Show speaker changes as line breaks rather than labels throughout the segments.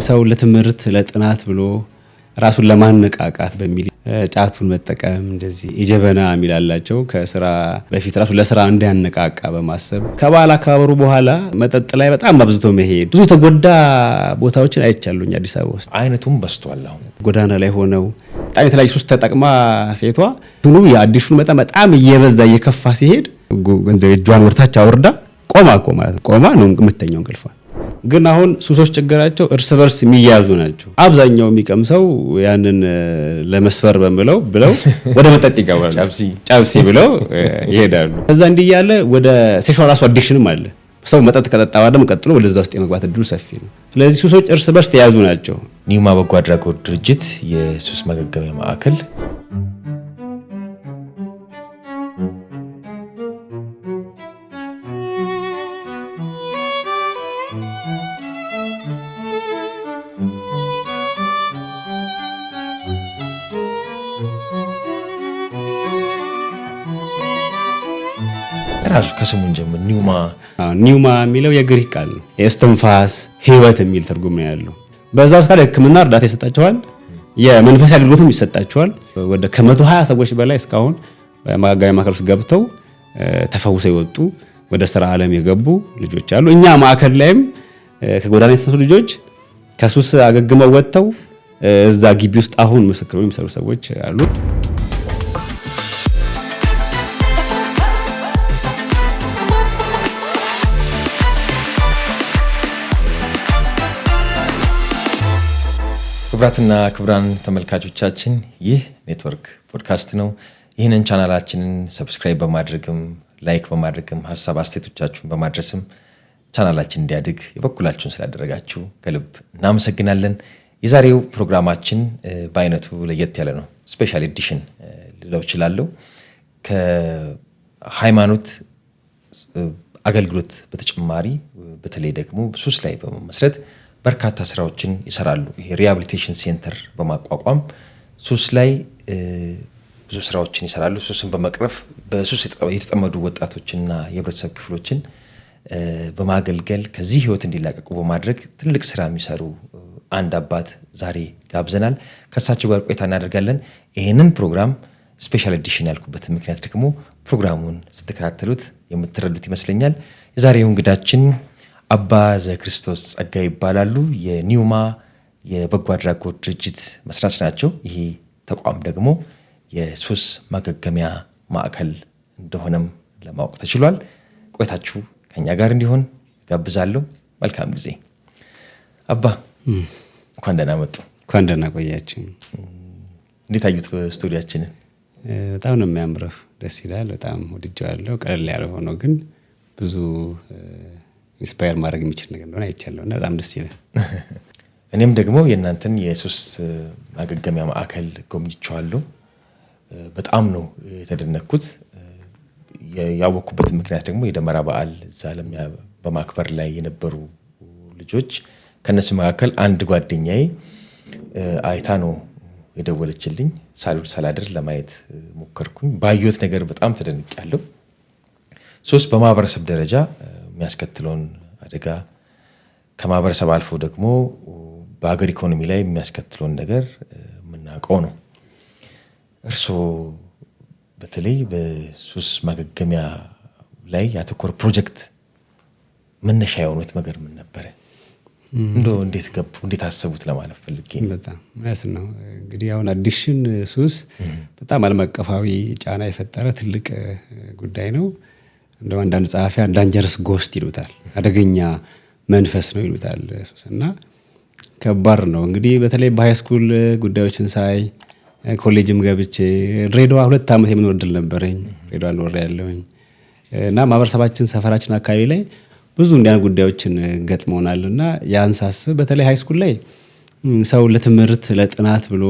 ሰው ለትምህርት ለጥናት ብሎ ራሱን ለማነቃቃት በሚል ጫቱን መጠቀም እንደዚህ የጀበና የሚላላቸው ከስራ በፊት ራሱ ለስራ እንዲያነቃቃ በማሰብ ከበዓል አካባበሩ በኋላ መጠጥ ላይ በጣም አብዝቶ መሄድ ብዙ የተጎዳ ቦታዎችን አይቻሉኝ አዲስ አበባ ውስጥ
አይነቱም በስቷል። አሁን
ጎዳና ላይ ሆነው በጣም የተለያዩ ሱስ ተጠቅማ ሴቷ ሁሉ የአዲሱን በጣም እየበዛ እየከፋ ሲሄድ እጇን ወርታች አውርዳ ቆማ ነው የምትተኛው እንቅልፏን። ግን አሁን ሱሶች ችግራቸው እርስ በርስ የሚያዙ ናቸው። አብዛኛው የሚቀምሰው ያንን ለመስፈር ብለው ወደ መጠጥ ይገባሉ። ጫብሲ ብለው ይሄዳሉ። ከዛ እንዲህ ያለ ወደ ሴክሹዋል አዲክሽንም አለ። ሰው መጠጥ ከጠጣ ደግሞ ቀጥሎ ወደዛ ውስጥ የመግባት እድሉ ሰፊ ነው። ስለዚህ ሱሶች እርስ በርስ ተያዙ ናቸው።
ኒውማ በጎ አድራጎት ድርጅት የሱስ ማገገሚያ ማዕከል ራሱ ከስሙን ጀምር
ኒውማ የሚለው የግሪክ ቃል ነው። የእስትንፋስ ህይወት የሚል ትርጉም ነው ያለው። በዛ ውስጥ ሕክምና እርዳታ ይሰጣቸዋል፣ የመንፈሳዊ አገልግሎትም ይሰጣቸዋል። ወደ ከ120 ሰዎች በላይ እስካሁን ማገገሚያ ማዕከል ውስጥ ገብተው ተፈውሰው የወጡ ወደ ስራ ዓለም የገቡ ልጆች አሉ። እኛ ማዕከል ላይም ከጎዳና የተነሱ ልጆች ከሱስ አገግመው ወጥተው እዛ ግቢ ውስጥ አሁን ምስክር የሚሰሩ ሰዎች አሉ። ክቡራትና ክቡራን ተመልካቾቻችን ይህ ኔትወርክ ፖድካስት ነው። ይህንን ቻናላችንን ሰብስክራይብ በማድረግም ላይክ በማድረግም ሀሳብ አስተያየቶቻችሁን በማድረስም ቻናላችን እንዲያድግ የበኩላችሁን ስላደረጋችሁ ከልብ እናመሰግናለን። የዛሬው ፕሮግራማችን በአይነቱ ለየት ያለ ነው። ስፔሻል ኤዲሽን ልለው እችላለሁ። ከሃይማኖት አገልግሎት በተጨማሪ በተለይ ደግሞ ሱስ ላይ በመመስረት በርካታ ስራዎችን ይሰራሉ። ይሄ ሪሃቢሊቴሽን ሴንተር በማቋቋም ሱስ ላይ ብዙ ስራዎችን ይሰራሉ። ሱስን በመቅረፍ በሱስ የተጠመዱ ወጣቶችና የህብረተሰብ ክፍሎችን በማገልገል ከዚህ ህይወት እንዲላቀቁ በማድረግ ትልቅ ስራ የሚሰሩ አንድ አባት ዛሬ ጋብዘናል። ከሳቸው ጋር ቆይታ እናደርጋለን። ይሄንን ፕሮግራም ስፔሻል ኤዲሽን ያልኩበት ምክንያት ደግሞ ፕሮግራሙን ስትከታተሉት የምትረዱት ይመስለኛል። የዛሬው እንግዳችን አባ ዘክርስቶስ ጸጋ ይባላሉ። የኒውማ የበጎ አድራጎት ድርጅት መስራች ናቸው። ይሄ ተቋም ደግሞ የሱስ ማገገሚያ ማዕከል እንደሆነም ለማወቅ ተችሏል። ቆይታችሁ ከኛ ጋር እንዲሆን ጋብዛለሁ። መልካም ጊዜ። አባ እንኳን ደህና መጡ። እንኳን ደህና ቆያችሁ።
እንዴት አዩት ስቱዲያችንን?
በጣም ነው የሚያምረው፣ ደስ ይላል። በጣም ወድጄዋለሁ። ቀለል ያለ ሆኖ ግን ብዙ ኢንስፓየር ማድረግ የሚችል ነገር እንደሆነ አይቻለሁና በጣም ደስ ይላል።
እኔም ደግሞ የእናንተን የሱስ ማገገሚያ ማዕከል ጎብኝቼዋለሁ። በጣም ነው የተደነኩት። ያወኩበት ምክንያት ደግሞ የደመራ በዓል ዛለም በማክበር ላይ የነበሩ ልጆች ከነሱ መካከል አንድ ጓደኛዬ አይታ ነው የደወለችልኝ። ሳላድር ለማየት ሞከርኩኝ። ባየሁት ነገር በጣም ተደንቄያለሁ። ሱስ በማህበረሰብ ደረጃ የሚያስከትለውን አደጋ ከማህበረሰብ አልፎ ደግሞ በአገር ኢኮኖሚ ላይ የሚያስከትለውን ነገር የምናውቀው ነው። እርስዎ በተለይ በሱስ ማገገሚያ ላይ ያተኮረ ፕሮጀክት መነሻ የሆኑት ነገር ምን ነበረ? እንደው እንዴት ገቡ፣ እንዴት አሰቡት ለማለት ፈልጌ።
በጣም ማለት ነው እንግዲህ አሁን አዲክሽን ሱስ በጣም ዓለም አቀፋዊ ጫና የፈጠረ ትልቅ ጉዳይ ነው። እንደው አንዳንድ ጸሐፊያን ዳንጀረስ ጎስት ይሉታል፣ አደገኛ መንፈስ ነው ይሉታል ሱስና ከባድ ነው። እንግዲህ በተለይ በሃይስኩል ጉዳዮችን ሳይ ኮሌጅም ገብቼ ድሬዳዋ 2 ዓመት የመኖር እድል ነበረኝ። ድሬዳዋ ኖር ያለሁኝ እና ማህበረሰባችን ሰፈራችን አካባቢ ላይ ብዙ እንዲያን ጉዳዮችን ገጥመውናልና ያንሳስብ በተለይ ሃይስኩል ላይ ሰው ለትምህርት ለጥናት ብሎ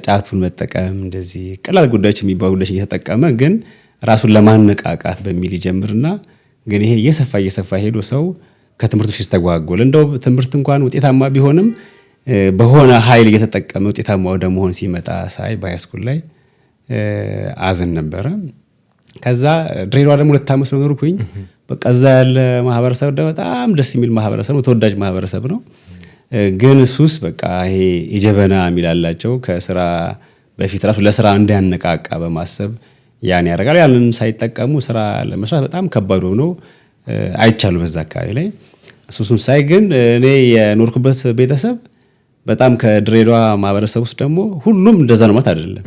ጫቱን መጠቀም እንደዚህ ቀላል ጉዳዮች የሚባሉ ጉዳዮች እየተጠቀመ ግን ራሱን ለማነቃቃት በሚል ይጀምርና ግን ይሄ እየሰፋ ሄዶ ሰው ከትምህርቱ ሲስተጓጎል እንደው ትምህርት እንኳን ውጤታማ ቢሆንም በሆነ ኃይል እየተጠቀመ ውጤታማ ወደ መሆን ሲመጣ ሳይ በሃይስኩል ላይ አዘን ነበረ። ከዛ ድሬዳዋ ደግሞ 2 ዓመት ስለኖርኩኝ በቃ እዛ ያለ ማህበረሰብ በጣም ደስ የሚል ማህበረሰብ ነው፣ ተወዳጅ ማህበረሰብ ነው።
ግን ሱስ በቃ ይሄ የጀበና የሚላላቸው ከስራ በፊት ራሱ ለስራ እንዲያነቃቃ በማሰብ ያን ያደርጋል። ያንን ሳይጠቀሙ ስራ ለመስራት በጣም ከባድ ሆኖ አይቻሉ በዛ አካባቢ ላይ። ሱሱን ሳይ ግን እኔ የኖርኩበት ቤተሰብ በጣም ከድሬዳዋ ማህበረሰብ ውስጥ ደግሞ ሁሉም እንደዛ ነው ማለት አይደለም።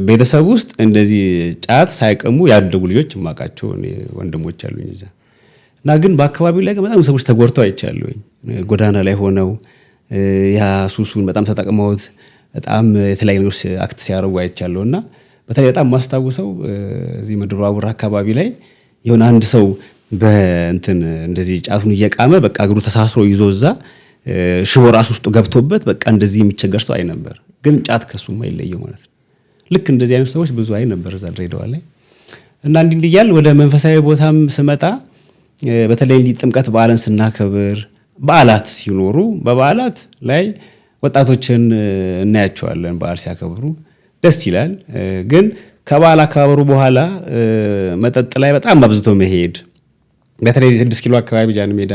ቤተሰብ ውስጥ እንደዚህ ጫት ሳይቀሙ ያደጉ ልጆች የማውቃቸው ወንድሞች አሉኝ እዛ እና ግን በአካባቢው ላይ በጣም ሰዎች ተጎድተው አይቻለሁኝ። ጎዳና ላይ ሆነው ያ ሱሱን በጣም ተጠቅመውት በጣም የተለያዩ ነገሮች አክት ሲያደርጉ አይቻለሁ። እና በተለይ በጣም ማስታውሰው እዚህ ምድር ባቡር አካባቢ ላይ የሆነ አንድ ሰው በእንትን እንደዚህ ጫቱን እየቃመ በቃ እግሩ ተሳስሮ ይዞ እዛ ሽቦ ራስ ውስጥ ገብቶበት በቃ እንደዚህ የሚቸገር ሰው አይ ነበር። ግን ጫት ከሱ የማይለየው ማለት ነው። ልክ እንደዚህ አይነት ሰዎች ብዙ አይ ነበር እዛ ድሬዳዋ ላይ። እና እንዲህ እያል ወደ መንፈሳዊ ቦታም ስመጣ በተለይ እንዲህ ጥምቀት በዓልን ስናከብር በዓላት ሲኖሩ በበዓላት ላይ ወጣቶችን እናያቸዋለን። በዓል ሲያከብሩ ደስ ይላል። ግን ከበዓል አከባበሩ በኋላ መጠጥ ላይ በጣም አብዝቶ መሄድ፣ በተለይ 6 ኪሎ አካባቢ ጃን ሜዳ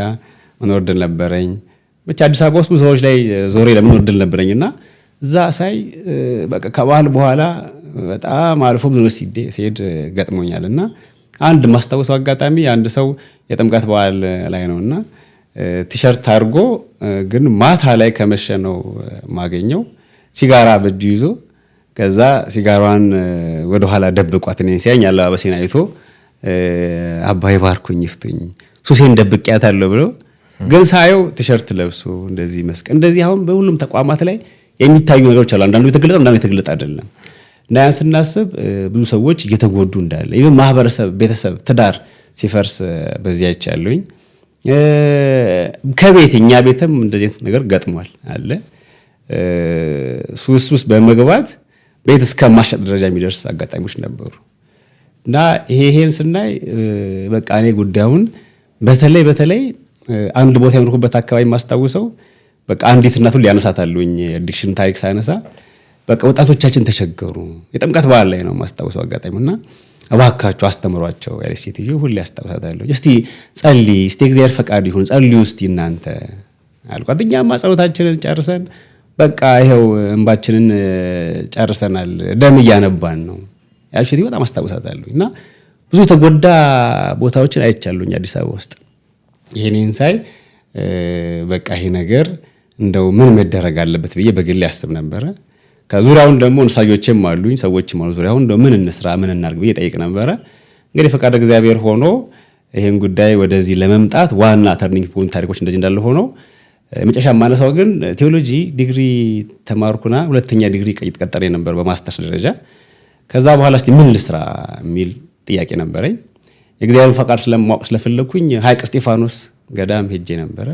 መኖር ዕድል ነበረኝ። ብቻ አዲስ አበባ ውስጥ ብዙ ሰዎች ላይ ዞሬ ለመኖር ዕድል ነበረኝና እዛ ሳይ በቃ ከበዓል በኋላ በጣም አልፎ ብዙ ሲሄድ ገጥሞኛልና አንድ ማስታወሰው አጋጣሚ አንድ ሰው የጥምቀት በዓል ላይ ነውና ቲሸርት አድርጎ ግን ማታ ላይ ከመሸ ነው ማገኘው ሲጋራ በእጁ ይዞ ከዛ ሲጋራዋን ወደ ኋላ ደብቋት እኔን ሲያኝ አለባበሴን አይቶ አባይ ባርኩኝ ይፍቱኝ ሱሴን ደብቄያታለሁ ብሎ ግን ሳየው ቲሸርት ለብሶ እንደዚህ መስቀል እንደዚህ አሁን በሁሉም ተቋማት ላይ የሚታዩ ነገሮች አሉ። አንዳንዱ የተገለጠ አንዳንዱ የተገለጠ አይደለም። እና ያን ስናስብ ብዙ ሰዎች እየተጎዱ እንዳለ ይሄ ማህበረሰብ፣ ቤተሰብ፣ ትዳር ሲፈርስ በዚያ ይቻለኝ ከቤት እኛ ቤትም እንደዚህ ነገር ገጥሟል አለ ሱስ በመግባት ቤት እስከ ማሸጥ ደረጃ የሚደርስ አጋጣሚዎች ነበሩ። እና ይሄን ስናይ በቃ እኔ ጉዳዩን በተለይ አንድ ቦታ የኖርኩበት አካባቢ ማስታውሰው በቃ አንዲት እናቱን ሊያነሳታሉኝ አዲክሽን ታሪክ ሳይነሳ በቃ ወጣቶቻችን ተቸገሩ። የጥምቀት በዓል ላይ ነው ማስታውሰው አጋጣሚውና እባካችሁ አስተምሯቸው ያለች ሴትዮ ሁሌ አስታውሳታለሁ። እስቲ ጸልይ፣ እስቲ እግዚአብሔር ፈቃድ ይሁን ጸልዩ እስቲ እናንተ አልኳት። እኛማ ጸሎታችንን ጨርሰን በቃ ይሄው እንባችንን ጨርሰናል፣ ደም እያነባን ነው ያለች ሴትዮ በጣም አስታውሳታለሁ። እና ብዙ የተጎዳ ቦታዎችን አይቻለሁኝ አዲስ አበባ ውስጥ። ይሄንን ሳይ በቃ ይሄ ነገር እንደው ምን መደረግ አለበት ብዬ በግሌ ያስብ ነበረ። ከዙሪያውን ደግሞ እንሳዮችም አሉኝ ሰዎችም አሉ ዙሪያውን እንደው ምን እንስራ ምን እናድርግ ብዬ ጠይቅ ነበረ። እንግዲህ ፈቃድ እግዚአብሔር ሆኖ ይሄን ጉዳይ ወደዚህ ለመምጣት ዋና ተርኒንግ ፖይንት ታሪኮች እንደዚህ እንዳለ ሆኖ መጨረሻ ማነሳው ግን ቴዎሎጂ ዲግሪ ተማርኩና ሁለተኛ ዲግሪ ቀጠሬ ነበር በማስተርስ ደረጃ። ከዛ በኋላ እስቲ ምን ልስራ የሚል ጥያቄ ነበረኝ። የእግዚአብሔርን ፈቃድ ስለማወቅ ስለፈለኩኝ ሐይቅ እስጢፋኖስ ገዳም ሄጄ ነበረ።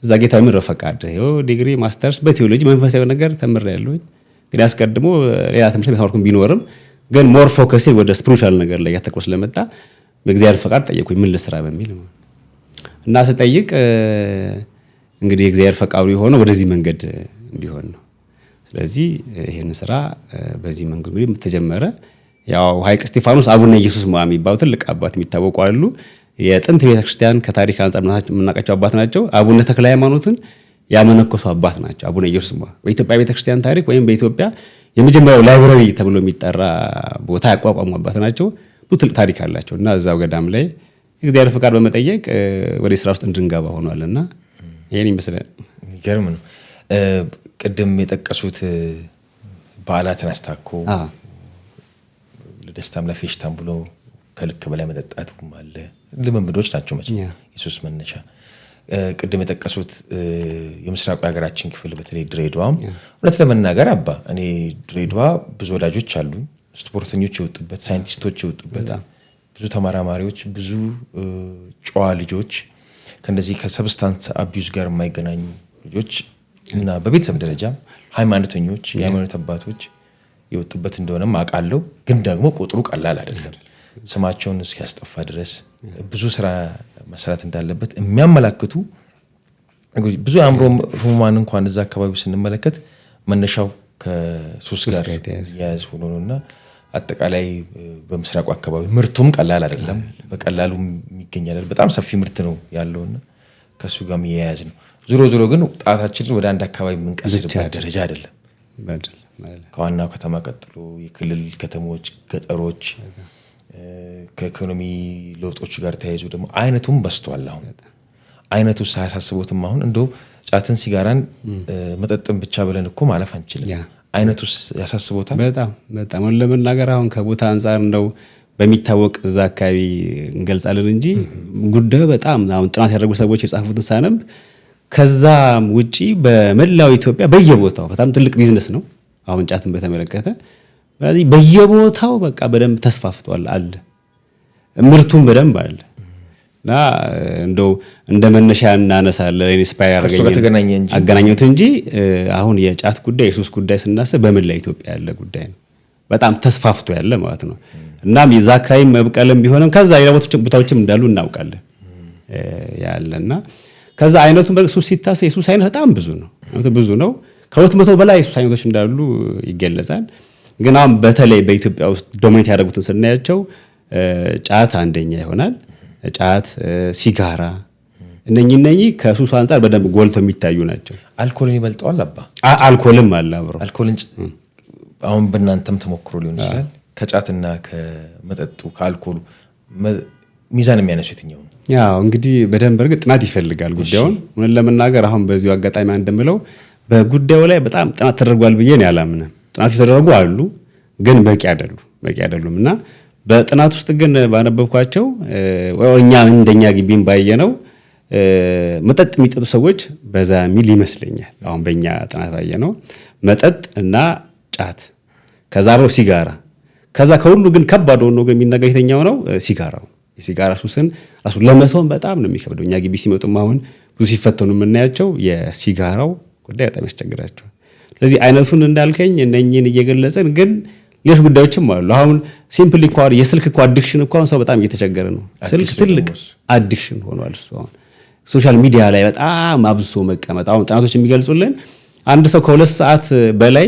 እዛ ጌታ ምን ፈቃድ ይሄው ዲግሪ ማስተርስ በቴዎሎጂ መንፈሳዊ ነገር ተምሬያለሁኝ። እንግዲህ አስቀድሞ ሌላ ትምህርት ቤተማርኩም ቢኖርም ግን ሞር ፎከስ ወደ ስፒሪቹዋል ነገር ላይ ያተኮረ ስለመጣ በእግዚአብሔር ፈቃድ ጠየቁኝ ምን ልስራ በሚል እና ስጠይቅ እንግዲህ የእግዚአብሔር ፈቃዱ የሆነው ወደዚህ መንገድ እንዲሆን ነው። ስለዚህ ይሄን ስራ በዚህ መንገድ እንግዲህ ተጀመረ። ያው ሐይቅ እስጢፋኖስ አቡነ ኢየሱስ ማ የሚባሉ ትልቅ አባት የሚታወቁ አሉ። የጥንት ቤተክርስቲያን ከታሪክ አንፃር የምናውቃቸው አባት ናቸው። አቡነ ተክለ ሃይማኖትን ያመነኮሱ አባት ናቸው። አቡነ ኢየሱስ ማ በኢትዮጵያ ቤተክርስቲያን ታሪክ ወይም በኢትዮጵያ የመጀመሪያው ላይብረሪ ተብሎ የሚጠራ ቦታ ያቋቋሙ አባት ናቸው። ትልቅ ታሪክ አላቸው እና እዛው ገዳም ላይ እግዚአብሔር ፈቃድ በመጠየቅ ወደ ስራ ውስጥ እንድንገባ ሆኗልና ይሄን ይመስላል።
ይገርም ነው። ቅድም የጠቀሱት በዓላትን አስታኮ ለደስታም ለፌሽታም ብሎ ከልክ በላይ መጠጣቱም አለ ልምምዶች ናቸው መቼም ኢየሱስ መነሻ። ቅድም የጠቀሱት የምስራቁ የሀገራችን ክፍል በተለይ ድሬዳዋም እውነት ለመናገር አባ እኔ ድሬዳዋ ብዙ ወዳጆች አሉ፣ ስፖርተኞች የወጡበት፣ ሳይንቲስቶች የወጡበት፣ ብዙ ተመራማሪዎች፣ ብዙ ጨዋ ልጆች ከነዚህ ከሰብስታንስ አቢዩዝ ጋር የማይገናኙ ልጆች እና በቤተሰብ ደረጃ ሃይማኖተኞች፣ የሃይማኖት አባቶች የወጡበት እንደሆነም አውቃለሁ። ግን ደግሞ ቁጥሩ ቀላል አይደለም። ስማቸውን እስኪያስጠፋ ድረስ ብዙ ስራ መስራት እንዳለበት የሚያመላክቱ ብዙ አእምሮ ህሙማን እንኳን እዛ አካባቢ ስንመለከት መነሻው ከሱስ ጋር ያያዝ ሆኖ ነውና አጠቃላይ በምስራቁ አካባቢ ምርቱም ቀላል አይደለም። በቀላሉ የሚገኝ አይደለም። በጣም ሰፊ ምርት ነው ያለውና ከሱ ጋር የሚያያዝ ነው። ዞሮ ግን ጣታችንን ወደ አንድ አካባቢ የምንቀስርበት ደረጃ አይደለም። ከዋናው ከተማ ቀጥሎ የክልል ከተሞች፣ ገጠሮች ከኢኮኖሚ ለውጦች ጋር ተያይዞ ደግሞ አይነቱም በስቷል። አሁን አይነቱ ሳያሳስቦትም አሁን እንደው ጫትን፣ ሲጋራን፣ መጠጥን ብቻ ብለን እኮ ማለፍ አንችልም። አይነቱስ ያሳስቦታል
በጣም ለመናገር አሁን ከቦታ አንጻር እንደው በሚታወቅ እዛ አካባቢ እንገልጻለን እንጂ ጉዳዩ በጣም አሁን ጥናት ያደረጉ ሰዎች የጻፉትን ሳነብ ከዛም ውጪ በመላው ኢትዮጵያ በየቦታው በጣም ትልቅ ቢዝነስ ነው። አሁን ጫትን በተመለከተ በየቦታው በቃ በደንብ ተስፋፍቷል አለ፣ ምርቱም በደንብ አለ እና እንደው እንደ መነሻ እናነሳለን ኢንስፓየር አገናኘሁት እንጂ አሁን የጫት ጉዳይ የሱስ ጉዳይ ስናስብ በመላው ኢትዮጵያ ያለ ጉዳይ ነው። በጣም ተስፋፍቶ ያለ ማለት ነው። እናም የዛ አካባቢ መብቀልም ቢሆንም ከዛ ሌላ ቦታዎችም እንዳሉ እናውቃለን ያለና ከዛ አይነቱን በሱስ ሲታሰብ የሱስ አይነት በጣም ብዙ ነው። ከ200 በላይ የሱስ አይነቶች እንዳሉ ይገለጻል። ግን አሁን በተለይ በኢትዮጵያ ውስጥ ዶሚኔት ያደረጉትን ስናያቸው ጫት አንደኛ ይሆናል። ጫት፣ ሲጋራ እነኚህ ከሱስ አንጻር በደንብ ጎልቶ የሚታዩ ናቸው።
አልኮልን ይበልጠዋል አባ?
አልኮልም አለ አብሮ።
አልኮልን አሁን በእናንተም ተሞክሮ ሊሆን ይችላል ከጫትና ከመጠጡ ከአልኮሉ ሚዛን የሚያነሱ የትኛው ነው?
ያው እንግዲህ በደንብ እርግጥ ጥናት ይፈልጋል ጉዳዩን። ምን ለመናገር አሁን በዚሁ አጋጣሚ እንደምለው በጉዳዩ ላይ በጣም ጥናት ተደርጓል ብዬ ነው ያላምነ። ጥናት የተደረጉ አሉ ግን በቂ አይደሉም እና በጥናት ውስጥ ግን ባነበብኳቸው እኛ እንደኛ ግቢም ባየነው መጠጥ የሚጠጡ ሰዎች በዛ ሚል ይመስለኛል። አሁን በእኛ ጥናት ባየነው መጠጥ እና ጫት ከዛ ነው ሲጋራ ከዛ ከሁሉ ግን ከባድ ሆኖ ግን የሚነገር የተኛው ነው ሲጋራው። የሲጋራ ሱስን ራሱ ለመተውም በጣም ነው የሚከብደው። እኛ ግቢ ሲመጡም አሁን ብዙ ሲፈተኑ የምናያቸው የሲጋራው ጉዳይ በጣም ያስቸግራቸዋል። ስለዚህ አይነቱን እንዳልከኝ እነኚህን እየገለጽን ግን ሌሎች ጉዳዮችም አሉ። አሁን ሲምፕሊ እኮ የስልክ እኮ አዲክሽን እኮ አሁን ሰው በጣም እየተቸገረ ነው። ስልክ ትልቅ አዲክሽን ሆኗል። እሱ አሁን ሶሻል ሚዲያ ላይ በጣም አብዝቶ መቀመጥ አሁን ጥናቶች የሚገልጹልን አንድ ሰው ከ2 ሰዓት በላይ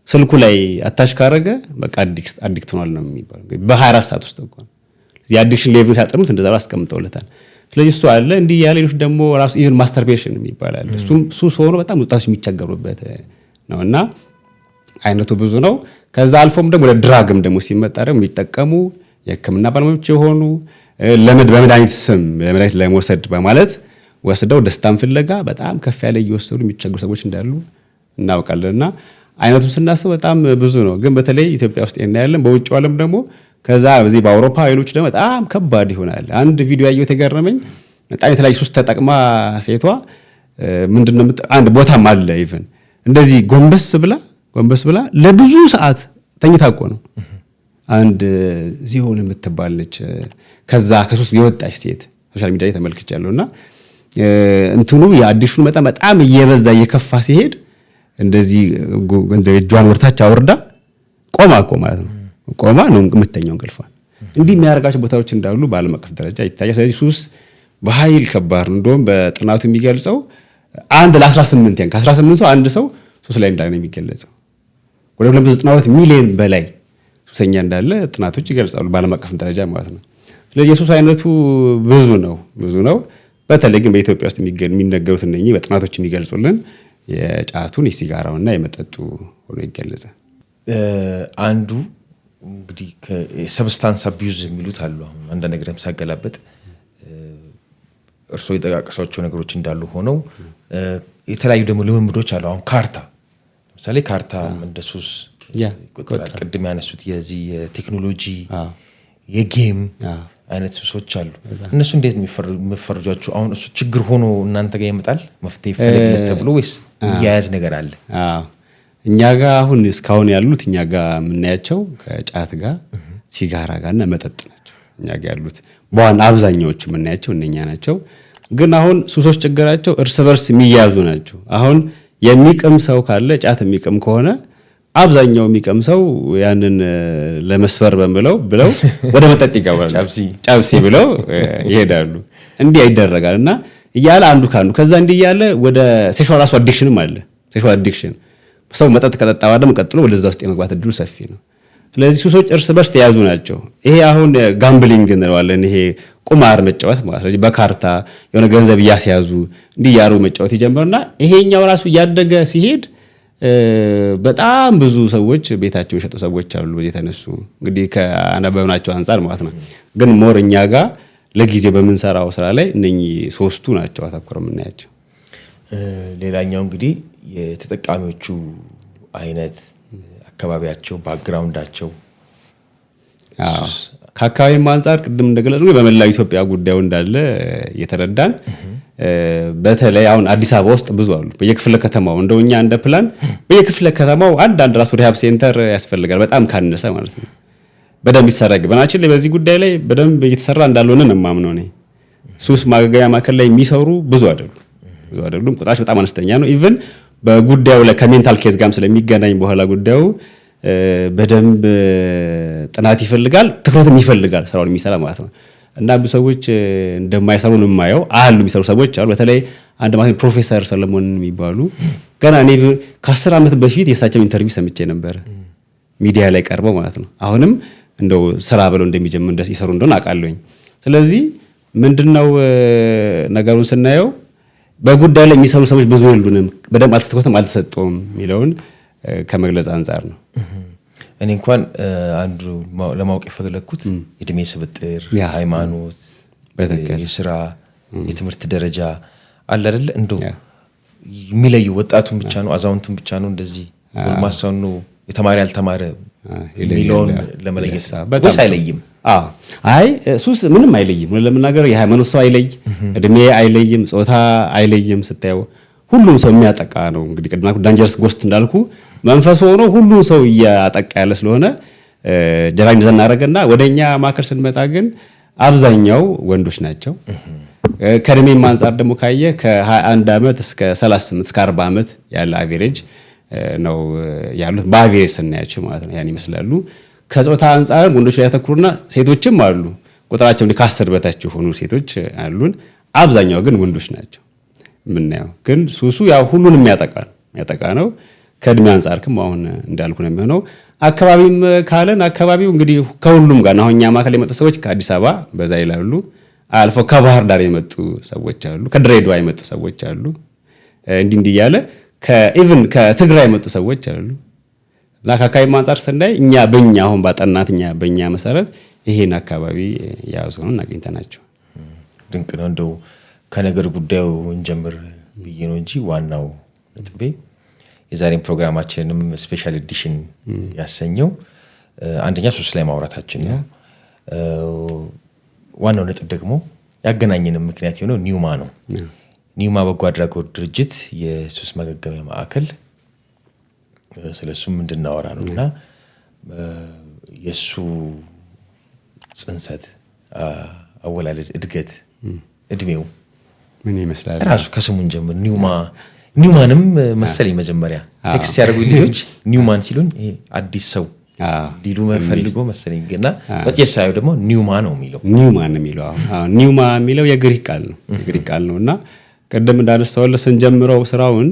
ስልኩ ላይ አታች ካረገ በቃ አዲክት ሆኗል ነው የሚባለው። በ24 ሰዓት ውስጥ እኮ እዚህ አዲክሽን ሌቭል ያጠኑት እንደዛ አስቀምጠውለታል። ስለዚህ እሱ አለ እንዲህ ያለ ሌሎች ደግሞ ራሱ ኢቭን ማስተርቤሽን የሚባላል እሱም ሱስ ሆኖ በጣም ወጣቶች የሚቸገሩበት ነውና አይነቱ ብዙ ነው። ከዛ አልፎም ደግሞ ለድራግም ደግሞ ሲመጣ ደግሞ የሚጠቀሙ የሕክምና ባለሙያዎች የሆኑ በመድኃኒት ስም ለመድኃኒት ለመውሰድ በማለት ወስደው ደስታን ፍለጋ በጣም ከፍ ያለ እየወሰዱ የሚቸገሩ ሰዎች እንዳሉ እናውቃለንና አይነቱን ስናስብ በጣም ብዙ ነው። ግን በተለይ ኢትዮጵያ ውስጥ እናያለን። በውጭው ዓለም ደግሞ ከዛ በዚህ በአውሮፓ ሌሎች ደግሞ በጣም ከባድ ይሆናል። አንድ ቪዲዮ ያየሁት የገረመኝ በጣም የተለያዩ ሱስ ተጠቅማ ሴቷ ምንድነው አንድ ቦታም አለ ኢቭን እንደዚህ ጎንበስ ብላ ለብዙ ሰዓት ተኝታ እኮ ነው። አንድ ዚሆን የምትባል ነች ከዛ ከሱስ የወጣች ሴት ሶሻል ሚዲያ ላይ ተመልክቻለሁና እንትኑ የአዲሽኑ በጣም እየበዛ እየከፋ ሲሄድ እንደዚህ እጇን ወርታች አወርዳ ቆማ ማለት ነው። ቆማ ነው የምትተኛው እንቅልፏን። እንዲህ የሚያደርጋቸው ቦታዎች እንዳሉ በዓለም አቀፍ ደረጃ ይታያል። ስለዚህ ሱስ በኃይል ከባድ ነው። እንደውም በጥናቱ የሚገልጸው አንድ ለ18 ከ18 ሰው አንድ ሰው ሱስ ላይ እንዳለ ነው የሚገለጸው። ወደ 292 ሚሊዮን በላይ ሱሰኛ እንዳለ ጥናቶች ይገልጻሉ በዓለም አቀፍ ደረጃ ማለት ነው። ስለዚህ የሱስ አይነቱ ብዙ ነው። በተለይ ግን በኢትዮጵያ ውስጥ የሚነገሩት እነኚህ በጥናቶች የሚገልጹልን የጫቱን የሲጋራውና የመጠጡ ሆኖ ይገለጻል።
አንዱ እንግዲህ ከሰብስታንስ አቢዩዝ የሚሉት አሉ። አሁን አንድ ነገርም ሳገላበጥ እርሶ የጠቃቀሷቸው ነገሮች እንዳሉ ሆነው የተለያዩ ደግሞ ልምምዶች አሉ። አሁን ካርታ ለምሳሌ ካርታ እንደ ሱስ ይቆጠራል። ቅድም ያነሱት የዚህ የቴክኖሎጂ የጌም አይነት ሱሶች አሉ። እነሱ እንዴት የሚፈርጇቸው? አሁን እሱ ችግር ሆኖ እናንተ ጋር ይመጣል መፍትሄ ይፈልግለት ተብሎ ወይስ የሚያያዝ ነገር አለ?
እኛ ጋር አሁን እስካሁን ያሉት እኛ ጋር የምናያቸው ከጫት ጋር ሲጋራ ጋርና መጠጥ ናቸው። እኛ ጋር ያሉት በዋና አብዛኛዎቹ የምናያቸው እነኛ ናቸው። ግን አሁን ሱሶች ችግራቸው እርስ በርስ የሚያያዙ ናቸው። አሁን የሚቅም ሰው ካለ ጫት የሚቅም ከሆነ አብዛኛው የሚቀም ሰው ያንን ለመስፈር ብለው ወደ መጠጥ ይገባሉ። ጫብሲ ብለው ይሄዳሉ። እንዲህ ይደረጋል እና እያለ አንዱ ካንዱ ከዛ እንዲህ እያለ ወደ ሴክሹዋል ራሱ አዲክሽንም አለ። ሴክሹዋል አዲክሽን ሰው መጠጥ ከጠጣ በኋላ ቀጥሎ ወደዛ ውስጥ የመግባት እድሉ ሰፊ ነው። ስለዚህ ሱሶች እርስ በርስ ተያዙ ናቸው። ይሄ አሁን ጋምብሊንግ እንለዋለን። ይሄ ቁማር መጫወት ማለት ስለዚህ በካርታ የሆነ ገንዘብ እያስያዙ እንዲያሩ መጫወት ይጀምርና ይሄኛው ራሱ እያደገ ሲሄድ በጣም ብዙ ሰዎች ቤታቸው የሸጡ ሰዎች አሉ። በዚህ የተነሱ እንግዲህ ከአነበብናቸው አንፃር ማለት ነው። ግን ሞር እኛ ጋር ለጊዜው በምንሰራው ስራ ላይ እነኚህ ሶስቱ ናቸው አተኩረው የምናያቸው።
ሌላኛው እንግዲህ የተጠቃሚዎቹ አይነት፣ አካባቢያቸው፣ ባክግራውንዳቸው
ከአካባቢም አንፃር ቅድም እንደገለጽ በመላው ኢትዮጵያ ጉዳዩ እንዳለ እየተረዳን በተለይ አሁን አዲስ አበባ ውስጥ ብዙ አሉ። በየክፍለ ከተማው እንደውኛ እንደ ፕላን በየክፍለ ከተማው አንድ ራሱ ሪሃብ ሴንተር ያስፈልጋል። በጣም ካነሰ ማለት ነው። በደንብ ይሰራግ በናችን ላይ በዚህ ጉዳይ ላይ በደንብ እየተሰራ እንዳልሆነ ነው የማምነው እኔ። ሱስ ማገገሚያ ማዕከል ላይ የሚሰሩ ብዙ አይደሉም። ቁጥራቸው በጣም አነስተኛ ነው። ኢቭን በጉዳዩ ላይ ከሜንታል ኬዝ ጋርም ስለሚገናኝ በኋላ ጉዳዩ በደንብ ጥናት ይፈልጋል፣ ትኩረትም ይፈልጋል ስራውን የሚሰራ ማለት ነው። እና ብዙ ሰዎች እንደማይሰሩ ነው የማየው። አሉ የሚሰሩ ሰዎች አሉ። በተለይ አንድ ማለት ፕሮፌሰር ሰለሞን የሚባሉ ገና እኔ ከ10 ዓመት በፊት የእሳቸው ኢንተርቪው ሰምቼ ነበር ሚዲያ ላይ ቀርበው ማለት ነው። አሁንም እንደው ስራ ብለው እንደሚጀምሩ እንደዚህ ይሰሩ እንደሆነ አውቃለሁኝ። ስለዚህ ምንድነው ነገሩን ስናየው በጉዳዩ ላይ የሚሰሩ ሰዎች ብዙ የሉንም፣ በደንብ አልተስተካከለም፣ አልተሰጠውም የሚለውን ከመግለጽ አንፃር ነው።
እኔ እንኳን አንዱ ለማወቅ የፈለኩት እድሜ ስብጥር፣ ሃይማኖት፣ የስራ የትምህርት ደረጃ አለ አይደለ? እንደው የሚለዩ ወጣቱን ብቻ ነው አዛውንቱን ብቻ ነው እንደዚህ ጎልማሳውን ነው የተማረ ያልተማረ የሚለውን ለመለየት ወይስ አይለይም?
አይ ሱስ ምንም አይለይም። ለምናገር የሃይማኖት ሰው አይለይ፣ እድሜ አይለይም፣ ጾታ አይለይም። ስታየው ሁሉም ሰው የሚያጠቃ ነው። እንግዲህ ቅድማ ዳንጀርስ ጎስት እንዳልኩ መንፈስ ሆኖ ሁሉም ሰው እያጠቃ ያለ ስለሆነ ጀራኝ ዘናረገና ወደኛ ማከር ስንመጣ ግን አብዛኛው ወንዶች ናቸው። ከእድሜም አንፃር ደግሞ ካየ ከ21 ዓመት እስከ 38 እስከ 40 ዓመት ያለ አቬሬጅ ነው ያሉት በአቬሬጅ ስናያቸው ማለት ነው። ያን ይመስላሉ። ከጾታ አንፃር ወንዶች ላይ ያተኩሩና ሴቶችም አሉ። ቁጥራቸው እንደ ከ10 በታች ሆኑ ሴቶች አሉን። አብዛኛው ግን ወንዶች ናቸው ምናየው። ግን ሱሱ ያው ሁሉንም የሚያጠቃ ነው። ከእድሜ አንፃርም አሁን እንዳልኩ ነው የሚሆነው። አካባቢም ካለን አካባቢው እንግዲህ ከሁሉም ጋር ነው። እኛ ማከል የመጡ ሰዎች ከአዲስ አበባ በዛ ይላሉ። አልፎ ከባህር ዳር የመጡ ሰዎች አሉ። ከድሬዳዋ የመጡ ሰዎች አሉ። እንዲህ እያለ ከኢቭን ከትግራይ የመጡ ሰዎች አሉ። እና ከአካባቢም አንፃር ስናይ እኛ በእኛ አሁን ባጠናት እኛ በእኛ መሰረት ይሄን አካባቢ ያዙ ነው እናገኝተናቸው።
ድንቅ ነው። እንደው ከነገር ጉዳዩ እንጀምር ብዬ ነው እንጂ ዋናው ነጥቤ የዛሬን ፕሮግራማችንንም ስፔሻል ኤዲሽን ያሰኘው አንደኛ ሱስ ላይ ማውራታችን ነው። ዋናው ነጥብ ደግሞ ያገናኘንም ምክንያት የሆነው ኒውማ ነው። ኒውማ በጎ አድራጎት ድርጅት የሱስ ማገገሚያ ማዕከል ስለሱም እንድናወራ ነውና የሱ ጽንሰት፣ አወላለድ፣ እድገት፣ እድሜው
ምን ይመስላል
ራሱ ከስሙን ጀምር ኒውማንም መሰለኝ መጀመሪያ ቴክስት ያደርጉኝ ልጆች ኒውማን ሲሉን ይሄ አዲስ ሰው ሊሉ ፈልጎ መሰለኝ ገና ወጥየሳዩ ደግሞ ኒውማ ነው የሚለው
ኒውማ የሚለው የግሪክ ቃል ነውና ቀደም እንዳነሳውለ ስንጀምረው ስራውን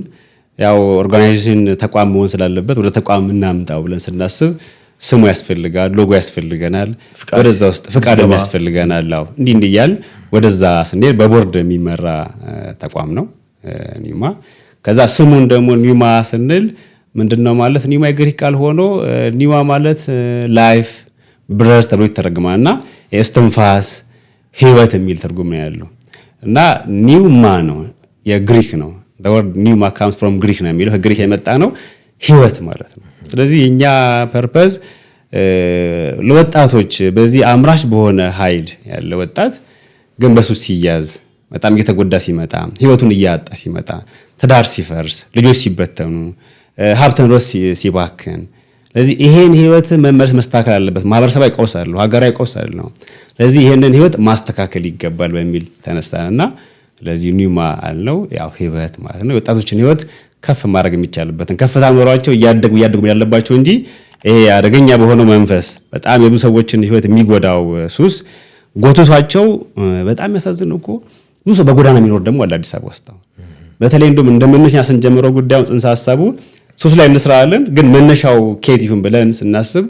ያው ኦርጋናይዜሽን ተቋም መሆን ስላለበት ወደ ተቋም እናምጣው ብለን ስናስብ ስሙ ያስፈልጋል፣ ሎጎ ያስፈልገናል፣ ወደዛ ውስጥ ፍቃድ ያስፈልገናል። እንዲህ እያል ወደዛ ስንሄድ በቦርድ የሚመራ ተቋም ነው ኒውማ። ከዛ ስሙን ደግሞ ኒውማ ስንል ምንድነው ማለት ኒውማ የግሪክ ቃል ሆኖ ኒውማ ማለት ላይፍ ብረዝ ተብሎ ይተረጎማልና እስትንፋስ፣ ህይወት የሚል ትርጉም ነው ያለው እና ኒውማ ነው የግሪክ ነው። the word ኒውማ comes from ግሪክ ነው የሚለው ከግሪክ የመጣ ነው ህይወት ማለት ነው። ስለዚህ የኛ ፐርፐዝ ለወጣቶች በዚህ አምራች በሆነ ኃይል ያለ ወጣት ግን በሱስ ሲያዝ በጣም እየተጎዳ ሲመጣ ህይወቱን እያጣ ሲመጣ ትዳር ሲፈርስ ልጆች ሲበተኑ ሀብት ንብረት ሲባክን ስለዚህ ይሄን ህይወት መመለስ መስተካከል አለበት። ማህበረሰባዊ ቀውስ አለው፣ ሀገራዊ ቀውስ አለው። ስለዚህ ይሄንን ህይወት ማስተካከል ይገባል በሚል ተነሳንና ስለዚህ ኒውማ አልነው ያው ህይወት ማለት ነው። የወጣቶችን ህይወት ከፍ ማድረግ የሚቻልበትን ከፍታ ኖሯቸው እያደጉ ያለባቸው እንጂ ይሄ አደገኛ በሆነው መንፈስ በጣም የብዙ ሰዎችን ህይወት የሚጎዳው ሱስ ጎቶቷቸው በጣም ያሳዝነው እኮ ብዙ ሰው በጎዳና የሚኖር ደግሞ አለ አዲስ አበባ ውስጥ። በተለይ እንደመነሻ ስንጀምረው ጉዳዩን ጽንሰ ሐሳቡ ሱስ ላይ እንስራለን፣ ግን መነሻው ኬት ይሁን ብለን ስናስብ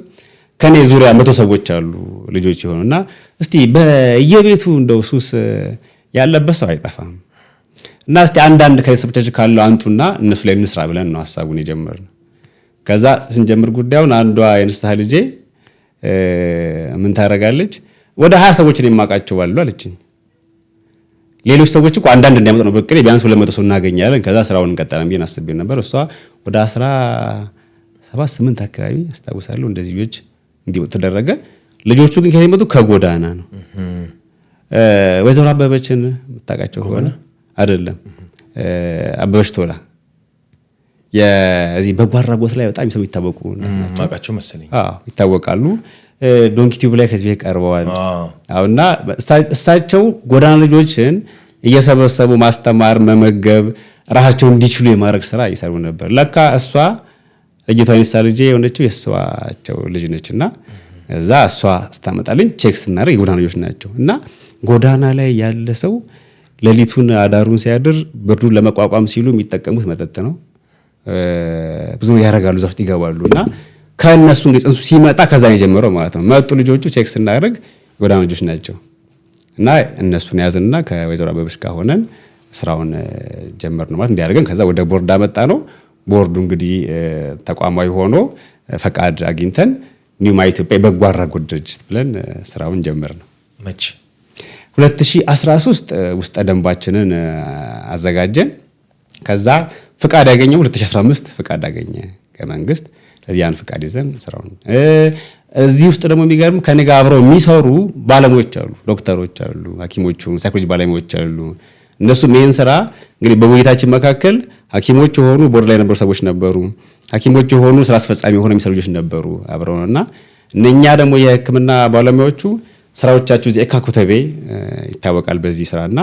ከኔ ዙሪያ 100 ሰዎች አሉ ልጆች የሆኑና እስቲ በየቤቱ እንደው ሱስ ያለበት ሰው አይጠፋም እና እስቲ አንዳንድ ከቤተሰቦቻችን ካለው አንጡና እነሱ ላይ እንስራ ብለን ነው ሐሳቡን የጀመርነው። ከዛ ስንጀምር ጉዳዩን አንዷ የንስሐ ልጄ ምን ታደርጋለች ወደ 20 ሰዎችን የማውቃቸው አሉ አለችኝ። ሌሎች ሰዎች እኮ አንዳንድ እንዲያመጡ ነው በቅሬ ቢያንስ 200 ሰው እናገኛለን ከዛ ስራውን እንቀጥላለን ብዬ አስቤ ነበር። እሷ ወደ 17-8 አካባቢ አስታውሳለሁ እንደዚህ ልጆች እንዲወጡ ተደረገ። ልጆቹ ግን ከመጡ ከጎዳና ነው። ወይዘሮ አበበችን የምታውቃቸው ከሆነ አይደለም አበበች ቶላ የዚህ በጎ አድራጎት ላይ በጣም ሰው ይታወቁ
ማውቃቸው መሰለኝ።
ይታወቃሉ። ዶንኪ ቲዩብ ላይ ከዚህ ቀርበዋል። እና እሳቸው ጎዳና ልጆችን እየሰበሰቡ ማስተማር፣ መመገብ፣ ራሳቸውን እንዲችሉ የማድረግ ስራ ይሰሩ ነበር። ለካ እሷ ልጅቷ የንስሐ ልጄ የሆነችው የእሷቸው ልጅ ነችና እዛ እሷ ስታመጣልኝ ቼክ ስናደርግ የጎዳና ልጆች ናቸው እና ጎዳና ላይ ያለ ሰው ሌሊቱን አዳሩን ሲያድር ብርዱን ለመቋቋም ሲሉ የሚጠቀሙት መጠጥ ነው። ብዙ ያደርጋሉ፣ እዛ ውስጥ ይገባሉ እና ከእነሱ እንግዲህ ጽንሱ ሲመጣ ከዛ ነው የጀመረው ማለት ነው። መጡ ልጆቹ ቼክ ስናደርግ ጎዳና ልጆች ናቸው እና እነሱን ያዝንና ከወይዘሮ አበበች ጋር ሆነን ስራውን ጀመርነው ማለት እንዲያደርገን። ከዛ ወደ ቦርድ አመጣ ነው። ቦርዱ እንግዲህ ተቋማዊ ሆኖ ፈቃድ አግኝተን ኒው ማይ ኢትዮጵያ በጎ አድራጎት ድርጅት ብለን ስራውን ጀመርነው።
መቼ
2013 ውስጠ ደንባችንን አዘጋጀን። ከዛ ፍቃድ ያገኘው 2015 ፍቃድ አገኘ ከመንግስት። ለዚያን ፍቃድ ይዘን ስራውን እዚህ ውስጥ ደግሞ የሚገርም ከኔ ጋር አብረው የሚሰሩ ባለሙያዎች አሉ፣ ዶክተሮች አሉ፣ ሐኪሞች፣ ሳይኮሎጂ ባለሙያዎች አሉ። እነሱም ይሄን ስራ እንግዲህ በውይይታችን መካከል ሐኪሞች የሆኑ ቦርድ ላይ የነበሩ ሰዎች ነበሩ፣ ሐኪሞች የሆኑ ስራ አስፈጻሚ የሆኑ የሚሰሩ ልጆች ነበሩ አብረውና እነኛ ደግሞ የሕክምና ባለሙያዎቹ ስራዎቻቸው እዚህ ኤካ ኮተቤ ይታወቃል በዚህ ስራና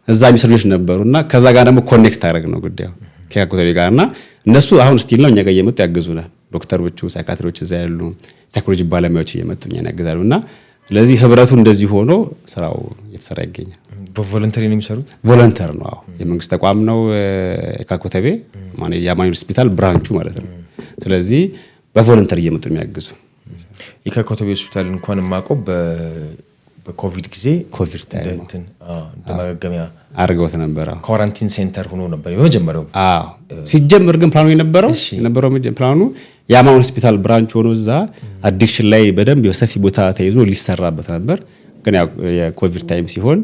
እዛ የሚሰሩ ልጆች ነበሩና ከዛ ጋር ደግሞ ኮኔክት አደረግ ነው ጉዳዩ ከኤካ ኮተቤ ጋርና እነሱ አሁን ስቲል ነው እኛ ጋር እየመጡ ያግዙናል። ዶክተሮቹ፣ ሳይካትሪዎች እዛ ያሉ ሳይኮሎጂ ባለሙያዎች እየመጡ እኛን ያግዛሉና ስለዚህ ህብረቱ እንደዚህ ሆኖ ስራው እየተሰራ ይገኛል።
በቮለንተሪ ነው የሚሰሩት?
ቮለንተር ነው። አዎ የመንግስት ተቋም ነው ኤካ ኮተቤ ማለት የአማኑኤል ሆስፒታል ብራንቹ ማለት ነው። ስለዚህ በቮለንተሪ እየመጡ የሚያግዙ
ኤካ ኮተቤ ሆስፒታል እንኳን የማውቀው በኮቪድ ጊዜ
ኮቪድ ታይም
እንደ ማገገሚያ
አድርገውት ነበር።
ኳራንቲን ሴንተር ሆኖ ነበር የመጀመሪያው።
ሲጀምር ግን ፕላኑ የነበረው ፕላኑ የአማኑኤል ሆስፒታል ብራንች ሆኖ እዛ አዲክሽን ላይ በደንብ በሰፊ ቦታ ተይዞ ሊሰራበት ነበር። ግን ያው የኮቪድ ታይም ሲሆን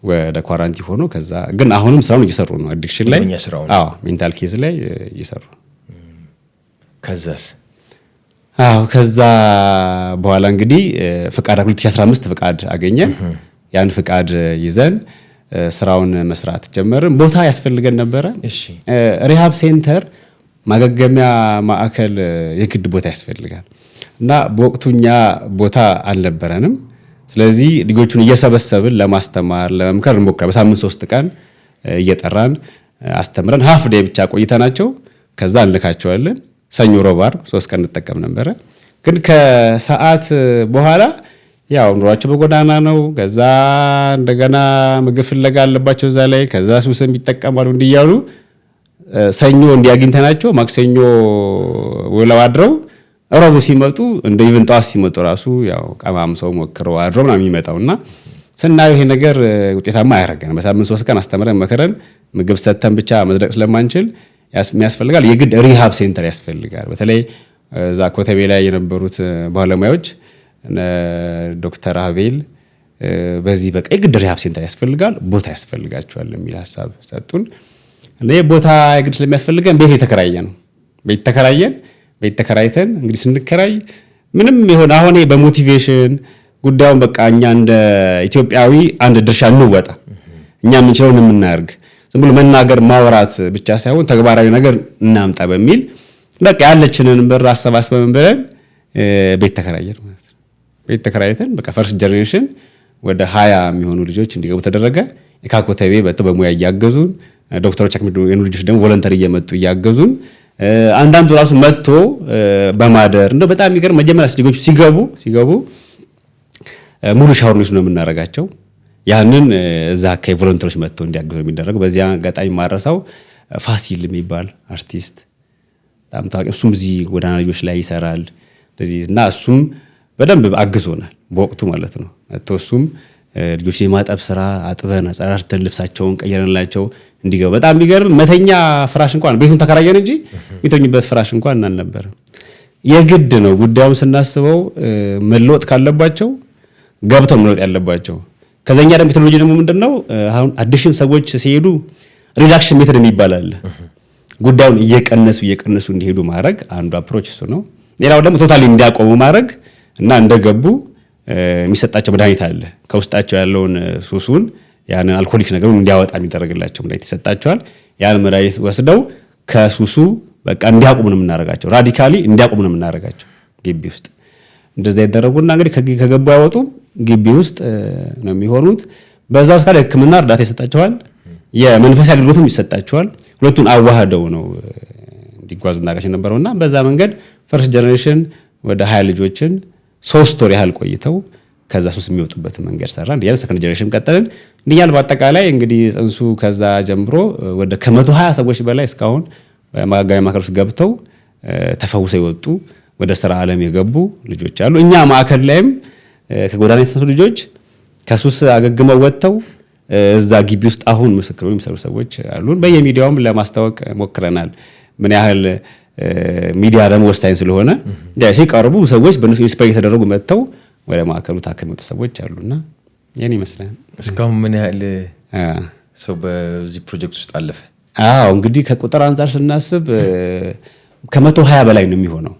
ወደ ኳራንቲን ሆኖ ከዛ ግን አሁንም ስራውን እየሰሩ ነው። አዲክሽን ላይ ሜንታል ኬዝ ላይ እየሰሩ
ከዛስ
ከዛ በኋላ እንግዲህ ፍቃድ 2015 ፍቃድ አገኘ። ያን ፍቃድ ይዘን ስራውን መስራት ጀመርን። ቦታ ያስፈልገን ነበረ። ሪሃብ ሴንተር ማገገሚያ ማዕከል የግድ ቦታ ያስፈልጋል እና በወቅቱኛ ቦታ አልነበረንም። ስለዚህ ልጆቹን እየሰበሰብን ለማስተማር ለመምከር እንሞክራለን። በሳምንት 3 ቀን እየጠራን አስተምረን ሀፍ ዴይ ብቻ ቆይተናቸው ከዛ እንልካቸዋለን። ሰኞ፣ ሮብ፣ ዓርብ 3 ቀን እንጠቀም ነበረ። ግን ከሰዓት በኋላ ያው ኑሯቸው በጎዳና ነው። ከዛ እንደገና ምግብ ፍለጋ አለባቸው እዛ ላይ። ከዛ ሱስም ይጠቀማሉ እንዲያሉ ሰኞ እንዲያግኝተናቸው ማክሰኞ ውለው አድረው ረቡ ሲመጡ እንደ ኢቭን ጠዋት ሲመጡ ራሱ ያው ቀማምሰው ሞክረው አድረው ምናምን የሚመጣውና ስናየው ይሄ ነገር ውጤታማ አያደርገንም። በሳምንት 3 ቀን አስተምረን መከረን ምግብ ሰተን ብቻ መድረቅ ስለማንችል ያስፈልጋል የግድ ሪሃብ ሴንተር ያስፈልጋል። በተለይ እዛ ኮተቤ ላይ የነበሩት ባለሙያዎች ዶክተር አቤል በዚህ በቃ የግድ ሪሃብ ሴንተር ያስፈልጋል፣ ቦታ ያስፈልጋቸዋል የሚል ሀሳብ ሰጡን። እኔ ቦታ የግድ ስለሚያስፈልገን ቤት የተከራየን ቤት ተከራይተን እንግዲህ ስንከራይ ምንም ይሆን አሁን በሞቲቬሽን ጉዳዩን በቃ እኛ እንደ ኢትዮጵያዊ አንድ ድርሻ እንወጣ፣ እኛ የምንችለውን የምናደርግ ዝም ብሎ መናገር ማውራት ብቻ ሳይሆን ተግባራዊ ነገር እናምጣ በሚል በቃ ያለችንን ብር አሰባስበን ብለን ቤት ተከራየን ማለት ነው። ቤት ተከራይተን በቃ ፈርስት ጀነሬሽን ወደ 20 የሚሆኑ ልጆች እንዲገቡ ተደረገ። ኤካ ኮተቤ በሙያ እያገዙን፣ ዶክተሮች የኑ ልጆች ደግሞ ቮለንተሪ እየመጡ እያገዙን፣ አንዳንዱ ራሱ መጥቶ በማደር እንደው በጣም የሚገርም መጀመሪያ ልጆቹ ሲገቡ ሙሉ ሻወር ነው የምናደርጋቸው። ያንን እዛ ከቮለንተሮች መጥተው እንዲያግዙ የሚደረገው። በዚያ አጋጣሚ ማረሳው ፋሲል የሚባል አርቲስት በጣም ታዋቂ፣ እሱም እዚህ ጎዳና ልጆች ላይ ይሰራል እና እሱም በደንብ አግዞናል በወቅቱ ማለት ነው። እሱም ልጆች የማጠብ ስራ አጥበን አጸራርተን ልብሳቸውን ቀየረንላቸው እንዲገቡ። በጣም የሚገርም መተኛ ፍራሽ እንኳን ቤቱን ተከራየን እንጂ የሚተኙበት ፍራሽ እንኳን አልነበረም። የግድ ነው ጉዳዩን ስናስበው መለወጥ ካለባቸው ገብተው መለወጥ ያለባቸው። ከዛኛ ደግሞ ቴክኖሎጂ ደግሞ ምንድነው አሁን አዲሽን ሰዎች ሲሄዱ ሪዳክሽን ሜተድ የሚባል አለ። ጉዳዩን እየቀነሱ እንዲሄዱ ማድረግ አንዱ አፕሮች እሱ ነው። ሌላው ደግሞ ቶታሊ እንዲያቆሙ ማድረግ እና እንደገቡ የሚሰጣቸው መድኃኒት አለ። ከውስጣቸው ያለውን ሱሱን ያንን አልኮሊክ ነገሩን እንዲያወጣ የሚደረግላቸው መድኃኒት ይሰጣቸዋል። ያን መድኃኒት ወስደው ከሱሱ በቃ እንዲያቆሙ ነው የምናደርጋቸው። ራዲካሊ እንዲያቆሙ ነው የምናደርጋቸው ግቢ ውስጥ እንደዛ ይደረጉና እንግዲህ ከገቡ አይወጡም። ግቢ ውስጥ ነው የሚሆኑት። በዛ ውስጥ ካለ ሕክምና እርዳታ ይሰጣቸዋል። የመንፈሳዊ አገልግሎትም ይሰጣቸዋል። ሁለቱን አዋህደው ነው እንዲጓዙ እናደርጋቸው ነበረውና በዛ መንገድ ፈርስት ጀነሬሽን ወደ 20 ልጆችን 3 ወር ያህል ቆይተው ከዛ ሱስ የሚወጡበት መንገድ ሰራን። ያን ሰከንድ ጀነሬሽን ቀጠልን። እንዲያል በአጠቃላይ እንግዲህ ጽንሱ ከዛ ጀምሮ ወደ ከ120 ሰዎች በላይ እስካሁን በማገገሚያ ማዕከል ውስጥ ገብተው ተፈውሰው የወጡ ወደ ስራ ዓለም የገቡ ልጆች አሉ። እኛ ማዕከል ላይም ከጎዳና የተነሱ ልጆች ከሱስ አገግመው ወጥተው እዛ ግቢ ውስጥ አሁን ምስክር የሚሰሩ ሰዎች አሉን። በየሚዲያውም ለማስታወቅ ሞክረናል። ምን ያህል ሚዲያ ደግሞ ወሳኝ ስለሆነ ሲቀርቡ ሰዎች በእነሱ ኢንስፓየር የተደረጉ መጥተው ወደ ማዕከሉ ታከም የወጡ ሰዎች አሉና ያን ይመስላል።
እስካሁን ምን ያህል ሰው በዚህ ፕሮጀክት ውስጥ አለፈ?
አዎ እንግዲህ ከቁጥር አንፃር ስናስብ ከ120 በላይ ነው የሚሆነው።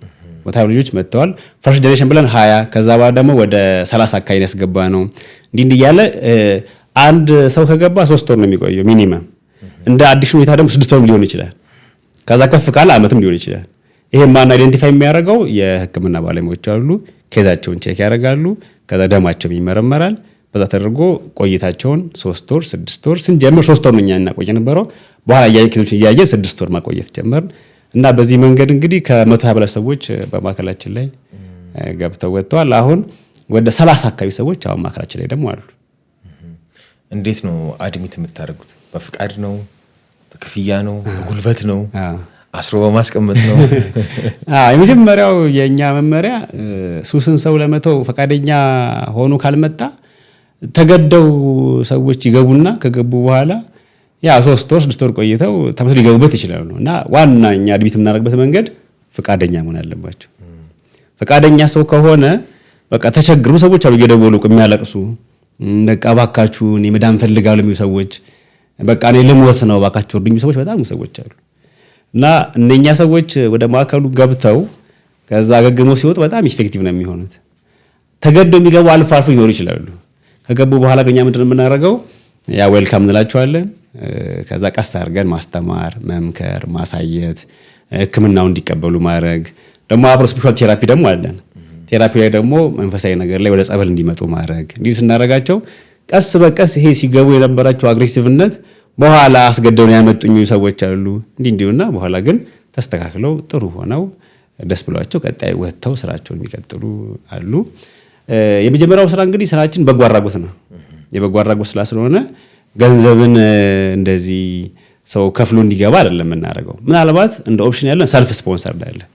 ወታው ልጆች መጥተዋል። ፈርስት ጀነሬሽን ብለን 20 ከዛ በኋላ ደግሞ ወደ 30 አካባቢ ያስገባ ነው። እንዲህ እያለ አንድ ሰው ከገባ 3 ወር ነው የሚቆየው ሚኒመም። እንደ አዲሽን ሁኔታ ደግሞ 6 ወር ሊሆን ይችላል። ከዛ ከፍ ካለ አመትም ሊሆን ይችላል። ይሄ ማን አይደንቲፋይ የሚያደርገው የሕክምና ባለሙያዎች አሉ። ኬዛቸውን ቼክ ያደርጋሉ። ከዛ ደማቸው ይመረመራል። በዛ ተደርጎ ቆይታቸውን 3 ወር 6 ወር ስንጀምር 3 ወር ነው እኛ እናቆይ ነበረው። በኋላ ኬዞች እያየን 6 ወር ማቆየት ጀመርን እና በዚህ መንገድ እንግዲህ ከ120 በላይ ሰዎች በማዕከላችን ላይ ገብተው ወጥተዋል። አሁን ወደ 30 አካባቢ ሰዎች አሁን ማዕከላችን ላይ ደግሞ አሉ።
እንዴት ነው አድሚት የምታደርጉት? በፍቃድ ነው? በክፍያ ነው? በጉልበት ነው? አስሮ በማስቀመጥ ነው?
የመጀመሪያው የኛ መመሪያ ሱስን ሰው ለመተው ፈቃደኛ ሆኖ ካልመጣ ተገደው ሰዎች ይገቡና ከገቡ በኋላ ያ 3 ወር 6 ወር ቆይተው ተመልሰው ሊገቡበት ይችላሉ። እና ዋናኛ አድሚት የምናደርግበት መንገድ ፈቃደኛ መሆን አለባቸው። ፈቃደኛ ሰው ከሆነ በቃ ተቸግሩ ሰዎች አሉ እየደወሉ የሚያለቅሱ በቃ ባካችሁ እኔ መዳን ፈልጋለሁ የሚሉ ሰዎች በቃ እኔ ልሞት ነው ባካችሁ እርዱኝ ሰዎች በጣም ሰዎች አሉ። እና እነኛ ሰዎች ወደ ማዕከሉ ገብተው ከዛ አገግመው ሲወጡ በጣም ኢፌክቲቭ ነው የሚሆኑት። ተገደው የሚገቡ አልፎ አልፎ ይኖሩ ይችላሉ። ከገቡ በኋላ ግን ምንድን ነው የምናደርገው? ያ ዌልካም እንላቸዋለን። ከዛ ቀስ አድርገን ማስተማር፣ መምከር፣ ማሳየት፣ ሕክምናው እንዲቀበሉ ማድረግ። ደግሞ አብሮ ስፒሪቹዋል ቴራፒ ደግሞ አለን። ቴራፒ ላይ ደግሞ መንፈሳዊ ነገር ላይ ወደ ጸበል እንዲመጡ ማድረግ። እንዲህ ስናደርጋቸው ቀስ በቀስ ይሄ ሲገቡ የነበራቸው አግሬሲቭነት በኋላ አስገደውን ያመጡኝ ሰዎች አሉ እንዲሁና በኋላ ግን ተስተካክለው ጥሩ ሆነው ደስ ብሏቸው ቀጣይ ወጥተው ስራቸውን የሚቀጥሉ አሉ። የመጀመሪያው ስራ እንግዲህ ስራችን በጎ አድራጎት ነው። የበጎ አድራጎት ስራ ስለሆነ ገንዘብን እንደዚህ ሰው ከፍሎ እንዲገባ አይደለም የምናደርገው። ምናልባት እንደ ኦፕሽን ያለን ሰልፍ ስፖንሰር ያለን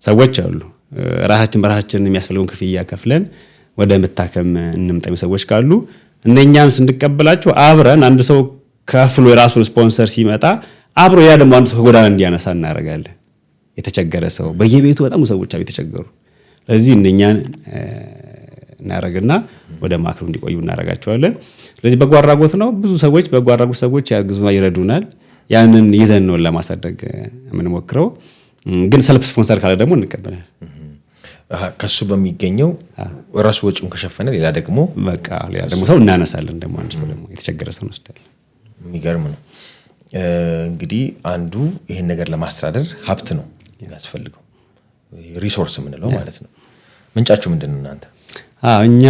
ሰዎች አሉ። ራሳችን የሚያስፈልገውን ክፍያ ከፍለን ወደ መታከም እንምጣም ሰዎች ካሉ እነኛን ስንቀበላቸው አብረን አንድ ሰው ከፍሎ የራሱን ስፖንሰር ሲመጣ አብሮ ያ ደግሞ አንድ ሰው ከጎዳና እንዲያነሳ እናደርጋለን። የተቸገረ ሰው በየቤቱ በጣም ሰዎች አሉ የተቸገሩ። ስለዚህ እነኛን እናደርግና ወደ ማዕከሉ እንዲቆዩ እናደርጋቸዋለን። ስለዚህ በጎ አድራጎት ነው። ብዙ ሰዎች በጎ አድራጎት ሰዎች ያግዙና ይረዱናል። ያንን ይዘን ነው ለማሳደግ የምንሞክረው። ግን ሰልፍ ስፖንሰር ካለ ደግሞ እንቀበላለን።
ከሱ በሚገኘው ራሱ ወጪውን ከሸፈነ ሌላ ደግሞ
ሰው እናነሳለን። ደግሞ አንድ ሰው ደግሞ የተቸገረ ሰው እንወስዳለን።
የሚገርም ነው። እንግዲህ አንዱ ይሄን ነገር ለማስተዳደር ሀብት ነው የሚያስፈልገው፣ ሪሶርስ የምንለው ማለት ነው። ምንጫችሁ ምንድን ነው እናንተ?
እኛ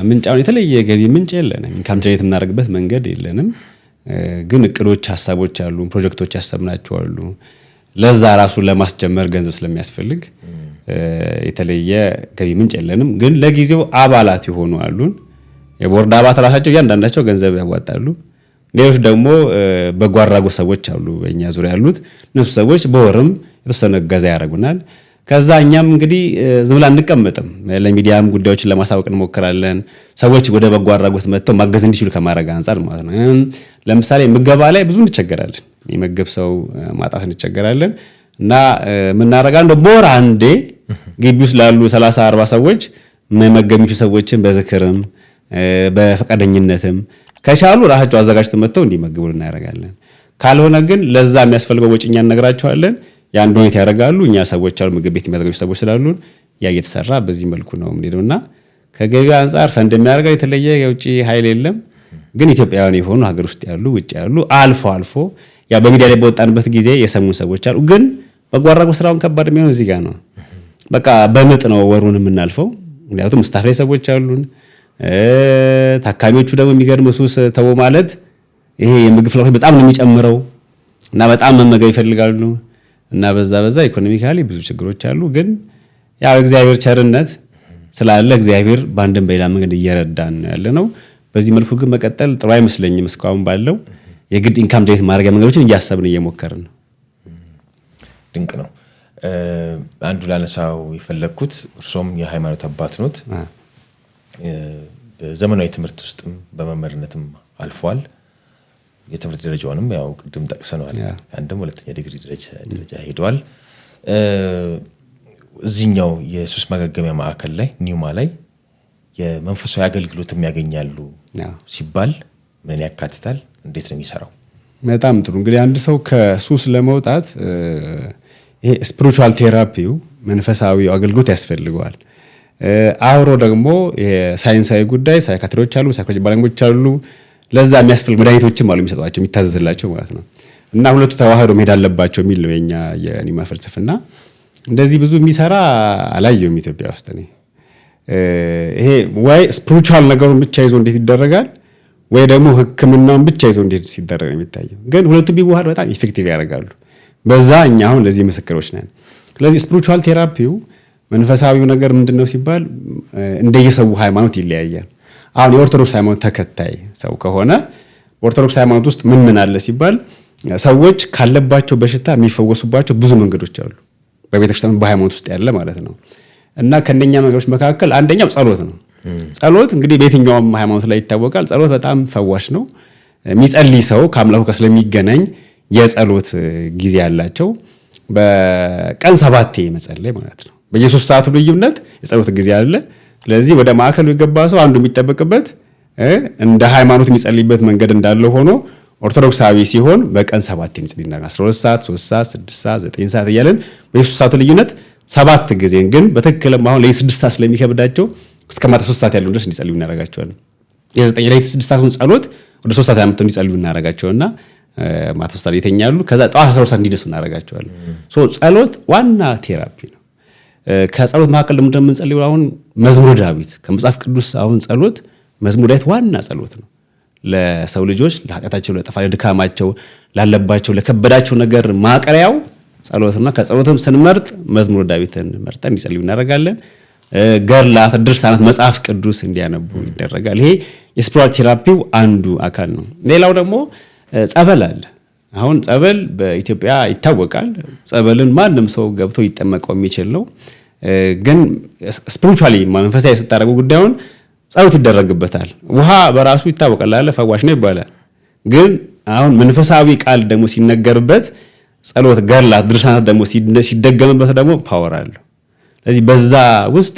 ምንጫውን የተለየ ገቢ ምንጭ የለንም። ኢንካም ጀነሬት የምናደርግበት መንገድ የለንም። ግን እቅዶች፣ ሀሳቦች አሉ፣ ፕሮጀክቶች ያሰብናቸው አሉ። ለዛ ራሱ ለማስጀመር ገንዘብ ስለሚያስፈልግ የተለየ ገቢ ምንጭ የለንም። ግን ለጊዜው አባላት የሆኑ አሉን። የቦርድ አባላት ራሳቸው እያንዳንዳቸው ገንዘብ ያዋጣሉ። ሌሎች ደግሞ በጎ አድራጎት ሰዎች አሉ በእኛ ዙሪያ ያሉት። እነሱ ሰዎች በወርም የተወሰነ ገዛ ያደርጉናል። ከዛ እኛም እንግዲህ ዝም ብለን አንቀመጥም። ለሚዲያም ጉዳዮችን ለማሳወቅ እንሞክራለን። ሰዎች ወደ በጎ አድራጎት መጥተው ማገዝ እንዲችሉ ከማድረግ አንፃር ማለት ነው። ለምሳሌ ምገባ ላይ ብዙ እንቸገራለን። የሚመገብ ሰው ማጣት እንቸገራለን እና የምናደርጋለን በወር አንዴ ግቢ ውስጥ ላሉ 30 40 ሰዎች መመገብ የሚችሉ ሰዎችን በዝክርም በፈቃደኝነትም ከቻሉ ራሳቸው አዘጋጅተው መጥተው እንዲመግቡ እናደርጋለን። ካልሆነ ግን ለዛ የሚያስፈልገው ወጪ እኛ እንነግራቸዋለን። ያን ዶኔት ያደርጋሉ። እኛ ሰዎች አሉ ምግብ ቤት የሚያዘጋጁ ሰዎች ስላሉን ያ እየተሰራ በዚህ መልኩ ነው የምንሄደውና ከገቢ አንፃር ፈንድ የሚያደርገው የተለየ የውጪ ኃይል የለም። ግን ኢትዮጵያውያን የሆኑ ሀገር ውስጥ ያሉ ውጭ ያሉ አልፎ አልፎ ያ በሚዲያ ላይ በወጣንበት ጊዜ የሰሙን ሰዎች አሉ። ግን በጎ አድራጎት ስራውን ከባድ የሚሆነው እዚህ ጋር ነው። በቃ በምጥ ነው ወሩን የምናልፈው። ምክንያቱም ስታፍ ላይ ሰዎች አሉን። ታካሚዎቹ ደግሞ የሚገርም ሱስ ተው ማለት ይሄ የምግብ ፍላጎት በጣም ነው የሚጨምረው እና በጣም መመገብ ይፈልጋሉ እና በዛ ኢኮኖሚካሊ ብዙ ችግሮች አሉ። ግን ያው እግዚአብሔር ቸርነት ስላለ እግዚአብሔር በአንድም በሌላ መንገድ እየረዳን ያለ ነው። በዚህ መልኩ ግን መቀጠል ጥሩ አይመስለኝም። እስካሁን ባለው የግድ ኢንካም ጀነሬት ማድረጊያ መንገዶችን እያሰብን እየሞከርን ነው።
ድንቅ ነው። አንዱ ላነሳው የፈለግኩት እርሶም የሃይማኖት አባት ኖት። በዘመናዊ ትምህርት ውስጥም በመምህርነትም አልፏል። የትምህርት ደረጃውንም ያው ቅድም ጠቅሰናል። አንድም ሁለተኛ ዲግሪ ደረጃ ሄደዋል። እዚህኛው የሱስ ማገገሚያ ማዕከል ላይ ኒውማ ላይ የመንፈሳዊ አገልግሎት የሚያገኛሉ ሲባል ምን ያካትታል? እንዴት ነው የሚሰራው?
በጣም ጥሩ። እንግዲህ አንድ ሰው ከሱስ ለመውጣት ይሄ ስፒሪቹዋል ቴራፒው መንፈሳዊ አገልግሎት ያስፈልገዋል። አብሮ ደግሞ የሳይንሳዊ ጉዳይ ሳይካትሪዎች አሉ፣ ሳይኮሎጂ ባለሙያዎች አሉ። ለዛ የሚያስፈልግ መድኃኒቶችም አሉ የሚሰጧቸው የሚታዘዝላቸው ማለት ነው። እና ሁለቱ ተዋህዶ መሄድ አለባቸው የሚል ነው የኛ የኒውማ ፍልስፍና። እንደዚህ ብዙ የሚሰራ አላየሁም ኢትዮጵያ ውስጥ እኔ። ይሄ ወይ ስፒሪቹዋል ነገሩን ብቻ ይዞ እንዴት ይደረጋል ወይ ደግሞ ሕክምናውን ብቻ ይዞ እንዴት ሲደረግ የሚታየው። ግን ሁለቱ ቢዋሃድ በጣም ኢፌክቲቭ ያደርጋሉ። በዛ እኛ አሁን ለዚህ ምስክሮች ነን። ስለዚህ ስፒሪቹዋል ቴራፒው መንፈሳዊው ነገር ምንድነው ሲባል እንደየሰው ሃይማኖት ይለያያል። አሁን የኦርቶዶክስ ሃይማኖት ተከታይ ሰው ከሆነ ኦርቶዶክስ ሃይማኖት ውስጥ ምን አለ ሲባል ሰዎች ካለባቸው በሽታ የሚፈወሱባቸው ብዙ መንገዶች አሉ። በቤተክርስቲያን በሃይማኖት ውስጥ ያለ ማለት ነው። እና ከነኛ መንገዶች መካከል አንደኛው ጸሎት ነው። ጸሎት እንግዲህ በየትኛውም ሃይማኖት ላይ ይታወቃል። ጸሎት በጣም ፈዋሽ ነው። የሚጸልይ ሰው ከአምላኩ ጋር ስለሚገናኝ የጸሎት ጊዜ ያላቸው በቀን 7 መጸለይ ማለት ነው። በየ3 ሰዓቱ ልዩነት የጸሎት ጊዜ አለ። ስለዚህ ወደ ማዕከሉ የገባ ሰው አንዱ የሚጠበቅበት እንደ ሃይማኖት የሚጸልይበት መንገድ እንዳለው ሆኖ ኦርቶዶክሳዊ ሲሆን በቀን 7 እንጸልይና 12 ሰዓት፣ 3 ሰዓት፣ 6 ሰዓት፣ 9 ሰዓት እያለን በየ3 ሰዓቱ ልዩነት 7 ጊዜ ግን በትክክልም አሁን ለ6 ሰዓት ስለሚከብዳቸው እስከ ማታ 3 ሰዓት ያለው ድረስ እንዲጸልዩ እናደርጋቸዋለን። የ9 ለ6 ሰዓቱን ጸሎት ወደ 3 ሰዓት ያመጣው እንዲጸልዩ እናደርጋቸውና ማታ 3 ሰዓት ይተኛሉ። ከዛ ጠዋት 12 ሰዓት እንዲነሱ እናደርጋቸዋለን። ጸሎት ዋና ቴራፒ ነው። ከጸሎት መካከል ደግሞ እንደምንጸልየው አሁን መዝሙረ ዳዊት ከመጽሐፍ ቅዱስ አሁን ጸሎት መዝሙረ ዳዊት ዋና ጸሎት ነው። ለሰው ልጆች ለኃጢአታቸው፣ ለጠፋ ለድካማቸው፣ ላለባቸው ለከበዳቸው ነገር ማቅሪያው ጸሎትና ከጸሎትም ስንመርጥ መዝሙረ ዳዊትን መርጠን እንዲጸልዩ እናደርጋለን። ገድላት፣ ድርሳናት፣ መጽሐፍ ቅዱስ እንዲያነቡ ይደረጋል። ይሄ የስፒሪቹዋል ቴራፒው አንዱ አካል ነው። ሌላው ደግሞ ጸበል አለ። አሁን ጸበል በኢትዮጵያ ይታወቃል። ጸበልን ማንም ሰው ገብቶ ይጠመቀው የሚችል ነው። ግን ስፒሪቹዋሊ መንፈሳዊ ስታደርጉ ጉዳዩን ጸሎት ይደረግበታል። ውሃ በራሱ ይታወቃል አለ ፈዋሽ ነው ይባላል። ግን አሁን መንፈሳዊ ቃል ደግሞ ሲነገርበት ጸሎት፣ ገድላት፣ ድርሳናት ደግሞ ሲደገምበት ደግሞ ፓወር አለው። ስለዚህ በዛ ውስጥ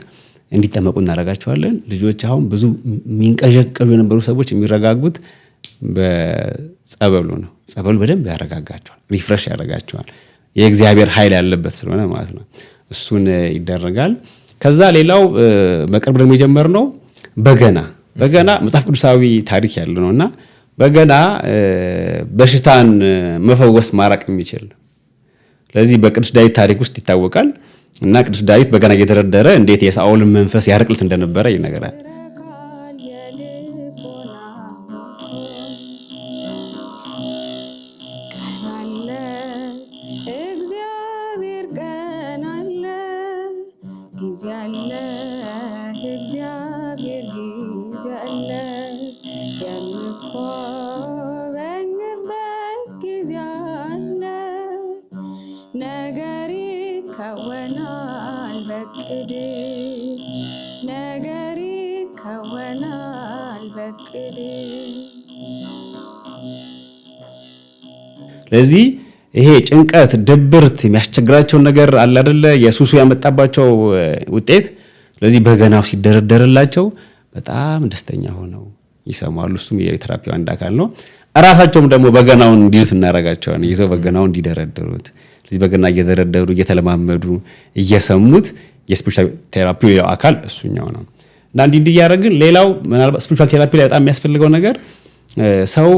እንዲጠመቁ እናደርጋቸዋለን። ልጆች አሁን ብዙ የሚንቀዠቀዡ የነበሩ ሰዎች የሚረጋጉት በጸበሉ ነው። ጸበሉ በደንብ ያረጋጋቸዋል፣ ሪፍሬሽ ያደርጋቸዋል። የእግዚአብሔር ኃይል ያለበት ስለሆነ ማለት ነው። እሱን ይደረጋል። ከዛ ሌላው በቅርብ ደግሞ የጀመርነው በገና መጽሐፍ ቅዱሳዊ ታሪክ ያለው ነውና በገና በሽታን መፈወስ ማራቅ የሚችል ነው። ስለዚህ በቅዱስ ዳዊት ታሪክ ውስጥ ይታወቃል እና ቅዱስ ዳዊት በገና እየተደረደረ እንዴት የሳኦልን መንፈስ ያርቅልት እንደነበረ ይነገራል።
ይከወናል በቅድ ነገር ይከወናል በቅድ።
ስለዚህ ይሄ ጭንቀት ድብርት የሚያስቸግራቸውን ነገር አለ አይደለ የሱሱ ያመጣባቸው ውጤት። ስለዚህ በገናው ሲደረደርላቸው በጣም ደስተኛ ሆነው ይሰማሉ። እሱም የቴራፒው አንድ አካል ነው። እራሳቸውም ደግሞ በገናውን እንዲሉት እናደርጋቸዋለን። ይዘው በገናውን እንዲደረደሩት። ስለዚህ በገና እየደረደሩ እየተለማመዱ እየሰሙት የስፒሪቹዋል ቴራፒው አካል እሱኛው ነው እና እንዲህ እያደረግን ሌላው ምናልባት ስፒሪቹዋል ቴራፒ ላይ በጣም የሚያስፈልገው ነገር ሰው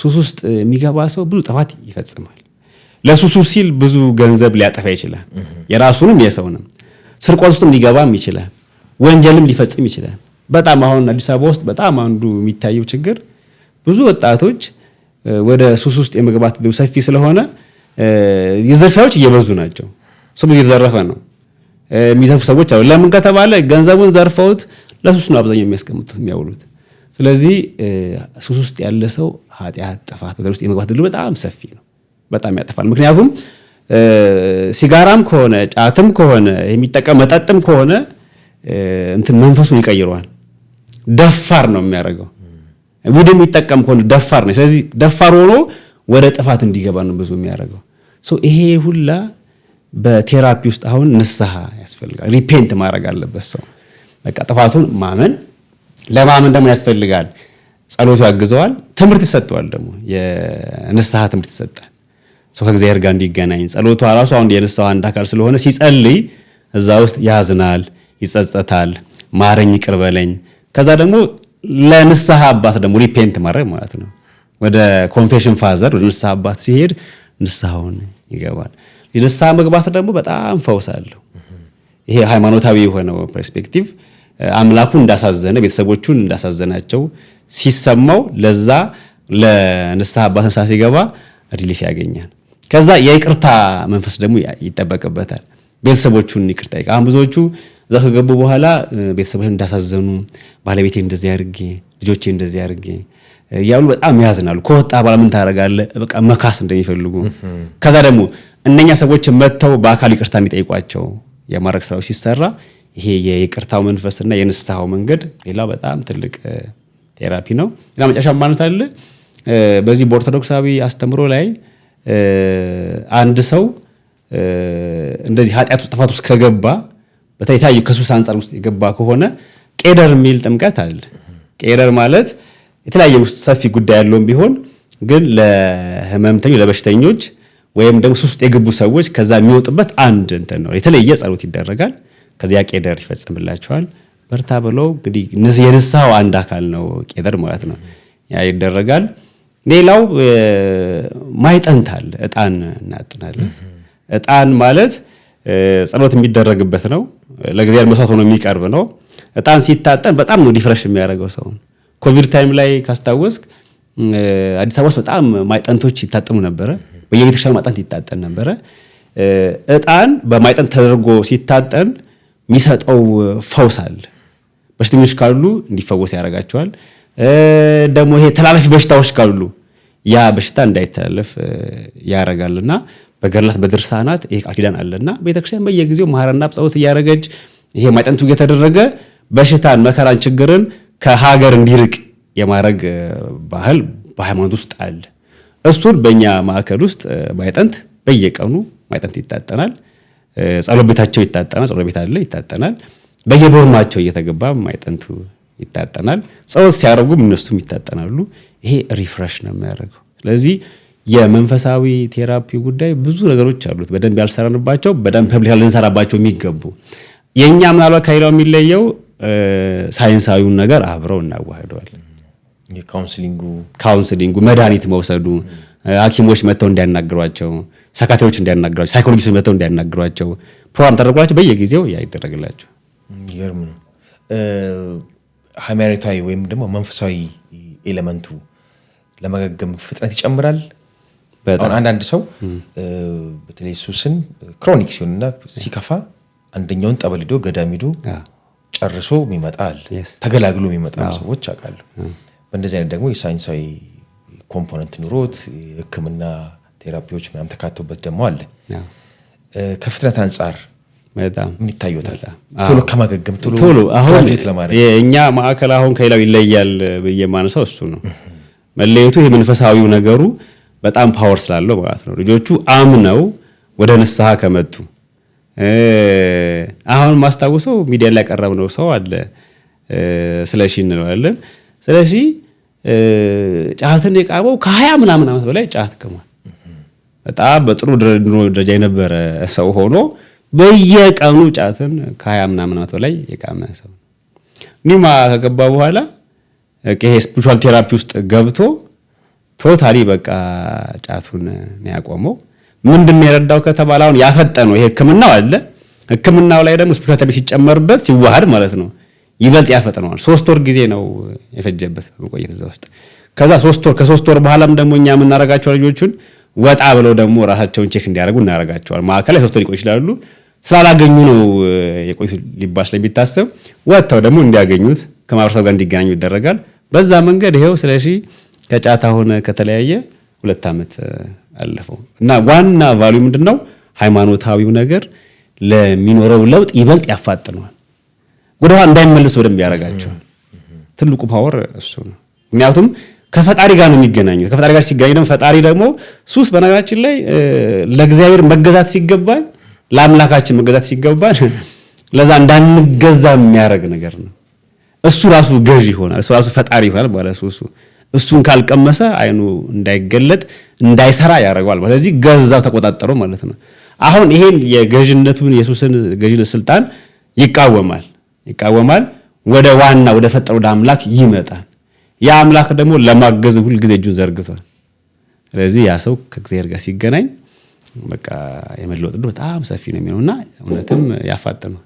ሱስ ውስጥ የሚገባ ሰው ብዙ ጥፋት ይፈጽማል። ለሱሱ ሲል ብዙ ገንዘብ ሊያጠፋ ይችላል። የራሱንም የሰውንም ስርቆት ውስጥም ሊገባም ይችላል። ወንጀልም ሊፈጽም ይችላል። በጣም አሁን አዲስ አበባ ውስጥ በጣም አንዱ የሚታየው ችግር ብዙ ወጣቶች ወደ ሱስ ውስጥ የመግባት ዕድሉ ሰፊ ስለሆነ ዝርፊያዎች እየበዙ ናቸው። ሰው እየተዘረፈ ነው። የሚዘርፉ ሰዎች አሉ። ለምን ከተባለ ገንዘቡን ዘርፈውት ለሱስ ነው አብዛኛው የሚያስቀምጡት የሚያውሉት። ስለዚህ ሱስ ውስጥ ያለ ሰው ኃጢአት፣ ጥፋት በደል ውስጥ የመግባት ዕድሉ በጣም ሰፊ ነው። በጣም ያጠፋል። ምክንያቱም ሲጋራም ከሆነ ጫትም ከሆነ የሚጠቀም መጠጥም ከሆነ እንትን መንፈሱን ይቀይረዋል። ደፋር ነው የሚያደርገው። ቡድን የሚጠቀም ከሆነ ደፋር ነው። ስለዚህ ደፋር ሆኖ ወደ ጥፋት እንዲገባ ነው ብዙ የሚያደርገው። ይሄ ሁላ በቴራፒ ውስጥ አሁን ንስሐ ያስፈልጋል። ሪፔንት ማድረግ አለበት ሰው። በቃ ጥፋቱን ማመን፣ ለማመን ደግሞ ያስፈልጋል ጸሎቱ ያግዘዋል። ትምህርት ይሰጠዋል። ደግሞ የንስሐ ትምህርት ይሰጣል። ሰው ከእግዚአብሔር ጋር እንዲገናኝ ጸሎቱ ራሱ አሁን የንስሐ አንድ አካል ስለሆነ ሲጸልይ እዛ ውስጥ ያዝናል፣ ይጸጸታል፣ ማረኝ፣ ይቅር በለኝ። ከዛ ደግሞ ለንስሐ አባት ደግሞ ሪፔንት ማድረግ ማለት ነው። ወደ ኮንፌሽን ፋዘር ወደ ንስሐ አባት ሲሄድ ንስሐውን ይገባል። የንስሐ መግባት ደግሞ በጣም ፈውስ አለው። ይሄ ሃይማኖታዊ የሆነው ፐርስፔክቲቭ አምላኩን እንዳሳዘነ ቤተሰቦቹን እንዳሳዘናቸው ሲሰማው ለዛ ለንስሐ አባት ንስሐ ሲገባ ሪሊፍ ያገኛል። ከዛ የይቅርታ መንፈስ ደግሞ ይጠበቅበታል። ቤተሰቦቹን ይቅርታ ይቃ ብዙዎቹ እዛ ከገቡ በኋላ ቤተሰቦችን እንዳሳዘኑ ባለቤቴ እንደዚህ አድርጌ ልጆቼ እንደዚህ አድርጌ እያሉ በጣም ያዝናሉ። ከወጣ በኋላ ምን ታደርጋለህ? በቃ መካስ እንደሚፈልጉ ከዛ ደግሞ እነኛ ሰዎች መጥተው በአካል ይቅርታ እንዲጠይቋቸው የማድረግ ስራው ሲሰራ ይሄ የይቅርታው መንፈስና የንስሐው መንገድ ሌላው በጣም ትልቅ ቴራፒ ነው። እና መጨረሻ ማነሳለ በዚህ በኦርቶዶክሳዊ አስተምሮ ላይ አንድ ሰው እንደዚህ ኃጢአት ውስጥ ጥፋት ውስጥ ከገባ በተለይ ከሱስ አንጻር ውስጥ የገባ ከሆነ ቄደር የሚል ጥምቀት አለ። ቄደር ማለት የተለያየ ውስጥ ሰፊ ጉዳይ ያለውም ቢሆን ግን ለህመምተኞች ለበሽተኞች ወይም ደግሞ ሱስ ውስጥ የገቡ ሰዎች ከዛ የሚወጡበት አንድ እንትን ነው። የተለየ ጸሎት ይደረጋል። ከዚያ ቄደር ይፈጽምላቸዋል። በርታ ብለው እንግዲህ የንስሐው አንድ አካል ነው ቄደር ማለት ነው። ያ ይደረጋል። ሌላው ማይጠንት አለ። ዕጣን እናጥናለን። ዕጣን ማለት ጸሎት የሚደረግበት ነው። ለእግዚአብሔር መስዋዕት ሆኖ የሚቀርብ ነው። ዕጣን ሲታጠን በጣም ነው ዲፍሬሽ የሚያደርገው ሰው። ኮቪድ ታይም ላይ ካስታወስክ አዲስ አበባ ውስጥ በጣም ማይጠንቶች ይታጠኑ ነበረ። በየቤተክርስቲያኑ ማይጠንት ይታጠን ነበረ። ዕጣን በማይጠንት ተደርጎ ሲታጠን የሚሰጠው ፈውስ አለ። በሽተኞች ካሉ እንዲፈወስ ያደርጋቸዋል። ደግሞ ይሄ ተላላፊ በሽታዎች ካሉ ያ በሽታ እንዳይተላለፍ ያደርጋልና በገድላት በድርሳናት ይሄ ቃል ኪዳን አለና ቤተክርስቲያን በየጊዜው ማህረና ጸሎት እያደረገች ይሄ ማይጠንቱ እየተደረገ በሽታን፣ መከራን፣ ችግርን ከሀገር እንዲርቅ የማድረግ ባህል በሃይማኖት ውስጥ አለ። እሱን በእኛ ማዕከል ውስጥ ማይጠንት በየቀኑ ማይጠንት ይታጠናል። ጸሎት ቤታቸው ይታጠናል። ጸሎት ቤት አለ ይታጠናል። በየዶርማቸው እየተገባ ማይጠንቱ ይታጠናል። ጸሎት ሲያደርጉም እነሱም ይታጠናሉ። ይሄ ሪፍሬሽ ነው የሚያደርገው። ስለዚህ የመንፈሳዊ ቴራፒ ጉዳይ ብዙ ነገሮች አሉት፣ በደንብ ያልሰራንባቸው፣ በደንብ ፐብሊክ ልንሰራባቸው የሚገቡ። የኛ ምናልባት ከሌላው የሚለየው ሳይንሳዊውን ነገር አብረው እናዋህደዋለን። ካውንስሊንጉ፣ መድኃኒት መውሰዱ፣ ሐኪሞች መጥተው እንዲያናግሯቸው፣ ሳይካትሪዎች እንዲያናግሯቸው፣ ሳይኮሎጂስቶች መጥተው እንዲያናግሯቸው ፕሮግራም ተደርጓቸው በየጊዜው ያ ይደረግላቸው።
ይገርም ነው። ሃይማኖታዊ ወይም ደግሞ መንፈሳዊ ኤሌመንቱ ለመገገም ፍጥነት ይጨምራል። አሁን አንዳንድ ሰው በተለይ ሱስን ክሮኒክ ሲሆንና ሲከፋ አንደኛውን ጠበል ሄዶ ገዳም ሄዶ ጨርሶ ይመጣል፣ ተገላግሎ የሚመጣ ሰዎች አውቃለሁ። በእንደዚህ አይነት ደግሞ የሳይንሳዊ ኮምፖነንት ኑሮት ሕክምና ቴራፒዎች ምናምን ተካተውበት ደግሞ አለ። ከፍጥነት አንጻር
በጣም
ምን ይታዩታል? ቶሎ ከማገገም
ቶሎ አሁን
ግራጁዌት ለማድረግ
የኛ ማዕከል አሁን ከሌላው ይለያል ብዬ ማነሳው እሱ ነው። መለየቱ ይሄ መንፈሳዊው ነገሩ በጣም ፓወር ስላለው ማለት ነው። ልጆቹ አምነው ወደ ንስሐ ከመጡ አሁን ማስታወሰው ሚዲያ ላይ ያቀረብነው ሰው አለ ስለሺ እንለዋለን። ስለሺ ጫትን የቃመው ከ20 ምናምን ዓመት በላይ ጫት ከሟል። በጣም በጥሩ ደረጃ የነበረ ሰው ሆኖ በየቀኑ ጫትን ከ20 ምናምን ዓመት በላይ የቃመ ሰው ኒማ ከገባ በኋላ ይሄ ስፒሪቹዋል ቴራፒ ውስጥ ገብቶ ቶታሊ በቃ ጫቱን ነው ያቆመው። ምንድነው የረዳው ከተባለ አሁን ያፈጠነው ይሄ ሕክምናው አለ። ሕክምናው ላይ ደግሞ ስፒሪቹዋል ቴራፒ ሲጨመርበት ሲዋሃድ ማለት ነው ይበልጥ ያፈጥነዋል። 3 ወር ጊዜ ነው የፈጀበት በቆየት እዛ ውስጥ። ከዛ 3 ወር ከ3 ወር በኋላም ደግሞ እኛ የምናረጋቸው ልጆቹን ወጣ ብለው ደግሞ ራሳቸውን ቼክ እንዲያደርጉ እናረጋቸዋል። ማዕከል ላይ 3 ወር ይቆይ ይችላሉ። ስላላገኙ ነው የቆይቱ ሊባል ስለሚታሰብ ወጣው ደግሞ እንዲያገኙት ከማህበረሰብ ጋር እንዲገናኙ ይደረጋል። በዛ መንገድ ይሄው ስለሺ ከጫት አሁን ከተለያየ 2 ዓመት አለፈው እና ዋና ቫልዩ ምንድነው? ሃይማኖታዊው ነገር ለሚኖረው ለውጥ ይበልጥ ያፋጥነዋል። ወደኋላ እንዳይመለሱ ወደም ያረጋቸው ትልቁ ፓወር እሱ ነው። ምክንያቱም ከፈጣሪ ጋር ነው የሚገናኙት። ከፈጣሪ ጋር ሲገናኙ ደግሞ ፈጣሪ ደግሞ ሱስ በነገራችን ላይ ለእግዚአብሔር መገዛት ሲገባን ለአምላካችን መገዛት ሲገባን ለዛ እንዳንገዛ የሚያደርግ ነገር ነው። እሱ ራሱ ገዢ ይሆናል። እሱ ራሱ ፈጣሪ ይሆናል ማለት ነው። እሱን ካልቀመሰ አይኑ እንዳይገለጥ እንዳይሰራ ያደርገዋል። ስለዚህ ገዛው ተቆጣጠረው ማለት ነው። አሁን ይሄን የገዥነቱን ኢየሱስን ገዥነት ስልጣን ይቃወማል። ወደ ዋና ወደ ፈጠረው ወደ አምላክ ይመጣል። ያ አምላክ ደግሞ ለማገዝ ሁሉ ጊዜ እጁን ዘርግቷል። ስለዚህ ያ ሰው ከእግዚአብሔር ጋር ሲገናኝ በቃ የመለወጥ ዕድሉ በጣም ሰፊ ነው የሚሆነውና እውነትም ያፋጥነው።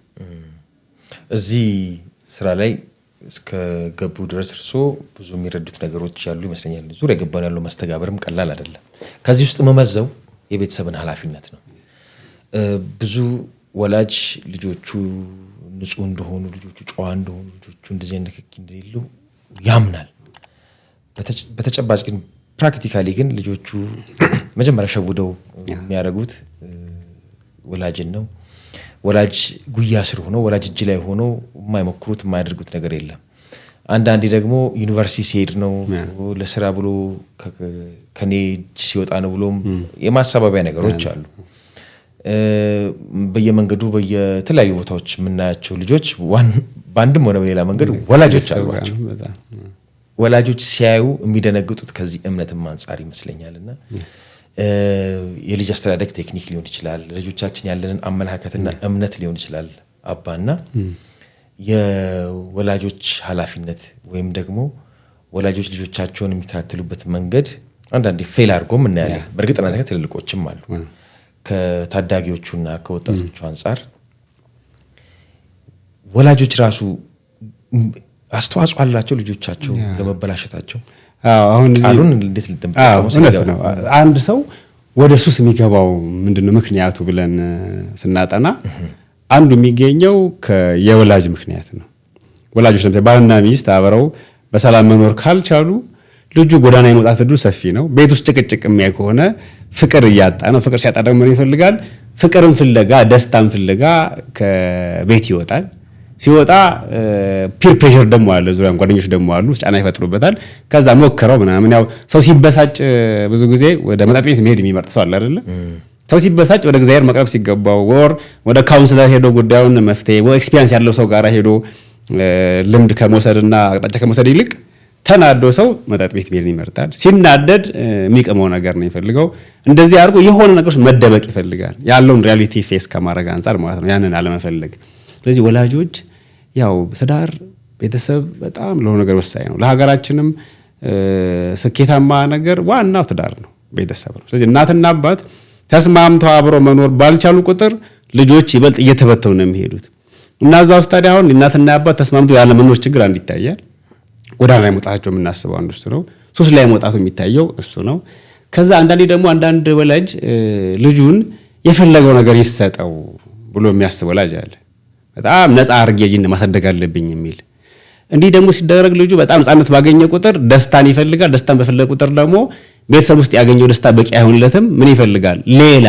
እዚህ ስራ ላይ እስከ ገቡ ድረስ እርሶ ብዙ የሚረዱት ነገሮች ያሉ ይመስለኛል። ዙሪያ ገባን ያለው መስተጋብርም ቀላል አይደለም። ከዚህ ውስጥ መመዘው የቤተሰብን ኃላፊነት ነው። ብዙ ወላጅ ልጆቹ ንጹህ እንደሆኑ፣ ልጆቹ ጨዋ እንደሆኑ፣ ልጆቹ እንደዚህ ንክኪ እንደሌሉ ያምናል። በተጨባጭ ግን ፕራክቲካሊ ግን ልጆቹ መጀመሪያ ሸውደው የሚያደርጉት ወላጅን ነው። ወላጅ ጉያ ስር ሆኖ ወላጅ እጅ ላይ ሆኖ የማይሞክሩት የማያደርጉት ነገር የለም። አንዳንዴ ደግሞ ዩኒቨርሲቲ ሲሄድ ነው ለስራ ብሎ ከኔ እጅ ሲወጣ ነው ብሎም የማሳባቢያ ነገሮች አሉ። በየመንገዱ በየተለያዩ ቦታዎች የምናያቸው ልጆች በአንድም ሆነ በሌላ መንገድ ወላጆች አሏቸው። ወላጆች ሲያዩ የሚደነግጡት ከዚህ እምነትም አንጻር ይመስለኛልና የልጅ አስተዳደግ ቴክኒክ ሊሆን ይችላል፣ ልጆቻችን ያለንን አመለካከትና እምነት ሊሆን ይችላል። አባና የወላጆች ኃላፊነት ወይም ደግሞ ወላጆች ልጆቻቸውን የሚከታተሉበት መንገድ አንዳንዴ ፌል አድርጎም እናያለን። በእርግጥ እናንተ ትልልቆችም አሉ። ከታዳጊዎቹና ከወጣቶቹ አንጻር ወላጆች ራሱ አስተዋጽኦ አላቸው ልጆቻቸው ለመበላሸታቸው።
አሁን
ቃሉን እንዴት
ልትጠምቀው ነው? አንድ ሰው ወደ ሱስ የሚገባው ምንድነው ምክንያቱ ብለን ስናጠና አንዱ የሚገኘው የወላጅ ምክንያት ነው። ወላጆች ለምሳሌ ባልና ሚስት አብረው በሰላም መኖር ካልቻሉ ልጁ ጎዳና የመውጣት ዕድሉ ሰፊ ነው። ቤት ውስጥ ጭቅጭቅ የሚያይ ከሆነ ፍቅር እያጣ ነው። ፍቅር ሲያጣ ደግሞ ምን ይፈልጋል? ፍቅርን ፍለጋ፣ ደስታን ፍለጋ ከቤት ይወጣል። ሲወጣ ፒር ፕሬሸር ደግሞ አለ፣ ዙሪያም ጓደኞች ደግሞ አሉ፣ ጫና ይፈጥሩበታል። ከዛ ሞከረው ምናምን። ያው ሰው ሲበሳጭ ብዙ ጊዜ ወደ መጠጥ ቤት መሄድ የሚመርጥ ሰው አለ አይደለ? ሰው ሲበሳጭ ወደ እግዚአብሔር መቅረብ ሲገባው ወር ወደ ካውንስለር ሄዶ ጉዳዩን መፍትሄ ወይ ኤክስፒሪየንስ ያለው ሰው ጋር ሄዶ ልምድ ከመውሰድና አቅጣጫ ከመውሰድ ይልቅ ተናዶ ሰው መጠጥ ቤት መሄድ ይመርጣል። ሲናደድ የሚቀመው ነገር ነው የሚፈልገው። እንደዚህ አድርጎ የሆነ ነገሮች መደበቅ ይፈልጋል፣ ያለውን ሪያሊቲ ፌስ ከማድረግ አንጻር ማለት ነው፣ ያንን አለመፈለግ። ስለዚህ ወላጆች ያው ትዳር፣ ቤተሰብ በጣም ለሆነ ነገር ወሳኝ ነው። ለሀገራችንም ስኬታማ ነገር ዋናው ትዳር ነው፣ ቤተሰብ ነው። ስለዚህ እናትና አባት ተስማምተው አብረው መኖር ባልቻሉ ቁጥር ልጆች ይበልጥ እየተበተኑ ነው የሚሄዱት። እና እዛ ውስጥ ታዲያ አሁን እናትና አባት ተስማምተው ያለ መኖር ችግር አንድ ይታያል። ጎዳና ላይ መውጣታቸው የምናስበው አንዱ እሱ ነው። ሱስ ላይ መውጣቱ የሚታየው እሱ ነው። ከዛ አንዳንዴ ደግሞ አንዳንድ ወላጅ ልጁን የፈለገው ነገር ይሰጠው ብሎ የሚያስብ ወላጅ አለ። በጣም ነፃ አድርጌ ልጅን ማሳደግ አለብኝ የሚል። እንዲህ ደግሞ ሲደረግ ልጁ በጣም ነፃነት ባገኘ ቁጥር ደስታን ይፈልጋል። ደስታን በፈለገ ቁጥር ደግሞ ቤተሰብ ውስጥ ያገኘው ደስታ በቂ አይሆንለትም። ምን ይፈልጋል? ሌላ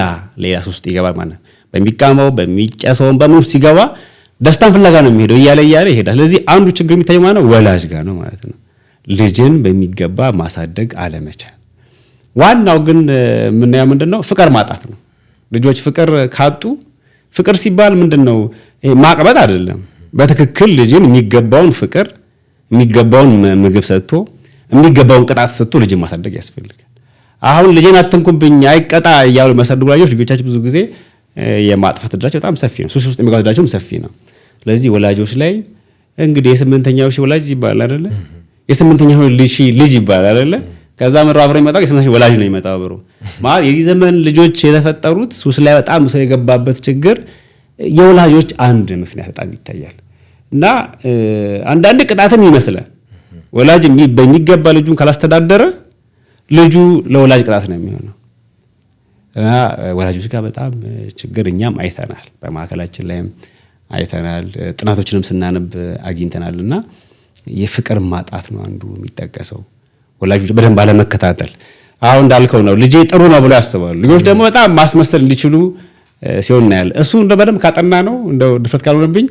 ሱስ ውስጥ ይገባል ማለት ነው። በሚቃማው በሚጨሰው በምኑ ሲገባ ደስታን ፍለጋ ነው የሚሄደው እያለ ይሄዳል። ስለዚህ አንዱ ችግር የሚታየው ማለት ነው ወላጅ ጋር ነው ማለት ነው። ልጅን በሚገባ ማሳደግ አለመቻል። ዋናው ግን የምናየው ምንድነው ፍቅር ማጣት ነው። ልጆች ፍቅር ካጡ ፍቅር ሲባል ምንድነው ማቅበጥ አይደለም። በትክክል ልጅን የሚገባውን ፍቅር የሚገባውን ምግብ ሰጥቶ የሚገባውን ቅጣት ሰጥቶ ልጅን ማሳደግ ያስፈልጋል። አሁን ልጅን አትንኩብኝ አይቀጣ እያሉ መሰደዱ ወላጆች ልጆቻቸው ብዙ ጊዜ የማጥፋት እድላቸው በጣም ሰፊ ነው። ሱስ ውስጥ የሚገቡ እድላቸውም ሰፊ ነው። ስለዚህ ወላጆች ላይ እንግዲህ የስምንተኛው ሺህ ወላጅ ይባላል አይደለ? የስምንተኛው ልጅ ይባላል አይደለ? ከዛ ምራ አብሮ ይመጣው የስምንተኛው ወላጅ ነው ይመጣው አብሮ ማለት የዚህ ዘመን ልጆች የተፈጠሩት ሱስ ላይ በጣም ሰው የገባበት ችግር የወላጆች አንድ ምክንያት በጣም ይታያል። እና አንዳንድ ቅጣትም ይመስላል ወላጅ በሚገባ ልጁን ካላስተዳደረ ልጁ ለወላጅ ቅጣት ነው የሚሆነው። እና ወላጆች ጋር በጣም ችግር እኛም አይተናል፣ በማዕከላችን ላይም አይተናል፣ ጥናቶችንም ስናነብ አግኝተናልና የፍቅር ማጣት ነው አንዱ የሚጠቀሰው። ወላጆች በደንብ ባለመከታተል አሁን እንዳልከው ነው ልጄ ጥሩ ነው ብሎ ያስባሉ። ልጆች ደግሞ በጣም ማስመሰል እንዲችሉ ሲሆን እናያለን። እሱ እንደ በደንብ ካጠና ነው እንደው ድፍረት ካልሆነብኝ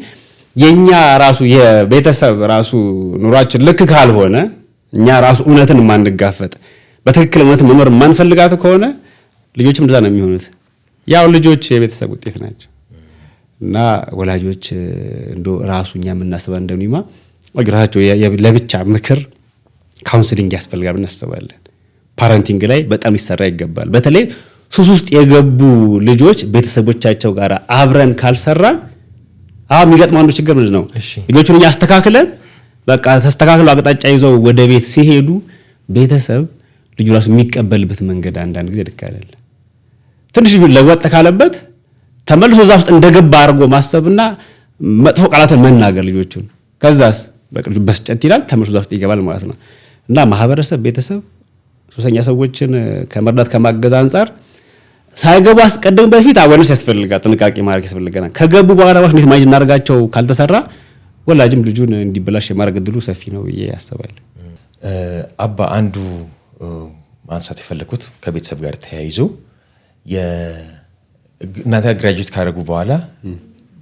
የኛ ራሱ የቤተሰብ ራሱ ኑሯችን ልክ ካልሆነ እኛ ራሱ እውነትን ማንጋፈጥ በትክክል እውነትን መኖር ማንፈልጋት ከሆነ ልጆችም እንደዛ ነው የሚሆኑት። ያው ልጆች የቤተሰብ ውጤት ናቸው እና ወላጆች እንዶ ራሱ እኛ የምናስበው እንደኒማ ወግራቸው ለብቻ ምክር ካውንስሊንግ ያስፈልጋል እናስባለን። ፓረንቲንግ ላይ በጣም ይሰራ ይገባል። በተለይ ሱስ ውስጥ የገቡ ልጆች ቤተሰቦቻቸው ጋር አብረን ካልሰራን የሚገጥመው አንዱ ችግር ምንድን ነው? ልጆቹን እኛ አስተካክለን በቃ ተስተካክለው አቅጣጫ ይዘው ወደ ቤት ሲሄዱ ቤተሰብ ልጁ ራሱ የሚቀበልበት መንገድ አንዳንድ ጊዜ ልክ አይደለም። ትንሽ ለወጥ ካለበት ተመልሶ እዛ ውስጥ እንደገባ አድርጎ ማሰብና መጥፎ ቃላትን መናገር ልጆቹን ከዛስ በቅርቡ በስጨት ይላል ተመልሶ እዛ ውስጥ ይገባል ማለት ነው። እና ማህበረሰብ ቤተሰብ ሱሰኛ ሰዎችን ከመርዳት ከማገዝ አንፃር ሳይገቡ አስቀድም በፊት አዌርነስ ያስፈልጋል፣ ጥንቃቄ ማድረግ ያስፈልጋል። ከገቡ በኋላ ዋሽ እንዴት ማይጅ እናደርጋቸው ካልተሰራ ወላጅም ልጁን እንዲበላሽ የማድረግ እድሉ ሰፊ ነው ብዬ ያስባለሁ።
አባ አንዱ ማንሳት የፈለኩት ከቤተሰብ ጋር ተያይዞ እናንተ ግራጁዌት ካደረጉ በኋላ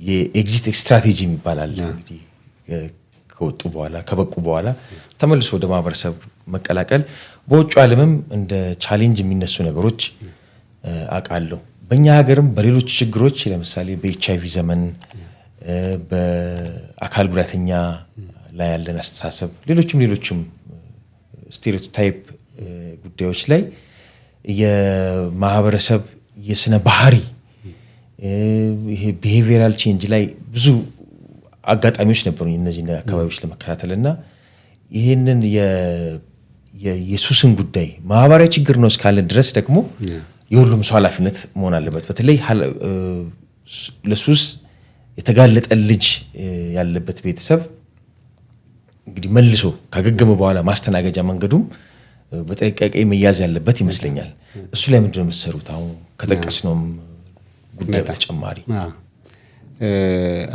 የኤግዚት ስትራቴጂ ይባላል። እንግዲህ ከወጡ በኋላ ከበቁ በኋላ ተመልሶ ወደ ማህበረሰብ መቀላቀል በውጭ ዓለምም እንደ ቻሌንጅ የሚነሱ ነገሮች አውቃለሁ። በእኛ ሀገርም በሌሎች ችግሮች ለምሳሌ በኤችአይቪ ዘመን በአካል ጉዳተኛ ላይ ያለን አስተሳሰብ ሌሎችም ስቴሪዮታይፕ ጉዳዮች ላይ የማህበረሰብ የስነ ባህሪ ይሄ ቢሄቪየራል ቼንጅ ላይ ብዙ አጋጣሚዎች ነበሩ እነዚህ አካባቢዎች ለመከታተልና ይሄንን የሱስን ጉዳይ ማህበራዊ ችግር ነው እስካለ ድረስ ደግሞ የሁሉም ሰው ኃላፊነት መሆን አለበት። በተለይ ለሱስ የተጋለጠ ልጅ ያለበት ቤተሰብ እንግዲህ መልሶ ካገገመ በኋላ ማስተናገጃ መንገዱም በጥንቃቄ መያዝ ያለበት ይመስለኛል። እሱ ላይ ምንድን ነው የምትሰሩት? አሁን ከጠቀስነውም ጉዳይ በተጨማሪ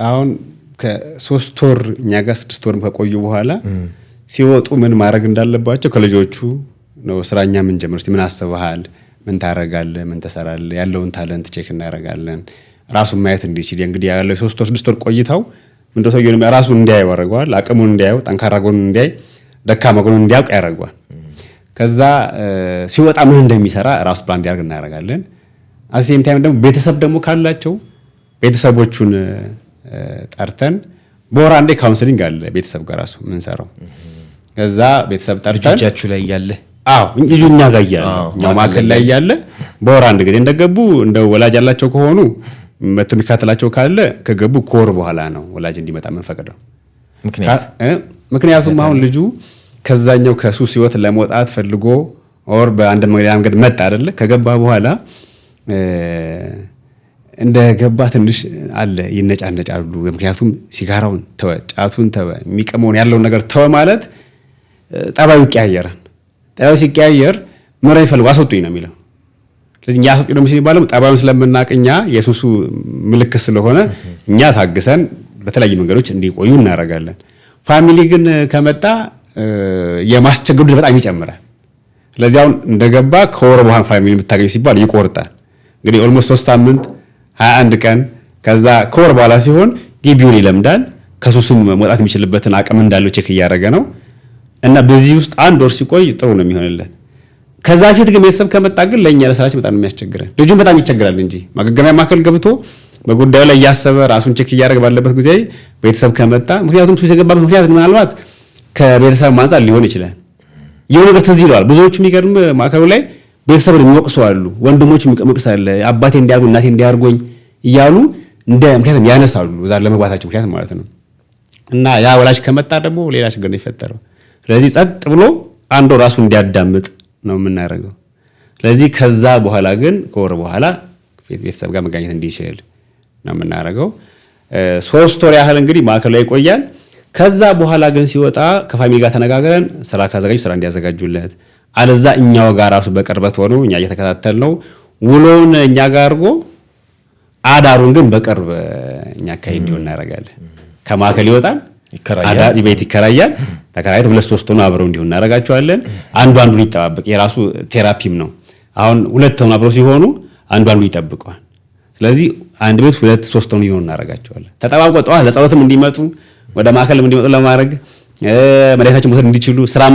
አሁን ከ3 ወር እኛ ጋር 6 ወርም ከቆዩ በኋላ ሲወጡ ምን ማድረግ እንዳለባቸው ከልጆቹ ነው ስራኛ ምን ጀምር እስቲ ምን አስበሃል፣ ምን ታረጋለህ፣ ምን ተሰራለህ ያለውን ታለንት ቼክ እናደርጋለን። ራሱን ማየት እንዲችል እንግዲህ ያለው 3 ወር 6 ወር ቆይታው ምንድነው ሰውየው ራሱን እንዲያይ ያደርገዋል። አቅሙን እንዲያይ፣ ጠንካራ ጎኑን እንዲያይ፣ ደካማ ጎኑን እንዲያውቅ ያደርገዋል። ከዛ ሲወጣ ምን እንደሚሰራ ራሱ ፕላን እንዲያደርግ እናደርጋለን። አሴም ታይም ደግሞ ቤተሰብ ደግሞ ካላቸው ቤተሰቦቹን ጠርተን በወር አንዴ ካውንስሊንግ አለ ቤተሰብ ጋር ራሱ ምን ሰራው። ከዛ ቤተሰብ ጠርተን
ልጆቻችሁ ላይ ያለ
ልጁኛ ጋር ያለ እኛው ማከል ላይ ያለ በወር አንድ ጊዜ እንደገቡ እንደ ወላጅ ያላቸው ከሆኑ መጥቶ የሚካተላቸው ካለ ከገቡ ከወር በኋላ ነው ወላጅ እንዲመጣ የምንፈቅደው። ምክንያቱም አሁን ልጁ ከዛኛው ከሱስ ህይወት ለመውጣት ፈልጎ ኦር በአንድ መንገድ መጣ አይደለ? ከገባ በኋላ እንደገባ ትንሽ አለ ይነጫነጫሉ። ምክንያቱም ሲጋራውን ተወ፣ ጫቱን ተወ፣ የሚቀመውን ያለውን ነገር ተወ ማለት ጠባዩ ይቀያየራል። ጠባዩ ሲቀያየር ምረይ ፈልጎ አስወጡኝ ነው የሚለው። ስለዚህ እኛ አስወጡኝ ነው የሚባለው ጠባዩን ስለምናቅኛ የሱሱ ምልክት ስለሆነ እኛ ታግሰን በተለያዩ መንገዶች እንዲቆዩ እናደርጋለን። ፋሚሊ ግን ከመጣ የማስቸገሩ በጣም ይጨምራል። ስለዚህ አሁን እንደገባ ከወር በኋላ ፋሚሊ የምታገኝ ሲባል ይቆርጣል። እንግዲህ ኦልሞስት 3 ሳምንት 21 ቀን ከዛ ከወር በኋላ ሲሆን ግቢውን ይለምዳል። ከሱስም መውጣት የሚችልበትን አቅም እንዳለው ቼክ እያደረገ ነው እና በዚህ ውስጥ 1 ወር ሲቆይ ጥሩ ነው የሚሆንለት። ከዛ ፊት ግን ቤተሰብ ከመጣ ግን ለኛ ለስራችን በጣም የሚያስቸግረን ልጁን በጣም ይቸግራል እንጂ ማገገሚያ ማዕከል ገብቶ በጉዳዩ ላይ እያሰበ ራሱን ቼክ እያደረገ ባለበት ጊዜ ቤተሰብ ከመጣ ምክንያቱም ሱስ የገባበት ምክንያት ምናልባት ከቤተሰብ ማንጻር ሊሆን ይችላል። የሆነ ነገር ትዝ ይለዋል። ብዙዎቹ የሚገርም ማዕከሉ ላይ ቤተሰብን የሚወቅሱ አሉ፣ ወንድሞች የሚወቅሱ አለ፣ አባቴ እንዲያርጉ እናቴ እንዲያርጉኝ እያሉ እንደ ምክንያቱም ያነሳሉ እዛ ለመግባታቸው ምክንያት ማለት ነው። እና ያ ወላጅ ከመጣ ደግሞ ሌላ ችግር ነው የሚፈጠረው። ስለዚህ ጸጥ ብሎ አንዱ ራሱ እንዲያዳምጥ ነው የምናደርገው። ስለዚህ ከዛ በኋላ ግን ከወር በኋላ ቤተሰብ ጋር መገናኘት እንዲችል ነው የምናደርገው። 3 ወር ያህል እንግዲህ ማዕከሉ ላይ ይቆያል። ከዛ በኋላ ግን ሲወጣ ከፋሚሊ ጋር ተነጋግረን ስራ ካዘጋጁ ስራ እንዲያዘጋጁለት፣ አለዛ እኛው ጋር ራሱ በቅርበት ሆኖ እኛ እየተከታተል ነው ውሎውን እኛ ጋር አድርጎ አዳሩን ግን በቅርብ እኛ አካሄድ እንዲሆን እናደርጋለን። ከማዕከል ይወጣል፣ አዳር ቤት ይከራያል። ተከራይቶ 2-3 ሆኖ አብረው እንዲሆን እናደርጋቸዋለን። አንዱን ይጠባበቅ የራሱ ቴራፒም ነው። አሁን 2 ሆኖ አብረው ሲሆኑ አንዱን ይጠብቀዋል። ስለዚህ አንድ ቤት 2-3 ሆኖ ይሆን እናደርጋቸዋለን። ተጠባብቀው ጠዋት ለጸሎትም እንዲመጡ ወደ ማዕከልም እንዲመጡ ለማድረግ መድኃኒታቸውን መውሰድ እንዲችሉ ስራም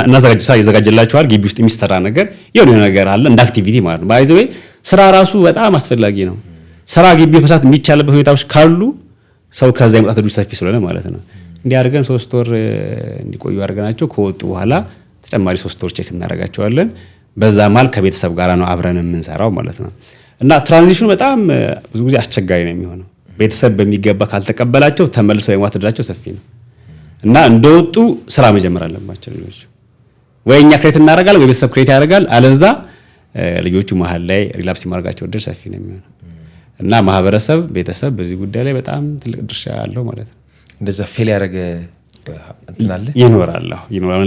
እናዘጋጅ ስራ ይዘጋጅላቸዋል። ግቢ ውስጥ የሚሰራ ነገር የሆነ ነገር አለ እንደ አክቲቪቲ ማለት ነው። ባይዘዌ ስራ ራሱ በጣም አስፈላጊ ነው። ስራ ግቢ መስራት የሚቻልበት ሁኔታዎች ካሉ ሰው ከዛ የመጣት እድሉ ሰፊ ስለሆነ ማለት ነው። እንዲህ አድርገን 3 ወር እንዲቆዩ አድርገናቸው ከወጡ በኋላ ተጨማሪ 3 ወር ቼክ እናደርጋቸዋለን። በዛ ማል ከቤተሰብ ጋር ነው አብረን የምንሰራው ማለት ነው። እና ትራንዚሽኑ በጣም ብዙ ጊዜ አስቸጋሪ ነው የሚሆነው። ቤተሰብ በሚገባ ካልተቀበላቸው ተመልሰው የማት እድላቸው ሰፊ ነው እና እንደወጡ ስራ መጀመር አለባቸው ልጆች። ወይ እኛ ክሬት እናደርጋለን ወይ ቤተሰብ ክሬት ያደርጋል። አለዛ ልጆቹ መሀል ላይ ሪላፕስ የማድረጋቸው እድል ሰፊ ነው የሚሆነው እና ማህበረሰብ ቤተሰብ በዚህ ጉዳይ ላይ በጣም ትልቅ ድርሻ አለው ማለት ነው።
እንደዛ ፌል ያደረገ እንትን አለ
ይኖራል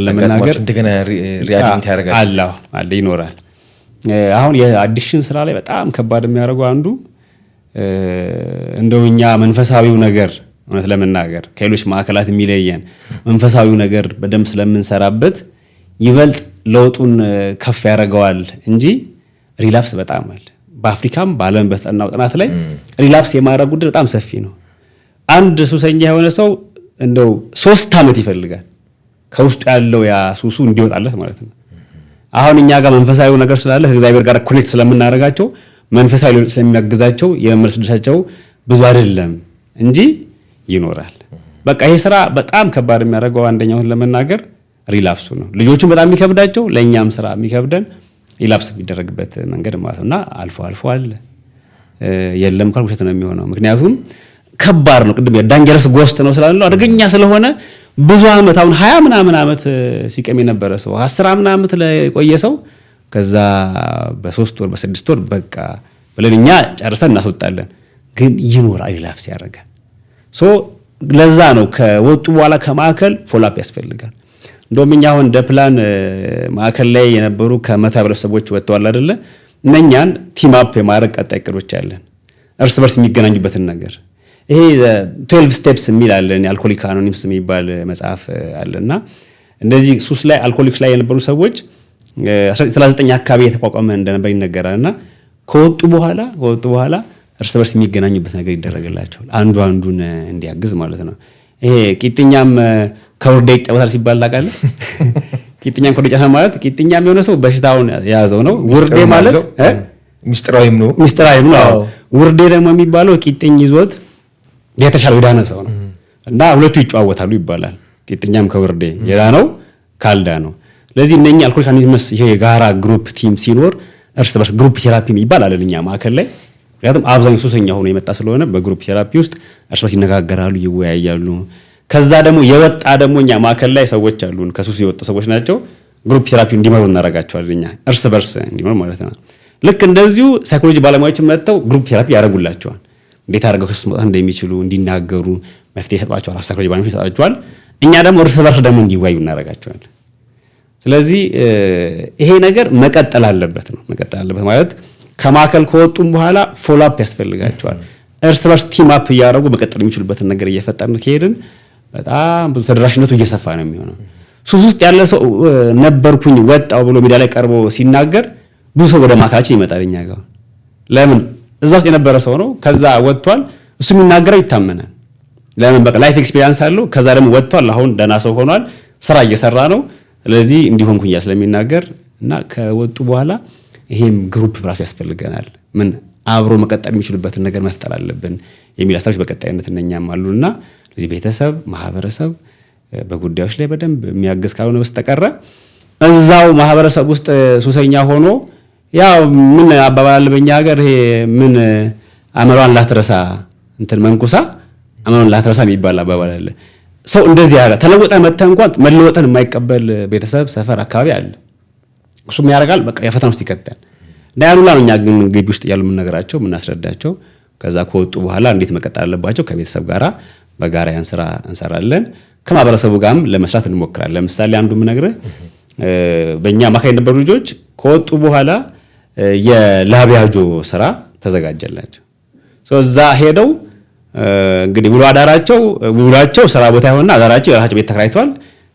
ለመናገር
እንደገና ሪአድሚት ያደርጋል
አለ ይኖራል። አሁን የአዲክሽን ስራ ላይ በጣም ከባድ የሚያደርገው አንዱ እንደውኛ መንፈሳዊው ነገር እውነት ለመናገር ከሌሎች ማዕከላት የሚለየን መንፈሳዊው ነገር በደንብ ስለምንሰራበት ይበልጥ ለውጡን ከፍ ያደርገዋል እንጂ ሪላፕስ በጣም አለ። በአፍሪካም በዓለም በተጠናው ጥናት ላይ ሪላፕስ የማድረግ ጉዳይ በጣም ሰፊ ነው። አንድ ሱሰኛ የሆነ ሰው እንደው 3 ዓመት ይፈልጋል ከውስጡ ያለው ያ ሱሱ እንዲወጣለት ማለት ነው። አሁን እኛ ጋር መንፈሳዊው ነገር ስላለ ከእግዚአብሔር ጋር ኮኔክት ስለምናደርጋቸው መንፈሳዊ ለውጥ ስለሚያግዛቸው የመመለስ ድርሻቸው ብዙ አይደለም እንጂ ይኖራል። በቃ ይሄ ስራ በጣም ከባድ የሚያደርገው አንደኛውን ለመናገር ሪላፕሱ ነው። ልጆቹን በጣም የሚከብዳቸው ለእኛም ስራ የሚከብደን ሪላፕስ የሚደረግበት መንገድ ማለት ነውና አልፎ አልፎ አለ የለም ካል ውሸት ነው የሚሆነው። ምክንያቱም ከባድ ነው። ቅድም የዳንጀረስ ጎስት ነው ስላለው አደገኛ ስለሆነ ብዙ አመት አሁን 20 ምናምን አመት ሲቀም የነበረ ሰው 10 ምናምን አመት ላይ ቆየ ሰው ከዛ በ3 ወር በ6 ወር በቃ ብለን እኛ ጨርሰን እናስወጣለን። ግን ይኖራል ሪላፕስ ያደርጋል። ለዛ ነው ከወጡ በኋላ ከማዕከል ፎሎአፕ ያስፈልጋል። እንደውም እኛ አሁን እንደ ፕላን ማዕከል ላይ የነበሩ ከ100 ያበለ ሰዎች ወጥተዋል አይደለ? እነኛን ቲም አፕ የማድረግ ቀጣይ እቅዶች አለን። እርስ በርስ የሚገናኙበትን ነገር ይሄ 12 ስቴፕስ የሚል አለን። አልኮሊክ አኖኒምስ የሚባል መጽሐፍ አለና እንደዚህ ሱስ ላይ አልኮሊክስ ላይ የነበሩ ሰዎች 1939 አካባቢ የተቋቋመ እንደነበር ይነገራልና ከወጡ በኋላ እርስ በርስ የሚገናኙበት ነገር ይደረግላቸዋል። አንዱ አንዱን እንዲያግዝ ማለት ነው። ይሄ ቂጥኛም ከውርዴ ይጫወታል ሲባል ታውቃለህ? ቂጥኛም ከውርዴ ይጫወታል ማለት ቂጥኛም የሆነ ሰው በሽታውን የያዘው ነው። ውርዴ ማለት
ሚስጥራዊም ነው።
ውርዴ ደግሞ የሚባለው ቂጥኝ ይዞት የተሻለ የዳነ ሰው ነው እና ሁለቱ ይጫወታሉ ይባላል። ቂጥኛም ከውርዴ የዳነው ካልዳነው። ስለዚህ እነኚህ አልኮሊክ አኖኒመስ ይሄ የጋራ ግሩፕ ቲም ሲኖር እርስ በርስ ግሩፕ ቴራፒ ይባላል እኛ ማዕከል ላይ። ምክንያቱም አብዛኛው ሱሰኛ ሆኖ የመጣ ስለሆነ በግሩፕ ቴራፒ ውስጥ እርስ በርስ ይነጋገራሉ፣ ይወያያሉ። ከዛ ደግሞ የወጣ ደግሞ እኛ ማዕከል ላይ ሰዎች አሉን ከሱስ የወጡ ሰዎች ናቸው። ግሩፕ ቴራፒ እንዲመሩ እናደርጋቸዋለን እኛ እርስ በርስ እንዲመሩ ማለት ነው። ልክ እንደዚሁ ሳይኮሎጂ ባለሙያዎችን መጥተው ግሩፕ ቴራፒ ያደርጉላቸዋል። እንዴት አድርገው ከሱስ መውጣት እንደሚችሉ እንዲናገሩ መፍትሄ ይሰጧቸዋል። ሳይኮሎጂ ባለሙያዎች ይሰጧቸዋል። እኛ ደግሞ እርስ በርስ ደግሞ እንዲወያዩ እናደርጋቸዋለን። ስለዚህ ይሄ ነገር መቀጠል አለበት ማለት ከማዕከል ከወጡም በኋላ ፎሎአፕ ያስፈልጋቸዋል። እርስ በርስ ቲም አፕ እያደረጉ መቀጠል የሚችሉበትን ነገር እየፈጠርን ከሄድን በጣም ብዙ ተደራሽነቱ እየሰፋ ነው የሚሆነው። ሱስ ውስጥ ያለ ሰው ነበርኩኝ ወጣው ብሎ ሜዳ ላይ ቀርቦ ሲናገር ብዙ ሰው ወደ ማዕከላችን ይመጣል እኛ ጋር። ለምን እዛ ውስጥ የነበረ ሰው ነው። ከዛ ወጥቷል። እሱ የሚናገረው ይታመናል። ለምን በቃ ላይፍ ኤክስፒሪየንስ አለው። ከዛ ደግሞ ወጥቷል። አሁን ደህና ሰው ሆኗል። ስራ እየሰራ ነው። ስለዚህ እንዲሆንኩኝ ስለሚናገር እና ከወጡ በኋላ ይሄም ግሩፕ ብራፍ ያስፈልገናል። ምን አብሮ መቀጠል የሚችሉበትን ነገር መፍጠር አለብን የሚል ሀሳቦች በቀጣይነት እነኛም አሉና ስለዚህ ቤተሰብ፣ ማህበረሰብ በጉዳዮች ላይ በደንብ የሚያገዝ ካልሆነ በስተቀር እዛው ማህበረሰብ ውስጥ ሱሰኛ ሆኖ ያው ምን አባባል በእኛ ሀገር ይሄ ምን አመሯን ላትረሳ እንትን መንኩሳ አመሯን ላትረሳ የሚባል አባባል አለ። ሰው እንደዚህ ያለ ተለወጠ መተህ እንኳን መለወጥን የማይቀበል ቤተሰብ፣ ሰፈር፣ አካባቢ አለ። እሱም ያደርጋል በቃ የፈተና ውስጥ ይከታል። እንዳያሉላ ነው እኛ ግን ግቢ ውስጥ ያሉ የምንነግራቸው የምናስረዳቸው። ከዛ ከወጡ በኋላ እንዴት መቀጠል አለባቸው ከቤተሰብ ጋራ በጋራ ያን ስራ እንሰራለን። ከማህበረሰቡ ጋርም ለመስራት እንሞክራለን። ለምሳሌ አንዱ የምነግርህ በእኛ አማካይ የነበሩ ልጆች ከወጡ በኋላ የላቢያጆ ስራ ተዘጋጀላቸው። እዛ ሄደው እንግዲህ ውሏቸው ስራ ቦታ ይሆንና አዳራቸው የራሳቸው ቤት ተከራይተዋል።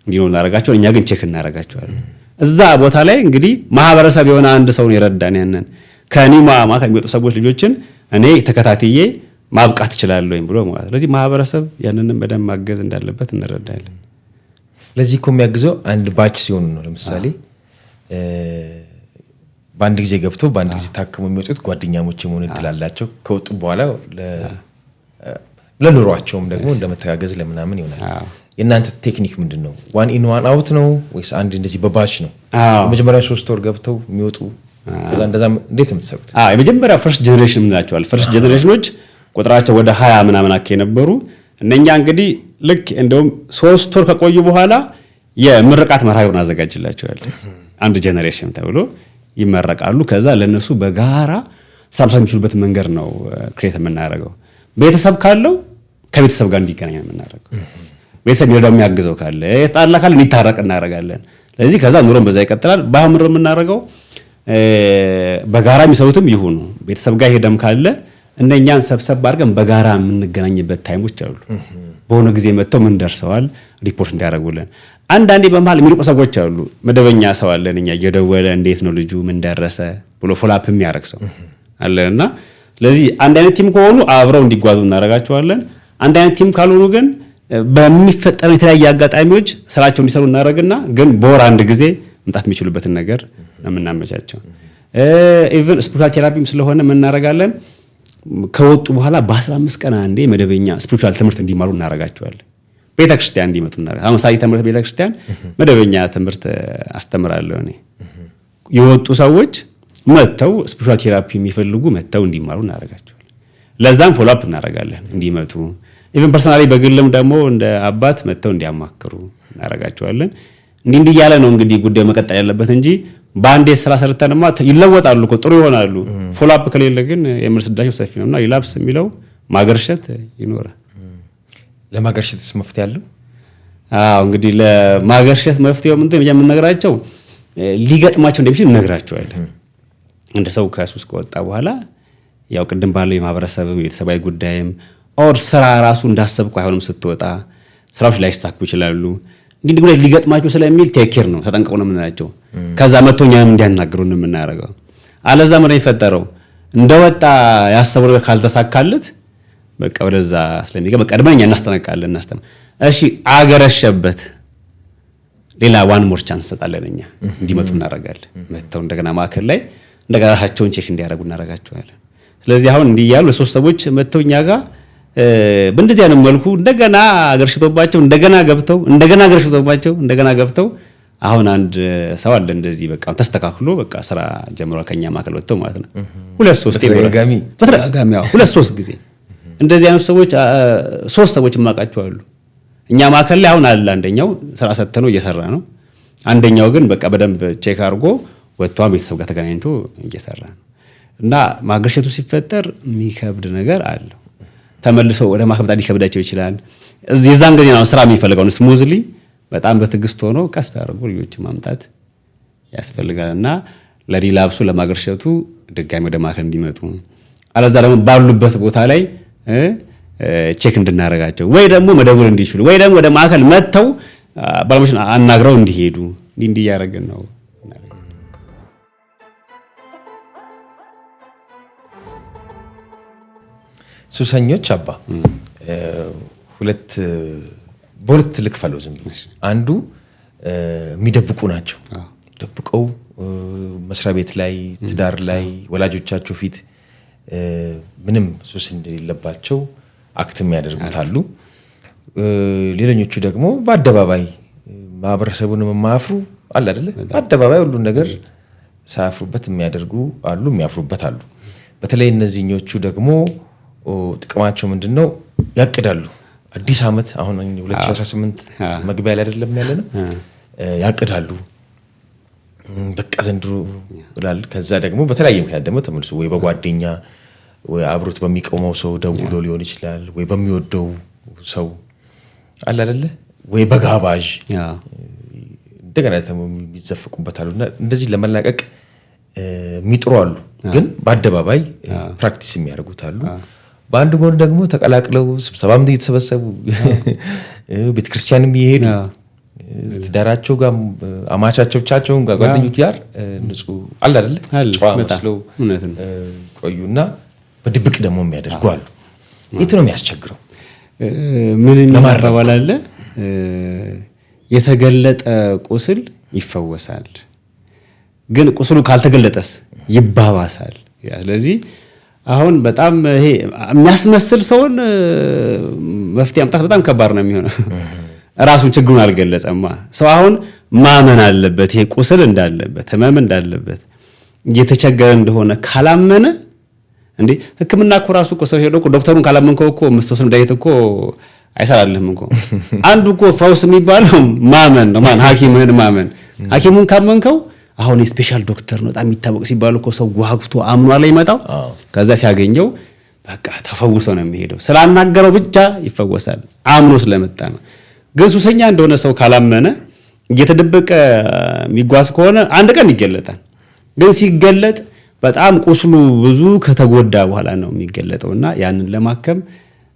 እንዲህ ነው እናደርጋቸው። እኛ ግን ቼክ እናደርጋቸዋለን። እዛ ቦታ ላይ እንግዲህ ማህበረሰብ የሆነ አንድ ሰው ነው ይረዳን። ያንን ከኒማ ማከል የሚወጡ ሰዎች ልጆችን እኔ ተከታትዬ ማብቃት እችላለሁ ብሎ ማለት። ስለዚህ ማህበረሰብ ያንንም በደንብ ማገዝ እንዳለበት እንረዳለን።
ለዚህ እኮ የሚያግዘው አንድ ባች ሲሆን ነው። ለምሳሌ በአንድ ጊዜ ገብቶ በአንድ ጊዜ ታክሞ የሚወጡት ጓደኛሞች የመሆን እድል አላቸው። ከወጡ በኋላ ለኑሯቸውም ደግሞ እንደመተጋገዝ ለምናምን ይሆናል። የእናንተ ቴክኒክ ምንድን ነው? ዋን ኢን ዋን አውት ነው ወይስ አንድ እንደዚህ በባች ነው? የመጀመሪያ 3 ወር ገብተው የሚወጡ ከዛ እንደዛ እንዴት የምትሰሩት?
የመጀመሪያ ፈርስት ጀነሬሽን እንላቸዋለን። ፈርስት ጀነሬሽኖች ቁጥራቸው ወደ 20 ምናምን የነበሩ እነኛ እንግዲህ ልክ እንደውም 3 ወር ከቆዩ በኋላ የምርቃት መርሃ ግብር እናዘጋጅላቸዋለን። አንድ ጀነሬሽን ተብሎ ይመረቃሉ። ከዛ ለነሱ በጋራ ስራ መስራት የሚችሉበት መንገድ ነው ክሬት የምናደርገው። ቤተሰብ ካለው ከቤተሰብ ጋር እንዲገናኝ የምናደርገው፣ ቤተሰብ ይረዳው የሚያግዘው ካለ የጣላ ካለ እንዲታረቅ እናደርጋለን። ስለዚህ ከዛ ኑሮን በዛ ይቀጥላል። ባሁን የምናደርገው በጋራ የሚሰሩትም ይሁኑ ቤተሰብ ጋር ሄደም ካለ እነኛን ሰብሰብ አድርገን በጋራ የምንገናኝበት ታይሞች አሉ። በሆነ ጊዜ መጥተው ምን ደርሰዋል ሪፖርት እንዲያደርጉልን። አንዳንዴ በመሃል የሚርቁ ሰዎች አሉ። መደበኛ ሰው አለን እኛ እየደወለ እንዴት ነው ልጁ ምን ደረሰ ብሎ ፎሎአፕ የሚያደርግ ሰው አለና ስለዚህ አንድ አይነት ቲም ከሆኑ አብረው እንዲጓዙ እናደርጋቸዋለን። አንድ አይነት ቲም ካልሆኑ ግን በሚፈጠሩ የተለያየ አጋጣሚዎች ስራቸው እንዲሰሩ እናደርግና ግን በወር አንድ ጊዜ መምጣት የሚችሉበትን ነገር ነው የምናመቻቸው። ኢቭን ስፒሪቹዋል ቴራፒም ስለሆነ ምን እናደርጋለን ከወጡ በኋላ በ15 ቀን አንዴ መደበኛ ስፒሪቹዋል ትምህርት እንዲማሩ እናደርጋቸዋለን። ቤተክርስቲያን እንዲመጡ እናደርጋለን። አሁን ሳይ ትምህርት ቤተክርስቲያን መደበኛ ትምህርት አስተምራለሁ እኔ። የወጡ ሰዎች መተው ስፒሪቹዋል ቴራፒ የሚፈልጉ መተው እንዲማሩ እናደርጋቸዋለን። ለዛም ፎሎ አፕ እናደርጋለን እንዲመጡ። ኢቭን ፐርሰናሊ በግልም ደግሞ እንደ አባት መተው እንዲያማክሩ እናደርጋቸዋለን። እንዲህ እያለ ነው እንግዲህ ጉዳዩ መቀጠል ያለበት እንጂ በአንዴ ስራ ሰርተንማ ይለወጣሉ እኮ ጥሩ ይሆናሉ። ፎሎ አፕ ከሌለ ግን የምርስዳቸው ሰፊ ነውና ሪላፕስ የሚለው ማገርሸት ይኖራል።
ለማገርሸትስ መፍትሄ አለው?
እንግዲህ ለማገርሸት መፍትሄው ምንድን ነው የምንነግራቸው ሊገጥማቸው እንደሚችል እንነግራቸዋለን። እንደ ሰው ከሱስ ከወጣ በኋላ ያው ቅድም ባለው የማህበረሰብም የቤተሰባዊ ጉዳይም ኦር ስራ ራሱ እንዳሰብኩ አይሆንም ስትወጣ ስራዎች ላይሳኩ ይችላሉ። እንዲህ ጉዳይ ሊገጥማቸው ስለሚል ቴክ ኬር ነው ተጠንቀቁ ነው የምንላቸው። ከዛ መቶኛም እንዲያናግሩ ነው የምናደርገው። አለዛ ምን ይፈጠረው እንደወጣ ያሰበው ነገር ካልተሳካለት በቃ ወደዛ ስለሚገባ ቀድመኛ እናስጠነቅቃለን። እሺ አገረሸበት ሌላ ዋን ሞር ቻንስ ሰጣለን እኛ እንዲመጡ እናደርጋለን። መተው እንደገና ማዕከል ላይ እንደገና ራሳቸውን ቼክ እንዲያደርጉ እናደርጋቸዋለን። ስለዚህ አሁን እንዲህ ያሉ ሶስት ሰዎች መተው እኛ ጋር በእንደዚህ አይነት መልኩ እንደገና አገርሽቶባቸው እንደገና ገብተው እንደገና አገርሽቶባቸው እንደገና ገብተው አሁን አንድ ሰው አለ እንደዚህ በቃ ተስተካክሎ በቃ ስራ ጀምሯል ከኛ ማዕከል ወጥተው ማለት ነው። ሁለት ሶስት
በተደጋጋሚ
ሁለት ሶስት ጊዜ እንደዚህ አይነት ሰዎች ሶስት ሰዎች ማቃቸው አሉ እኛ ማዕከል ላይ። አሁን አለ አንደኛው ስራ ሰጥተነው እየሰራ ነው። አንደኛው ግን በቃ በደንብ ቼክ አድርጎ ወጥቷል ቤተሰብ ጋር ተገናኝቶ እየሰራ ነው። እና ማገርሸቱ ሲፈጠር የሚከብድ ነገር አለው። ተመልሶ ወደ ማከብዳት ሊከብዳቸው ይችላል። የዛን ጊዜ ነው ስራ የሚፈልገው ስሙዝሊ በጣም በትዕግስት ሆኖ ቀስ አድርጎ ልጆች ማምጣት ያስፈልጋልና ለሪላፕሱ ለማገርሸቱ ድጋሚ ወደ ማከል እንዲመጡ አለዛ ደግሞ ባሉበት ቦታ ላይ ቼክ እንድናረጋቸው ወይ ደግሞ መደወል እንዲችሉ ወይ ደግሞ ወደ ማከል መተው ባለሙያዎች አናግረው እንዲሄዱ እንዲህ ያደርገን ነው።
ሱሰኞች አባ በሁለት ልክፈለው ዝም ብሎ አንዱ የሚደብቁ ናቸው። ደብቀው መስሪያ ቤት ላይ ትዳር ላይ ወላጆቻቸው ፊት ምንም ሱስ እንደሌለባቸው አክት የሚያደርጉት አሉ። ሌላኞቹ ደግሞ በአደባባይ ማህበረሰቡን የማያፍሩ አለ አይደለ? በአደባባይ ሁሉ ነገር ሳያፍሩበት የሚያደርጉ አሉ፣ የሚያፍሩበት አሉ። በተለይ እነዚህኞቹ ደግሞ ጥቅማቸው ምንድነው? ያቅዳሉ። አዲስ ዓመት አሁን 2018 መግቢያ ላይ አይደለም ያለነው፣ ያቅዳሉ። በቃ ዘንድሮ ይላል። ከዛ ደግሞ በተለያየ ምክንያት ደግሞ ተመልሶ ወይ በጓደኛ ወይ አብሮት በሚቆመው ሰው ደውሎ ሊሆን ይችላል፣ ወይ በሚወደው ሰው አለ አይደለ? ወይ በጋባዥ እንደገና የሚዘፍቁበት አሉና እንደዚህ ለመላቀቅ የሚጥሩ አሉ። ግን በአደባባይ ፕራክቲስ የሚያደርጉት አሉ። በአንድ ጎን ደግሞ ተቀላቅለው ስብሰባም እየተሰበሰቡ ቤተክርስቲያንም እየሄዱ ትዳራቸው ጋር አማቻቾቻቸውን ጋር ጓደኞች ጋር ንጹህ አለ አይደለ? ጨዋ መስለው ቆዩና በድብቅ ደግሞ የሚያደርጉ አሉ። የት ነው የሚያስቸግረው?
ምን የሚባል አለ? የተገለጠ ቁስል ይፈወሳል፣ ግን ቁስሉ ካልተገለጠስ ይባባሳል። ስለዚህ አሁን በጣም ይሄ የሚያስመስል ሰውን መፍትሄ ማምጣት በጣም ከባድ ነው የሚሆነው። ራሱን ችግሩን አልገለጸማ። ሰው አሁን ማመን አለበት፣ ይሄ ቁስል እንዳለበት ህመም እንዳለበት እየተቸገረ እንደሆነ ካላመነ እንዴ ሕክምና እኮ ራሱ እኮ ሰው ሄዶ እኮ ዶክተሩን ካላመንከው እኮ ምስተውስን ዳይት እኮ አይሰራልህም እኮ። አንዱ እኮ ፈውስ የሚባለው ማመን ነው። ሐኪምህን ማመን። ሐኪሙን ካመንከው አሁን የስፔሻል ዶክተር ነው በጣም የሚታወቅ ሲባል እኮ ሰው ዋግቶ አምኗ ላይ ይመጣው። ከዛ ሲያገኘው በቃ ተፈውሶ ነው የሚሄደው። ስላናገረው ብቻ ይፈወሳል፣ አምኖ ስለመጣ ነው። ግን ሱሰኛ እንደሆነ ሰው ካላመነ እየተደበቀ የሚጓዝ ከሆነ አንድ ቀን ይገለጣል። ግን ሲገለጥ በጣም ቁስሉ ብዙ ከተጎዳ በኋላ ነው የሚገለጠውና ያንን ለማከም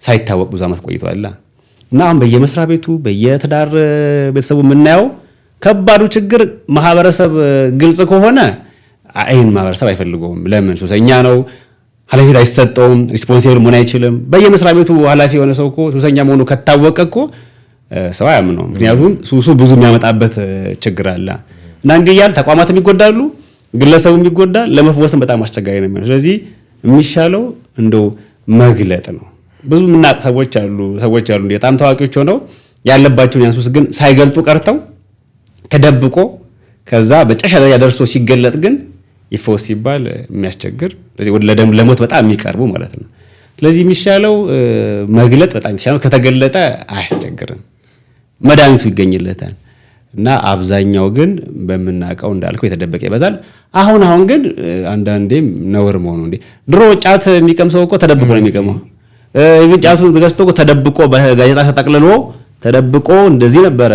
ሳይታወቅ ብዙ ዓመት ቆይቷል። እና አሁን በየመስሪያ ቤቱ በየትዳር ቤተሰቡ የምናየው ከባዱ ችግር ማህበረሰብ ግልጽ ከሆነ አይን ማህበረሰብ አይፈልገውም። ለምን? ሱሰኛ ነው፣ ኃላፊነት አይሰጠውም፣ ሪስፖንሲብል መሆን አይችልም። በየመስሪያ ቤቱ ኃላፊ የሆነ ሰው እኮ ሱሰኛ መሆኑ ከታወቀ እኮ ሰው አያምነውም። ምክንያቱም ሱሱ ብዙ የሚያመጣበት ችግር አለ እና እንዲህ እያለ ተቋማትም ይጎዳሉ፣ ግለሰቡም ይጎዳል። ለመፍወስም በጣም አስቸጋሪ ነው የሚሆነው። ስለዚህ የሚሻለው እንደው መግለጥ ነው። ብዙ የምናውቅ ሰዎች አሉ በጣም ታዋቂዎች ሆነው ያለባቸውን ያን ሱስ ግን ሳይገልጡ ቀርተው ተደብቆ ከዛ በጨሻ ላይ ያደርሶ ሲገለጥ ግን ይፈወስ ሲባል የሚያስቸግር፣ ስለዚህ ወደ ለሞት በጣም የሚቀርቡ ማለት ነው። ስለዚህ የሚሻለው መግለጥ በጣም ይሻላል። ከተገለጠ አያስቸግርም፣ መድኃኒቱ ይገኝለታል። እና አብዛኛው ግን በመናቀው እንዳልከው የተደበቀ ይበዛል። አሁን ግን አንዳንዴም ነውር መሆኑ እንዴ ድሮ ጫት የሚቀምሰው እኮ ተደብቆ ነው የሚቀመው። ጫቱን ገዝቶ እኮ ተደብቆ በጋዜጣ ተጠቅልሎ ተደብቆ እንደዚህ ነበረ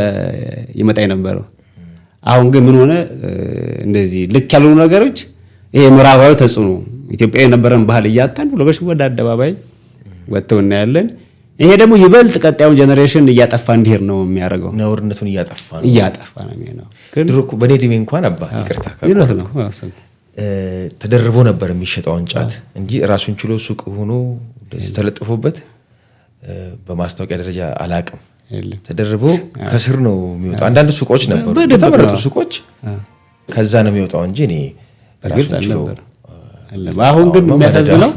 ይመጣ የነበረው። አሁን ግን ምን ሆነ? እንደዚህ ልክ ያሉ ነገሮች ይሄ ምዕራባዊ ተጽዕኖ ኢትዮጵያ የነበረን ባህል እያጣን ብሎሽ ወደ አደባባይ ወጥተው እናያለን። ይሄ ደግሞ ይበልጥ ቀጣዩን ጀነሬሽን እያጠፋ እንዲሄድ ነው የሚያደርገው።
ነውርነቱን እያጠፋ ነው የሚሆነው።
ድሮ እኮ በኔ እድሜ እንኳን አባ ይቅርታ ተደርቦ ነበር የሚሸጠው ጫት እንጂ ራሱን ችሎ ሱቅ ሆኖ ተለጥፎበት በማስታወቂያ ደረጃ አላቅም። ተደርቦ ከስር ነው የሚወጣው። አንዳንድ ሱቆች ነበሩ በተመረጡ ሱቆች ከዛ ነው የሚወጣው እንጂ እኔ ራሱን ችሎ
አሁን ግን የሚያሳዝነው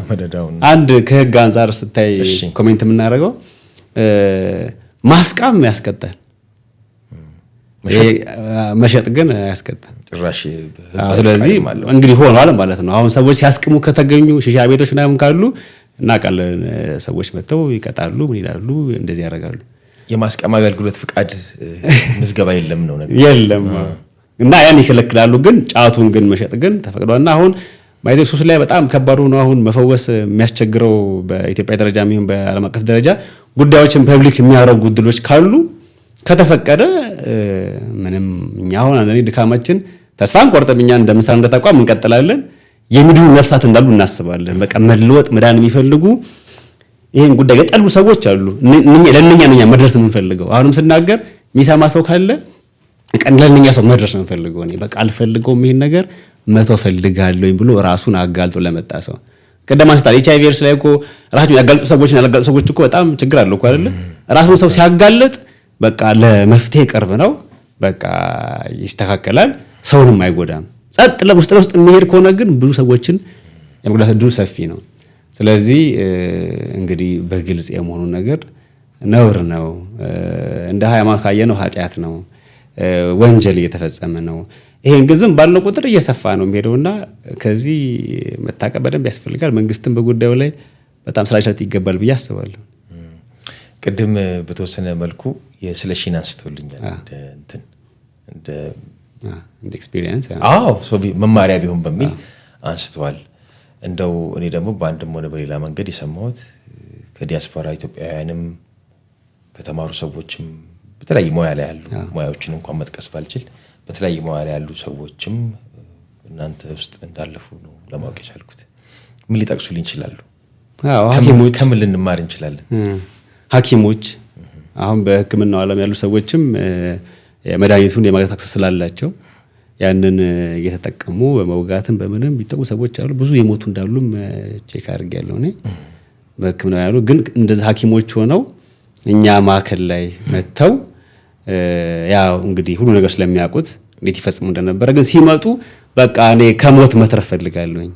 አንድ ከህግ አንፃር ስታይ ኮሜንት የምናደርገው ማስቃም ያስቀጣል፣ መሸጥ ግን ያስቀጣል ጭራሽ። ስለዚህ እንግዲህ ሆኗል ማለት ነው። አሁን ሰዎች ሲያስቅሙ ከተገኙ ሺሻ ቤቶች ምናምን ካሉ እናውቃለን፣ ሰዎች መጥተው ይቀጣሉ፣ ምን ይላሉ፣ እንደዚህ ያደርጋሉ።
የማስቀም አገልግሎት ፍቃድ ምዝገባ የለም ነው ነገር
የለም እና ያን ይከለክላሉ። ግን ጫቱን ግን መሸጥ ግን ተፈቅዷልና አሁን ማይዘ ሱስ ላይ በጣም ከባድ ነው። አሁን መፈወስ የሚያስቸግረው በኢትዮጵያ ደረጃ የሚሆን በዓለም አቀፍ ደረጃ ጉዳዮችን ፐብሊክ የሚያደርጉ ድሎች ካሉ ከተፈቀደ ምንም እኛ አሁን አንዴ ድካማችን ተስፋን ቆርጠን እኛ እንደምሳሌ እንደተቋም እንቀጥላለን። የሚድኑ ነፍሳት እንዳሉ እናስባለን። በቃ መለወጥ መዳን የሚፈልጉ ይሄን ጉዳይ የጠሉ ሰዎች አሉ። ለእነኛ መድረስ የምንፈልገው አሁንም ስናገር የሚሰማ ሰው ካለ ለእነኛ ሰው መድረስ ነው የምንፈልገው። እኔ በቃ አልፈልገውም ይሄን ነገር መቶ ፈልጋለሁ ብሎ ራሱን አጋልጦ ለመጣ ሰው ቀደም አንስታል HIV ኤድስ ላይ እኮ ራሳቸውን ያጋለጡ ሰዎችን ያላጋለጡ ሰዎች እኮ በጣም ችግር አለው እኮ አይደለ? ራሱን ሰው ሲያጋለጥ በቃ ለመፍትሄ ቅርብ ነው፣ በቃ ይስተካከላል፣ ሰውንም አይጎዳም። ጸጥ ለውስጥ ለውስጥ የሚሄድ ከሆነ ግን ብዙ ሰዎችን የመጉዳት እድሉ ሰፊ ነው። ስለዚህ እንግዲህ በግልጽ የመሆኑ ነገር ነውር ነው። እንደ ሃይማኖት ካየነው ኃጢአት ነው፣ ወንጀል እየተፈጸመ ነው። ይሄን ግን ዝም ባልነው ቁጥር እየሰፋ ነው የሚሄደውና ከዚህ መታቀብ በደንብ ያስፈልጋል። መንግስትም በጉዳዩ ላይ በጣም ስራ ሊሰጥ ይገባል ብዬ አስባለሁ።
ቅድም በተወሰነ መልኩ የስለሺን አንስተውልኛል እንደ
ኤክስፒሪየንስ
መማሪያ ቢሆን በሚል አንስተዋል። እንደው እኔ ደግሞ በአንድም ሆነ በሌላ መንገድ የሰማሁት ከዲያስፖራ ኢትዮጵያውያንም ከተማሩ ሰዎችም በተለያየ ሙያ ላይ ያሉ ሙያዎችን እንኳን መጥቀስ ባልችል በተለያየ ሙያ ላይ ያሉ ሰዎችም እናንተ ውስጥ እንዳለፉ ነው ለማወቅ የቻልኩት። ምን ሊጠቅሱልኝ ይችላሉ? ከምን ልንማር እንችላለን?
ሐኪሞች አሁን በሕክምናው ዓለም ያሉ ሰዎችም መድኃኒቱን የማግኘት አክሰስ ስላላቸው ያንን እየተጠቀሙ በመውጋትም በምንም ቢጠቁ ሰዎች አሉ። ብዙ የሞቱ እንዳሉም ቼክ አድርጌያለሁ እኔ በሕክምናው ያሉ። ግን እንደዚህ ሐኪሞች ሆነው እኛ ማዕከል ላይ መጥተው ያው እንግዲህ ሁሉ ነገር ስለሚያውቁት እንዴት ይፈጽሙ እንደነበረ ግን ሲመጡ በቃ እኔ ከሞት መትረፍ ፈልጋለሁኝ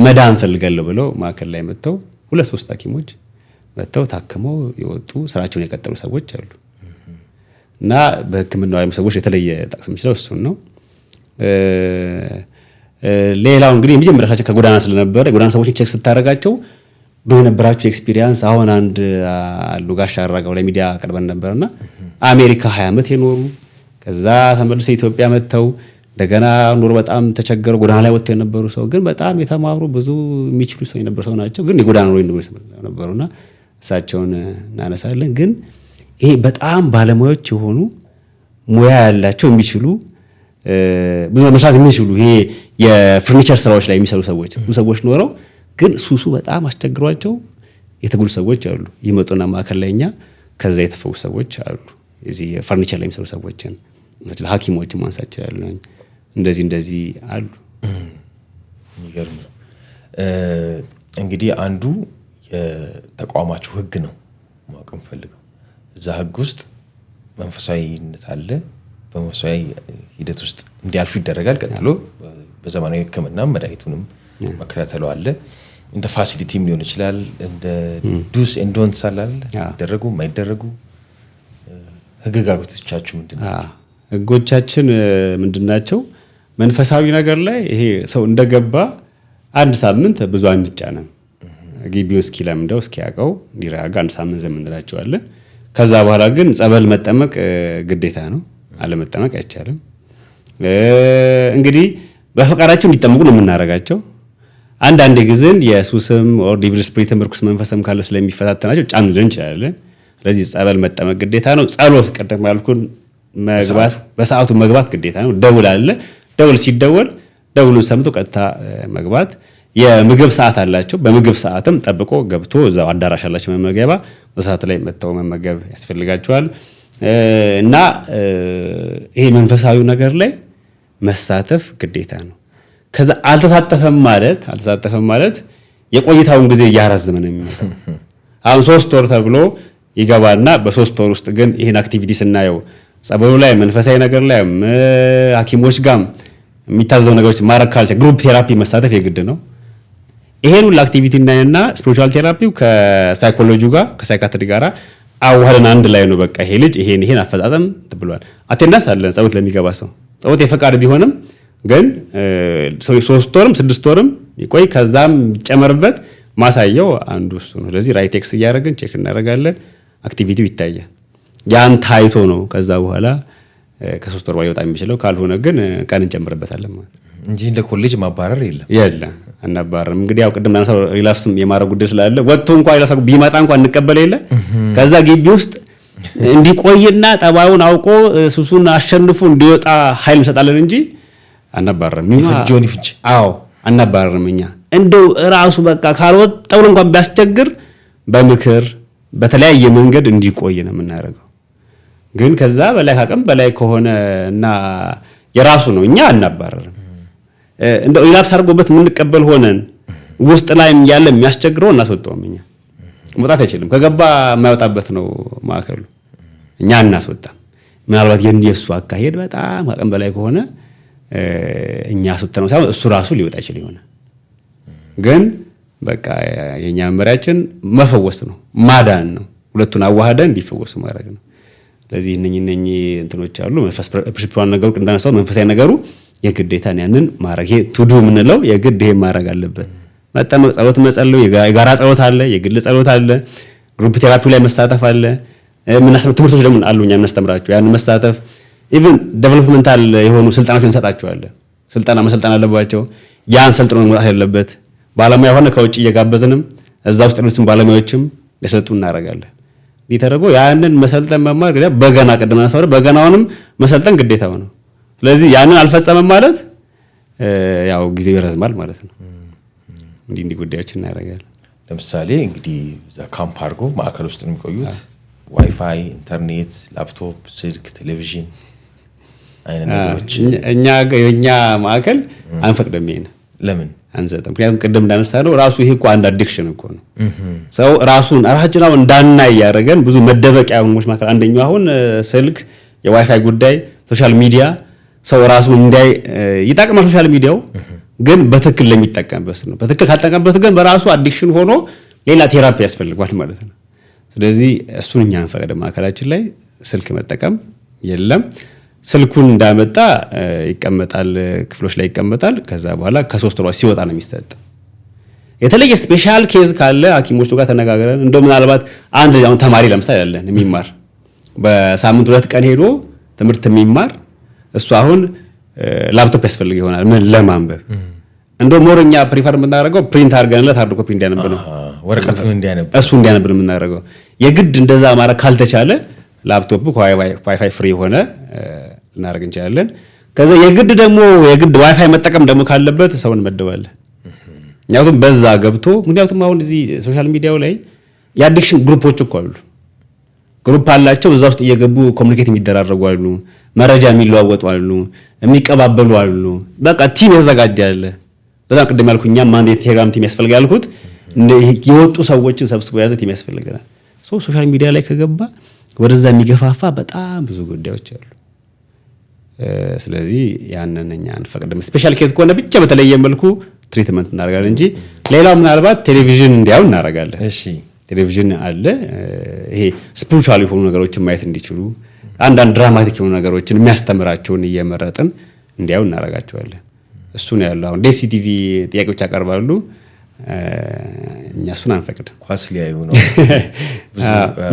መዳን ፈልጋለሁ ብለው ማዕከል ላይ መጥተው 2-3 ሐኪሞች መጥተው ታክመው የወጡ ስራቸውን የቀጠሉ ሰዎች አሉ። እና በሕክምናው ዓለም ሰዎች የተለየ ጠቅስ የሚችለው እሱን ነው። ሌላው እንግዲህ የመጀመሪያቸው ከጎዳና ስለነበረ የጎዳና ሰዎችን ቼክ ስታደርጋቸው በነበራቸው ኤክስፒሪየንስ አሁን አንድ አሉ ጋሽ አራጋው ላይ ሚዲያ ቀርበን ነበርና አሜሪካ 20 ዓመት የኖሩ ከዛ ተመልሰው ኢትዮጵያ መጥተው እንደገና ኑሮ በጣም ተቸገሩ ጎዳና ላይ ወጥተው የነበሩ ሰው ግን በጣም የተማሩ ብዙ የሚችሉ ሰው የነበሩ ሰው ናቸው። ግን የጎዳና ኑሮ ነበሩና እሳቸውን እናነሳለን። ግን ይሄ በጣም ባለሙያዎች የሆኑ ሙያ ያላቸው የሚችሉ ብዙ መስራት የሚችሉ ይሄ የፈርኒቸር ስራዎች ላይ የሚሰሩ ሰዎች ብዙ ሰዎች ኖረው ግን ሱሱ በጣም አስቸግሯቸው የተጉሉ ሰዎች አሉ። ይመጡና ማዕከል ላይ እኛ ከዛ የተፈወሱ ሰዎች አሉ። እዚህ ፈርኒቸር ላይ የሚሰሩ ሰዎችን ሐኪሞችን ማንሳት ይችላል። እንደዚህ አሉ።
ይገርም ነው። እንግዲህ አንዱ የተቋማችሁ ህግ ነው ማወቅ የምፈልገው። እዛ ህግ ውስጥ መንፈሳዊነት አለ። በመንፈሳዊ ሂደት ውስጥ እንዲያልፉ ይደረጋል። ቀጥሎ በዘመናዊ ሕክምና መድኃኒቱንም መከታተሉ አለ። እንደ ፋሲሊቲም ሊሆን ይችላል። እንደ ዱስ ኤንድ ዶንትስ አላል ይደረጉ የማይደረጉ ህግጋቶቻችሁ ምንድናቸው?
ህጎቻችን ምንድናቸው? መንፈሳዊ ነገር ላይ ይሄ ሰው እንደገባ አንድ ሳምንት ብዙ አንጫነም። ግቢው እስኪለምደው እስኪያውቀው እንዲረጋጋ አንድ ሳምንት ዘመን እንላቸዋለን። ከዛ በኋላ ግን ጸበል መጠመቅ ግዴታ ነው። አለመጠመቅ አይቻልም። እንግዲህ በፈቃዳቸው እንዲጠመቁ ነው የምናደርጋቸው። አንዳንድ ጊዜን የሱስም ኦር ዲቪል ስፒሪትም ርኩስ መንፈስም ካለ ስለሚፈታተናቸው ጫን ልን እንችላለን። ስለዚህ ጸበል መጠመቅ ግዴታ ነው። ጸሎት ቀደም ያልኩን መግባት በሰዓቱ መግባት ግዴታ ነው። ደውል አለ። ደውል ሲደወል ደውሉን ሰምቶ ቀጥታ መግባት። የምግብ ሰዓት አላቸው። በምግብ ሰዓትም ጠብቆ ገብቶ እዛው አዳራሽ አላቸው መመገባ በሰዓት ላይ መተው መመገብ ያስፈልጋቸዋል። እና ይሄ መንፈሳዊ ነገር ላይ መሳተፍ ግዴታ ነው። ከዛ አልተሳተፈም ማለት የቆይታውን ጊዜ እያራዘመ ነው የሚመጣው። አሁን 3 ወር ተብሎ ይገባና በ3 ወር ውስጥ ግን ይሄን አክቲቪቲ ስናየው ጸበሉ ላይ መንፈሳዊ ነገር ላይ ሐኪሞች ጋር የሚታዘው ነገሮች ማድረግ ካልቻለ ግሩፕ ቴራፒ መሳተፍ የግድ ነው። ይሄን ሁሉ አክቲቪቲ እና ስፒሪቹዋል ቴራፒው ከሳይኮሎጂው ጋር ከሳይካትሪ ጋር አዋህደን አንድ ላይ ነው። በቃ ይሄ ልጅ ይሄን አፈጻጸም ተብሏል። አቴንዳንስ አለን ጸሎት ለሚገባ ሰው ጸሎት የፈቃድ ቢሆንም ግን 3 ወርም 6 ወርም ይቆይ ከዛም ይጨመርበት ማሳየው አንዱ እሱ ነው። ስለዚህ ራይት ኤክስ እያደረግን ቼክ እናደርጋለን። አክቲቪቲው ይታያል። ያን ታይቶ ነው ከዛ በኋላ ከ3 ወር በኋላ ይወጣ የሚችለው። ካልሆነ ግን ቀን እንጨምርበታለን ማለት
እንጂ እንደ ኮሌጅ ማባረር
የለም አናባረርም። እንግዲህ ያው ቅድም እናንሳው ሪላፕስም የማድረግ ጉዳይ ስላለ ወጥቶ እንኳን ሪላፕስ ቢመጣ እንኳን እንቀበል የለ ከዛ ግቢ ውስጥ እንዲቆይና ጠባዩን አውቆ ሱሱን አሸንፎ እንዲወጣ ኃይል እንሰጣለን እንጂ አናባረርም።
ይፈጆን ይፍጅ
አናባረርም። እኛ እንደው ራሱ በቃ ካልወጣው እንኳን ቢያስቸግር በምክር በተለያየ መንገድ እንዲቆይ ነው የምናደርገው። ግን ከዛ በላይ አቅም በላይ ከሆነ እና የራሱ ነው እኛ አናባረርም። እንደው ሪላፕስ አድርጎበት የምንቀበል ሆነን ውስጥ ላይ ያለ የሚያስቸግረው እናስወጣውም። እኛ መውጣት አይችልም። ከገባ የማይወጣበት ነው ማዕከሉ። እኛ እናስወጣም። ምናልባት የእሱ አካሄድ በጣም አቅም በላይ ከሆነ እኛ አስወጣነው ሳይሆን እሱ ራሱ ሊወጣ ይችላል ይሆናል። ግን በቃ የኛ መመሪያችን መፈወስ ነው፣ ማዳን ነው። ሁለቱን አዋህደን እንዲፈወሱ ማድረግ ነው። ስለዚህ እነኚህ እንትኖች አሉ። መንፈስ ፕሪንሲፓል ነገሩ እንዳነሳው መንፈሳዊ ነገሩ የግዴታን ያንን ማድረግ ይሄ ቱዱ የምንለው የግድ ይሄ ማድረግ አለበት። መጠመቅ፣ ጸሎት መጸለይ፣ የጋራ ጸሎት አለ፣ የግል ጸሎት አለ፣ ግሩፕ ቴራፒው ላይ መሳተፍ አለ። ትምህርቶች ደግሞ አሉ እኛ የምናስተምራቸው ያን መሳተፍ ኢቭን ዴቨሎፕመንታል የሆኑ ስልጠናዎችን እንሰጣቸዋለን። ስልጠና መሰልጠን አለባቸው። ያን ሰልጥኖ መውጣት ያለበት ባለሙያ ሆነ ከውጭ እየጋበዝንም እዛ ውስጥ ያሉትን ባለሙያዎችም ሊሰጡ እናደርጋለን። ሊተረጎ ያንን መሰልጠን መማር ግዴታ በገና ቀደም እናሳወረ በገናውንም መሰልጠን ግዴታው ነው። ስለዚህ ያንን አልፈጸመም ማለት ያው ጊዜው ይረዝማል ማለት ነው። እንዲህ ጉዳዮችን እናደርጋለን።
ለምሳሌ እንግዲህ እዛ ካምፕ አድርጎ ማዕከል ውስጥ ነው የሚቆዩት። ዋይፋይ፣ ኢንተርኔት፣ ላፕቶፕ፣ ስልክ፣ ቴሌቪዥን አይነት ነገሮች
እኛ ማዕከል አንፈቅድም። ይሄን
ለምን
አንሰጥም? ምክንያቱም ቅድም እንዳነሳነው ራሱ ይሄ እኮ አንድ አዲክሽን እኮ ነው። ሰው ራሳችን እንዳናይ ያደረገን ብዙ መደበቂያ ሆኖች ማለት አንደኛው አሁን ስልክ፣ የዋይፋይ ጉዳይ፣ ሶሻል ሚዲያ ሰው ራሱ እንዳይ ይጠቅማል። ሶሻል ሚዲያው ግን በትክክል ለሚጠቀምበት ነው። በትክክል ካልተጠቀምበት ግን በራሱ አዲክሽን ሆኖ ሌላ ቴራፒ ያስፈልጋል ማለት ነው። ስለዚህ እሱን እኛ አንፈቅድም። ማዕከላችን ላይ ስልክ መጠቀም የለም። ስልኩን እንዳመጣ ይቀመጣል፣ ክፍሎች ላይ ይቀመጣል። ከዛ በኋላ ከ3 ወር ሲወጣ ነው የሚሰጥ። የተለየ ስፔሻል ኬዝ ካለ ሐኪሞቹ ጋር ተነጋግረን እንደው ምናልባት አንድ አሁን ተማሪ ለምሳሌ ያለን የሚማር በሳምንት 2 ቀን ሄዶ ትምህርት የሚማር እሱ አሁን ላፕቶፕ ያስፈልግ ይሆናል ምን ለማንበብ እንደው ሞርኛ ፕሪፈር የምናደርገው ፕሪንት አድርገንለት ሃርድ ኮፒ እንዲያነብ ነው፣
ወረቀቱን እንዲያነብ
እሱ እንዲያነብ ነው የምናደርገው። የግድ እንደዛ ማድረግ ካልተቻለ ላፕቶፕ ዋይፋይ ፍሪ ሆነ እናደርግ እንችላለን። ከዛ የግድ ዋይፋይ መጠቀም ደግሞ ካለበት ሰውን መደባለን። ምክንያቱም በዛ ገብቶ ምክንያቱም አሁን እዚህ ሶሻል ሚዲያው ላይ የአዲክሽን ግሩፖች እኮ አሉ። ግሩፕ አላቸው። እዛ ውስጥ እየገቡ ኮሙኒኬት የሚደራረጉ አሉ፣ መረጃ የሚለዋወጡ አሉ፣ የሚቀባበሉ አሉ። በቃ ቲም ያዘጋጃል። በጣም ቅድም ያልኩት እኛም አንድ የቴሌግራም ቲም ያስፈልጋል ያልኩት የወጡ ሰዎችን ሰብስቦ ያዘ ቲም ያስፈልጋል። ሶሻል ሚዲያ ላይ ከገባ ወደዛ የሚገፋፋ በጣም ብዙ ጉዳዮች አሉ። ስለዚህ ያንን እኛ አንፈቅድም። ስፔሻል ኬዝ ከሆነ ብቻ በተለየ መልኩ ትሪትመንት እናደርጋለን እንጂ ሌላው ምናልባት ቴሌቪዥን እንዲያው እናደርጋለን።
እሺ
ቴሌቪዥን አለ። ይሄ ስፒሪቹዋል የሆኑ ነገሮችን ማየት እንዲችሉ አንዳንድ ድራማቲክ የሆኑ ነገሮችን የሚያስተምራቸውን እየመረጥን እንዲያው እናደርጋቸዋለን። እሱ ነው ያለው። አሁን ዲሲቲቪ ጥያቄዎች ያቀርባሉ። እኛ እሱን አንፈቅድም።
ኳስ ሊያዩ ነው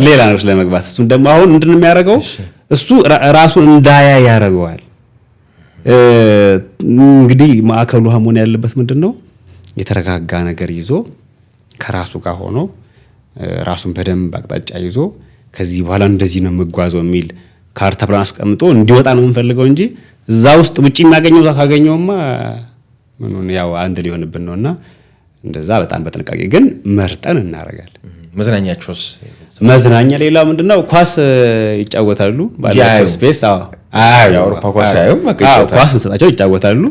ሌላ ነገር ለመግባት እሱን ደግሞ አሁን ምንድነው የሚያደርገው? እሱ ራሱን እንዳያ ያደርገዋል። እንግዲህ ማዕከሉ መሆን ያለበት ምንድነው የተረጋጋ ነገር ይዞ ከራሱ ጋር ሆኖ ራሱን በደንብ አቅጣጫ ይዞ ከዚህ በኋላ እንደዚህ ነው የምጓዘው የሚል ካርታ ፕላን አስቀምጦ እንዲወጣ ነው የምንፈልገው እንጂ እዛ ውስጥ ውጪ የሚያገኘው ካገኘውማ ምኑን ያው አንድ ሊሆንብን ነውና እንደዛ በጣም በጥንቃቄ ግን መርጠን እናደርጋለን።
መዝናኛቸውስ?
መዝናኛ ሌላው ምንድነው ኳስ ይጫወታሉ ባላቸው ስፔስ።
የአውሮፓ ኳስ ያዩ
ኳስ እንሰጣቸው ይጫወታሉ።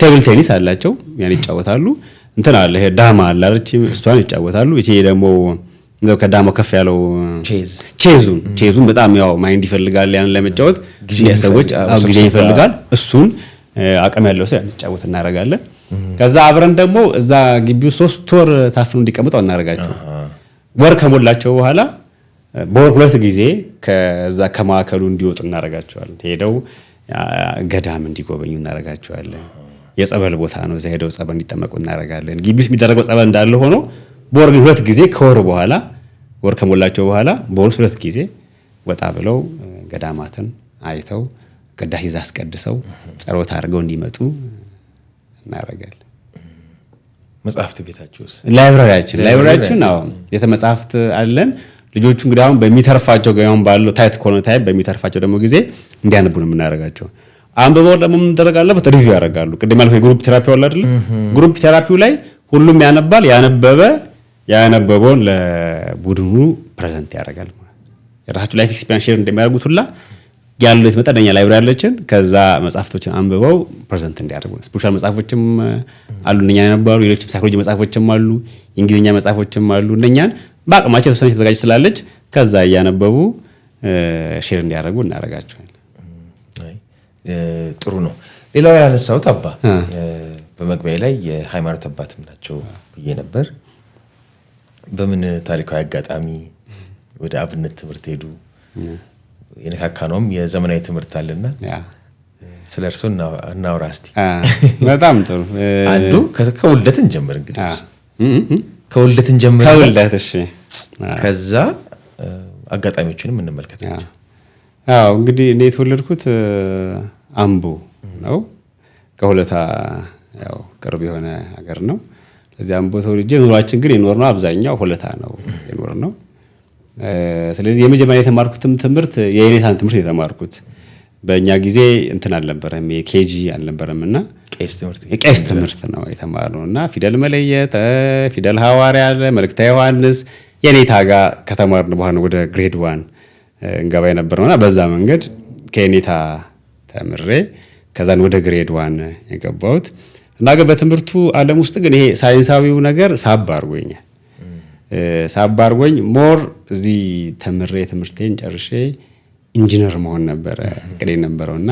ቴብል ቴኒስ አላቸው ያን ይጫወታሉ። እንትን አለ ይሄ ዳማ አለ አይደል? እሷን ይጫወታሉ። እቺ ደግሞ ከዳማው ከፍ ያለው ቼዙን በጣም ያው ማይንድ ይፈልጋል ያን ለመጫወት ሰዎች ጊዜ ይፈልጋል። እሱን አቅም ያለው ሰው ያን ይጫወት እናደርጋለን። ከዛ አብረን ደግሞ እዛ ግቢው 3 ወር ታፍነው እንዲቀመጡ እናደርጋቸው። ወር ከሞላቸው በኋላ በወር 2 ጊዜ ከዛ ከማዕከሉ እንዲወጡ እናደርጋቸዋለን። ሄደው ገዳም እንዲጎበኙ እናደርጋቸዋለን። የጸበል ቦታ ነው፣ እዛ ሄደው ጸበል እንዲጠመቁ እናደርጋለን። ግቢ ውስጥ የሚደረገው ጸበል እንዳለ ሆኖ በወር 2 ጊዜ ከወር በኋላ ወር ከሞላቸው በኋላ በወር 2 ጊዜ ወጣ ብለው ገዳማትን አይተው ቅዳሴ አስቀድሰው ጸሎት አድርገው እንዲመጡ እናደርጋለን።
መጽሐፍት ቤታችሁስ?
ላይብራሪያችን አዎ የተመጽሐፍት አለን። ልጆቹ እንግዲህ አሁን በሚተርፋቸው ጋር ባለው ታይት ኮርነር ታይም በሚተርፋቸው ደግሞ ጊዜ እንዲያነቡ ነው የምናደርጋቸው። አንብበው ደግሞ ምን ተደረጋለፈ ሪቪው ያደርጋሉ። ቅድም ያልኩት የግሩፕ ቴራፒው አለ አይደል? ግሩፕ ቴራፒው ላይ ሁሉም ያነበበውን ለቡድኑ ፕሬዘንት ያደርጋል። የራሳቸው ላይፍ ኤክስፒሪየንስ ሼር እንደሚያደርጉት ሁላ ያሉት መጠነኛ ላይብራሪ አለችን። ከዛ መጽሐፍቶችን አንብበው ፕሬዘንት እንዲያደርጉ ስፔሻል መጽሐፎችም አሉ እነኛ ነበሩ። ሌሎችም ሳይኮሎጂ መጽሐፎችም አሉ፣ የእንግሊዝኛ መጽሐፎችም አሉ። እነኛን በአቅማቸው ተወሰነች ተዘጋጅ ስላለች ከዛ እያነበቡ ሼር እንዲያደርጉ እናደርጋቸዋለን።
ጥሩ ነው። ሌላው ያነሳሁት አባ በመግቢያ ላይ የሃይማኖት አባትም ናቸው ብዬ ነበር። በምን ታሪካዊ አጋጣሚ ወደ አብነት ትምህርት ሄዱ? የነካካነውም የዘመናዊ ትምህርት አለና ስለ እርሱ እናውራ እስቲ።
በጣም ጥሩ።
አንዱ ከውልደት እንጀምር እንግዲህ ከውልደት እንጀምር።
ከውልደት እሺ።
ከዛ አጋጣሚዎችንም እንመልከታቸው።
አዎ እንግዲህ እኔ የተወለድኩት አምቦ ነው። ከሁለታ ያው ቅርብ የሆነ ሀገር ነው። ስለዚህ አምቦ ተወልጄ ኑሯችን ግን የኖርነው አብዛኛው ሁለታ ነው የኖርነው። ስለዚህ የመጀመሪያ የተማርኩትም ትምህርት የኔታን ትምህርት የተማርኩት በእኛ ጊዜ እንትን አልነበረም፣ የኬጂ አልነበረምና ቄስ ትምህርት ነው የተማርነው እና ፊደል መለየት፣ ፊደል ሐዋርያ አለ፣ መልእክተ ዮሐንስ የኔታ ጋር ከተማርን በኋላ ወደ ግሬድ 1 እንገባ የነበረውና በዛ መንገድ ከኔታ ተምሬ ከዛን ወደ ግሬድ 1 የገባሁት እና ግን በትምህርቱ ዓለም ውስጥ ግን ይሄ ሳይንሳዊው ነገር ሳብ አድርጎኝ ሞር እዚህ ተምሬ ትምህርቴን ጨርሼ ኢንጂነር መሆን ነበረ እቅዴ ነበረውና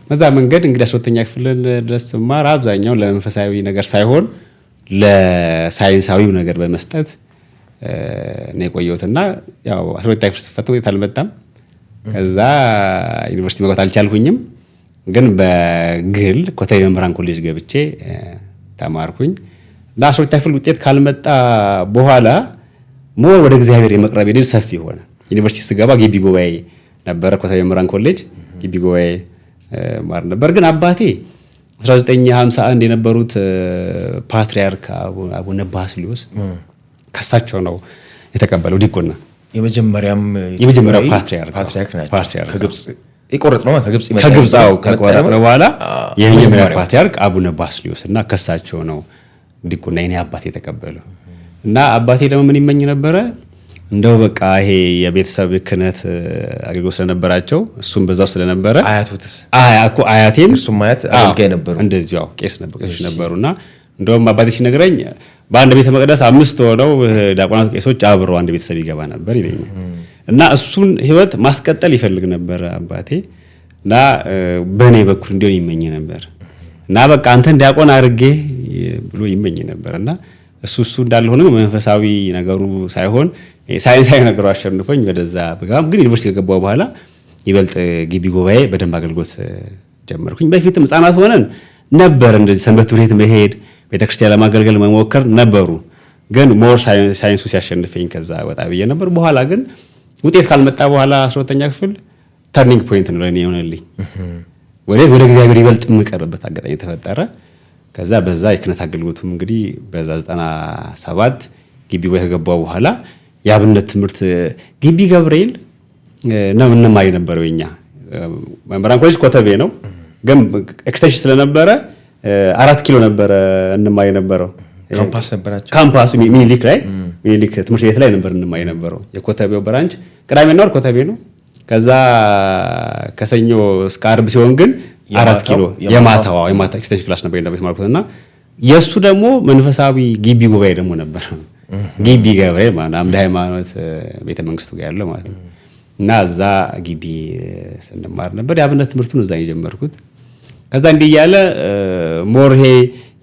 በዛ መንገድ እንግዲህ 12ኛ ክፍል ድረስ ስማር አብዛኛው ለመንፈሳዊ ነገር ሳይሆን ለሳይንሳዊው ነገር በመስጠት ነው የቆየሁትና ያው 12ኛ ክፍል ስፈተን ውጤት አልመጣም። ከዛ ዩኒቨርሲቲ መግባት አልቻልኩኝም። ግን በግል ኮተቤ መምህራን ኮሌጅ ገብቼ ተማርኩኝ። ለ12ኛ ክፍል ውጤት ካልመጣ በኋላ ሞር ወደ እግዚአብሔር የመቅረብ ዕድል ሰፊ ሆነ። ዩኒቨርሲቲ ስገባ ግቢ ጉባኤ ነበረ፣ ኮተቤ መምህራን ኮሌጅ ግቢ ጉባኤ ማር ነበር። ግን አባቴ 1951 የነበሩት ፓትሪያርክ አቡነ ባስልዮስ ከሳቸው ነው የተቀበለው ዲቁና። የመጀመሪያው ፓትሪያርክ ናቸው። ከግብጽ ይቆረጥ ነው ከግብጽ ከቆረጥ ነው በኋላ የመጀመሪያው ፓትሪያርክ አቡነ ባስልዮስ እና ከሳቸው ነው ዲቁና የኔ አባቴ የተቀበለው። እና አባቴ ደግሞ ምን ይመኝ ነበረ? እንደው በቃ ይሄ የቤተሰብ ክህነት አገልግሎት ስለነበራቸው እሱም በዛው ስለነበረ አያቴም
እሱም አያት አገልጋይ ነበሩ፣
እንደዚሁ ቄስ ነበሩና እንደውም አባቴ ሲነግረኝ በአንድ ቤተ መቅደስ 5 ሆነው ዲያቆናት ቄሶች አብረው አንድ ቤተሰብ ይገባ ነበር ይለኛል። እና እሱን ህይወት ማስቀጠል ይፈልግ ነበር አባቴ እና በእኔ በኩል እንዲሆን ይመኝ ነበር እና በቃ አንተን ዲያቆን አድርጌ ብሎ ይመኝ ነበርና እሱ እንዳለ ሆኖ መንፈሳዊ ነገሩ ሳይሆን ሳይንሳዊ ነገሩ አሸንፎኝ ወደዛ በጋም ግን ዩኒቨርሲቲ ከገባሁ በኋላ ይበልጥ ግቢ ጉባኤ በደንብ አገልግሎት ጀመርኩኝ። በፊትም ህፃናት ሆነን ነበር እንደዚህ ሰንበት ትምህርት መሄድ ቤተክርስቲያን ለማገልገል መሞከር ነበሩ። ግን ሞር ሳይንሱ ሲያሸንፈኝ ከዛ ወጣ ብዬ ነበር። በኋላ ግን ውጤት ካልመጣ በኋላ 12ኛ ክፍል ተርኒንግ ፖይንት ነው ለኔ የሆነልኝ። ወደ እግዚአብሔር ይበልጥ የምቀርብበት አጋጣሚ ተፈጠረ። ከዛ በዛ የክህነት አገልግሎቱም እንግዲህ በዛ 97 ግቢ ጉባኤ ከገባሁ በኋላ የአብነት ትምህርት ግቢ ገብርኤል ነው እንማር የነበረው። የኛ መምህራን ኮሌጅ ኮተቤ ነው፣ ግን ኤክስቴንሽን ስለነበረ 4 ኪሎ ነበረ እንማር የነበረው።
ካምፓስ ነበራቸው።
ካምፓሱ ሚኒሊክ ትምህርት ቤት ላይ ነበር እንማር የነበረው። የኮተቤው ብራንች ቅዳሜና እሑድ ኮተቤ ነው። ከዛ ከሰኞ እስከ ዓርብ ሲሆን ግን 4 ኪሎ የማታ ኤክስቴንሽን ክላስ ነበር የተማርኩትና የሱ ደግሞ መንፈሳዊ ግቢ ጉባኤ ደግሞ ነበር። ግቢ ገብርኤል ማለት አምደ ሃይማኖት ቤተ መንግስቱ ጋር ያለው ማለት ነው። እና እዛ ግቢ ስንማር ነበር የአብነት ትምህርቱን እዛ የጀመርኩት። ከዛ እንዲህ እያለ ሞር ይሄ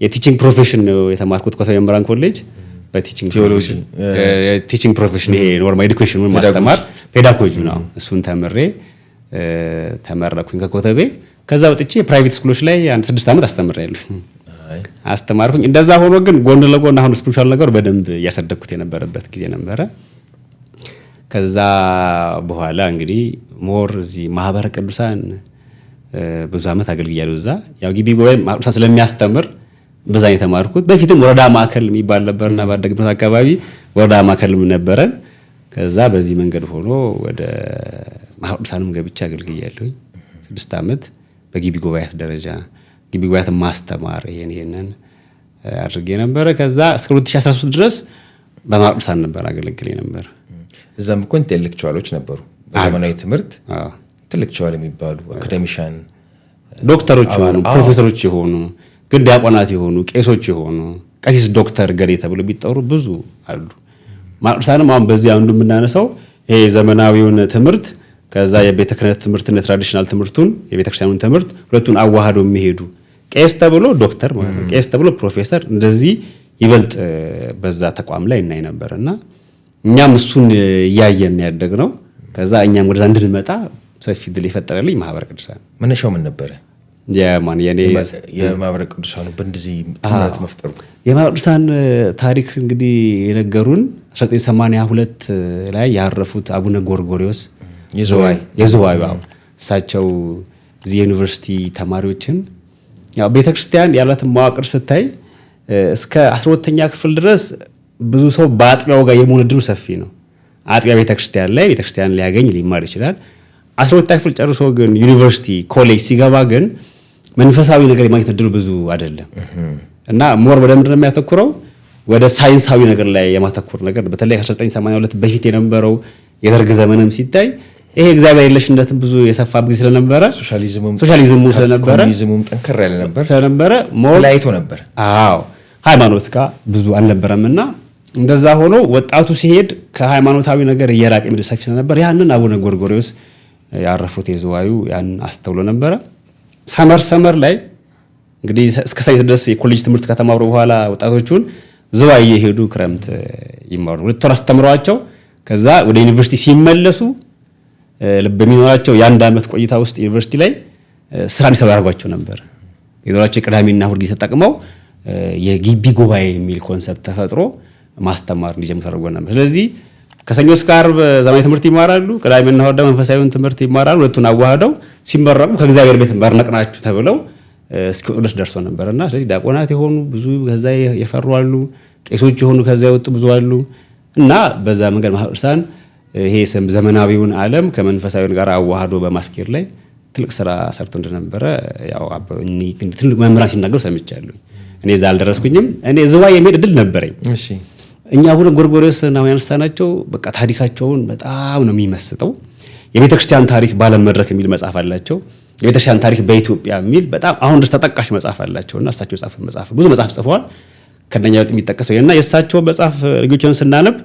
የቲቺንግ ፕሮፌሽን ነው የተማርኩት ኮተቤ መምህራን ኮሌጅ በቲቺንግ ቴዎሎጂ ቲቺንግ ፕሮፌሽን ይሄ ኖርማል ኤዱኬሽኑን ማስተማር ፔዳጎጂ ነው። እሱን ተምሬ ተመረኩኝ ከኮተቤ። ከዛ ወጥቼ ፕራይቬት ስኩሎች ላይ 6 ዓመት አስተማርኩኝ። እንደዛ ሆኖ ግን ጎን ለጎን አሁን ስፒሪቹዋል ነገር በደንብ እያሰደግኩት የነበረበት ጊዜ ነበረ። ከዛ በኋላ እንግዲህ ሞር እዚህ ማህበረ ቅዱሳን ብዙ ዓመት አገልግያለሁ። እዛ ያው ግቢ ጉባኤ ማቅዱሳን ስለሚያስተምር በዛ የተማርኩት። በፊትም ወረዳ ማዕከል የሚባል ነበርና ባደግበት አካባቢ ወረዳ ማዕከልም ነበረን። ከዛ በዚህ መንገድ ሆኖ ወደ ማቅዱሳንም ገብቼ አገልግያለሁ 6 ዓመት በግቢ ጉባኤያት ደረጃ ግቢ ጉባኤያት ማስተማር ይሄንን አድርጌ ነበረ። ከዛ እስከ 2013 ድረስ በማቅዱሳን ነበር አገልግዬ ነበር።
እዛም እኮ ኢንተሌክቹዋሎች ነበሩ በዘመናዊ ትምህርት
ኢንተሌክቹዋል የሚባሉ አካዳሚሻን
ዶክተሮች የሆኑ ፕሮፌሰሮች የሆኑ ግን ዲያቆናት የሆኑ ቄሶች የሆኑ ቀሲስ ዶክተር ገሌ ተብሎ ቢጠሩ ብዙ አሉ። ማቅዱሳንም አሁን በዚህ አንዱ የምናነሳው ይሄ ዘመናዊውን ትምህርት ከዛ የቤተ ክህነት ትምህርትና ትራዲሽናል ትምህርቱን የቤተክርስቲያኑን ትምህርት ሁለቱን አዋሃዶ የሚሄዱ ቄስ ተብሎ ዶክተር ማለት ነው፣ ቄስ ተብሎ ፕሮፌሰር እንደዚህ ይበልጥ በዛ ተቋም ላይ እናይ ነበርና እኛም እሱን እያየን ያደግነው። ከዛ እኛም ወደዛ እንድንመጣ ሰፊ ድል የፈጠረልኝ ማህበረ ቅዱሳን።
መነሻው ምን ነበረ? የማህበረ ቅዱሳኑ በእንደዚህ ትምህርት መፍጠሩ
የማህበረ ቅዱሳን ታሪክ እንግዲህ የነገሩን 1982 ላይ ያረፉት አቡነ ጎርጎሪዎስ የዝዋይ እሳቸው እዚህ ዩኒቨርሲቲ ተማሪዎችን ያው ቤተክርስቲያን ያላትን መዋቅር ስታይ እስከ 12ኛ ክፍል ድረስ ብዙ ሰው በአጥቢያው ጋር የመሆን ዕድሉ ሰፊ ነው። አጥቢያ ቤተክርስቲያን ላይ ቤተክርስቲያን ሊያገኝ ሊማር ይችላል። 12ኛ ክፍል ጨርሶ ግን ዩኒቨርሲቲ ኮሌጅ ሲገባ ግን መንፈሳዊ ነገር የማግኘት ዕድሉ ብዙ አይደለም እና ሞር በደንብ ነው የሚያተኩረው ወደ ሳይንሳዊ ነገር ላይ የማተኩር ነገር በተለይ ከ1982 በፊት የነበረው የደርግ ዘመንም ሲታይ ይሄ እግዚአብሔር የለሽነትን ብዙ የሰፋበት ጊዜ ስለነበረ ሶሻሊዝሙ ስለነበረ
ኮሙኒዝሙም ጠንከር ያለ ስለነበረ
ተለያይቶ ነበር። አዎ ሃይማኖት ጋር ብዙ አልነበረምና እንደዛ ሆኖ ወጣቱ ሲሄድ ከሃይማኖታዊ ነገር እየራቀ የሚሄድ ሰፊ ስለነበር ያንን አቡነ ጎርጎሪዎስ ያረፉት የዝዋዩ ያን አስተውሎ ነበረ። ሰመር ላይ እንግዲህ እስከ ሳይት ድረስ የኮሌጅ ትምህርት ከተማሩ በኋላ ወጣቶቹን ዝዋይ እየሄዱ ክረምት ይማሩ 2 ወር አስተምሯቸው ከዛ ወደ ዩኒቨርሲቲ ሲመለሱ በሚኖራቸው የአንድ ዓመት ቆይታ ውስጥ ዩኒቨርሲቲ ላይ ስራ እንዲሰሩ ያደርጓቸው ነበር። የዶላቸው ቅዳሜና እሑድ ተጠቅመው የግቢ ጉባኤ የሚል ኮንሰፕት ተፈጥሮ ማስተማር እንዲጀምሩ ተደርጎ ነበር። ስለዚህ ከሰኞ እስከ ዓርብ ዘመናዊ ትምህርት ይማራሉ፣ ቅዳሜና እሑድ መንፈሳዊውን ትምህርት ይማራሉ። ሁለቱን አዋህደው ሲመረቁ ከእግዚአብሔር ቤት መርነቅናችሁ ተብለው እስኪወጡ ድረስ ደርሶ ነበርና ስለዚህ ዲያቆናት የሆኑ ብዙ ከዛ የፈሩ አሉ፣ ቄሶች የሆኑ ከዛ የወጡ ብዙ አሉ እና በዛ መንገድ ማህበረ ቅዱሳን ይሄ ዘመናዊውን ዓለም ከመንፈሳዊውን ጋር አዋህዶ በማስኬድ ላይ ትልቅ ስራ ሰርቶ እንደነበረ ያው ትልቅ መምህራን ሲናገሩ ሰምቻለሁ። እኔ እዛ አልደረስኩኝም። እኔ ዝዋይ የሚሄድ ዕድል ነበረኝ። እሺ እኛ አቡነ ጎርጎሪዎስ ነው ያነሳናቸው። በቃ ታሪካቸውን በጣም ነው የሚመስጠው። የቤተክርስቲያን ታሪክ ባለም መድረክ የሚል መጽሐፍ አላቸው። የቤተክርስቲያን ታሪክ በኢትዮጵያ የሚል በጣም አሁን ድረስ ተጠቃሽ መጽሐፍ አላቸውና እሳቸው የጻፉት መጽሐፍ ብዙ መጽሐፍ ጽፈዋል። ከነኛ ወጥ የሚጠቀሰው እና የእሳቸው መጽሐፍ ልጆችን ስናነብ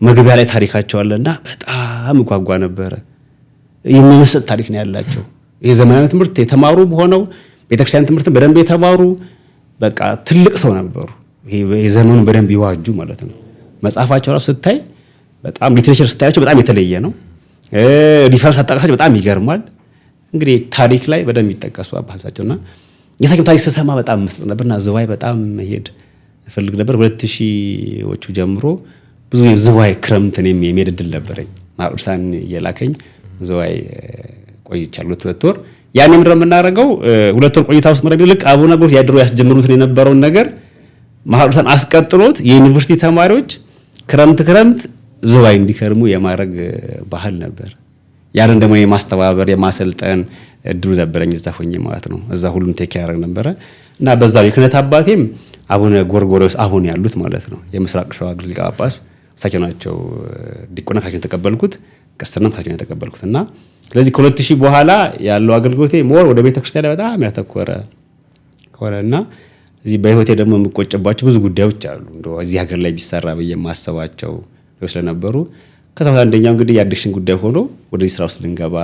መግቢያ ላይ ታሪካቸው አለና በጣም ጓጓ ነበረ። የሚመስጥ ታሪክ ነው ያላቸው። ይሄ ዘመናዊ ትምህርት የተማሩ ሆነው ቤተክርስቲያን ትምህርትን በደንብ የተማሩ በቃ ትልቅ ሰው ነበሩ። ይሄ ዘመኑን በደንብ ይዋጁ ማለት ነው። መጽሐፋቸው ራሱ ስታይ በጣም ሊትሬቸር ስታያቸው በጣም የተለየ ነው። ሪፈረንስ አጠቃቀሳቸው በጣም ይገርማል። እንግዲህ ታሪክ ላይ በደንብ ይጠቀሱ አባታቸውና የሳቸው ታሪክ ስሰማ በጣም መስጠት ነበርና ዝዋይ በጣም መሄድ እፈልግ ነበር። 2000ዎቹ ጀምሮ ብዙ ዝዋይ ክረምትን የሚሄድ ዕድል ነበረኝ። ማህበረ ቅዱሳን የላከኝ ዝዋይ ቆይቻለሁ 2 ወር። ያኔ ምንድነው የምናደርገው 2 ወር ቆይታ ውስጥ ማለት ልክ አቡነ ጎርጎርዮስ ያድሩ ያስጀምሩትን የነበረውን ነገር ማህበረ ቅዱሳን አስቀጥሎት የዩኒቨርሲቲ ተማሪዎች ክረምት ዝዋይ እንዲከርሙ የማድረግ ባህል ነበር። ያንን ደግሞ የማስተባበር የማሰልጠን እድሉ ነበረኝ እዛ ሆኜ ማለት ነው። እዛ ሁሉም ቴክ ያደርግ ነበረ እና በዛ የክህነት አባቴም አቡነ ጎርጎርዮስ አሁን ያሉት ማለት ነው የምስራቅ ሸዋ ሊቀ ጳጳስ እሳቸው ናቸው። ዲቁና ካቸው ተቀበልኩት፣ ቅስናም ካቸው ተቀበልኩት እና ስለዚህ ከ2000 በኋላ ያለው አገልግሎቴ ሞር ወደ ቤተክርስቲያን ላይ በጣም ያተኮረ ሆነና እዚህ በህይወቴ ደግሞ የምቆጭባቸው ብዙ ጉዳዮች አሉ። እንደው እዚህ ሀገር ላይ ቢሰራ በየማሰባቸው ስለነበሩ ከዛ አንደኛው እንግዲህ የአዲክሽን ጉዳይ ሆኖ ወደዚህ ስራ ውስጥ ልንገባ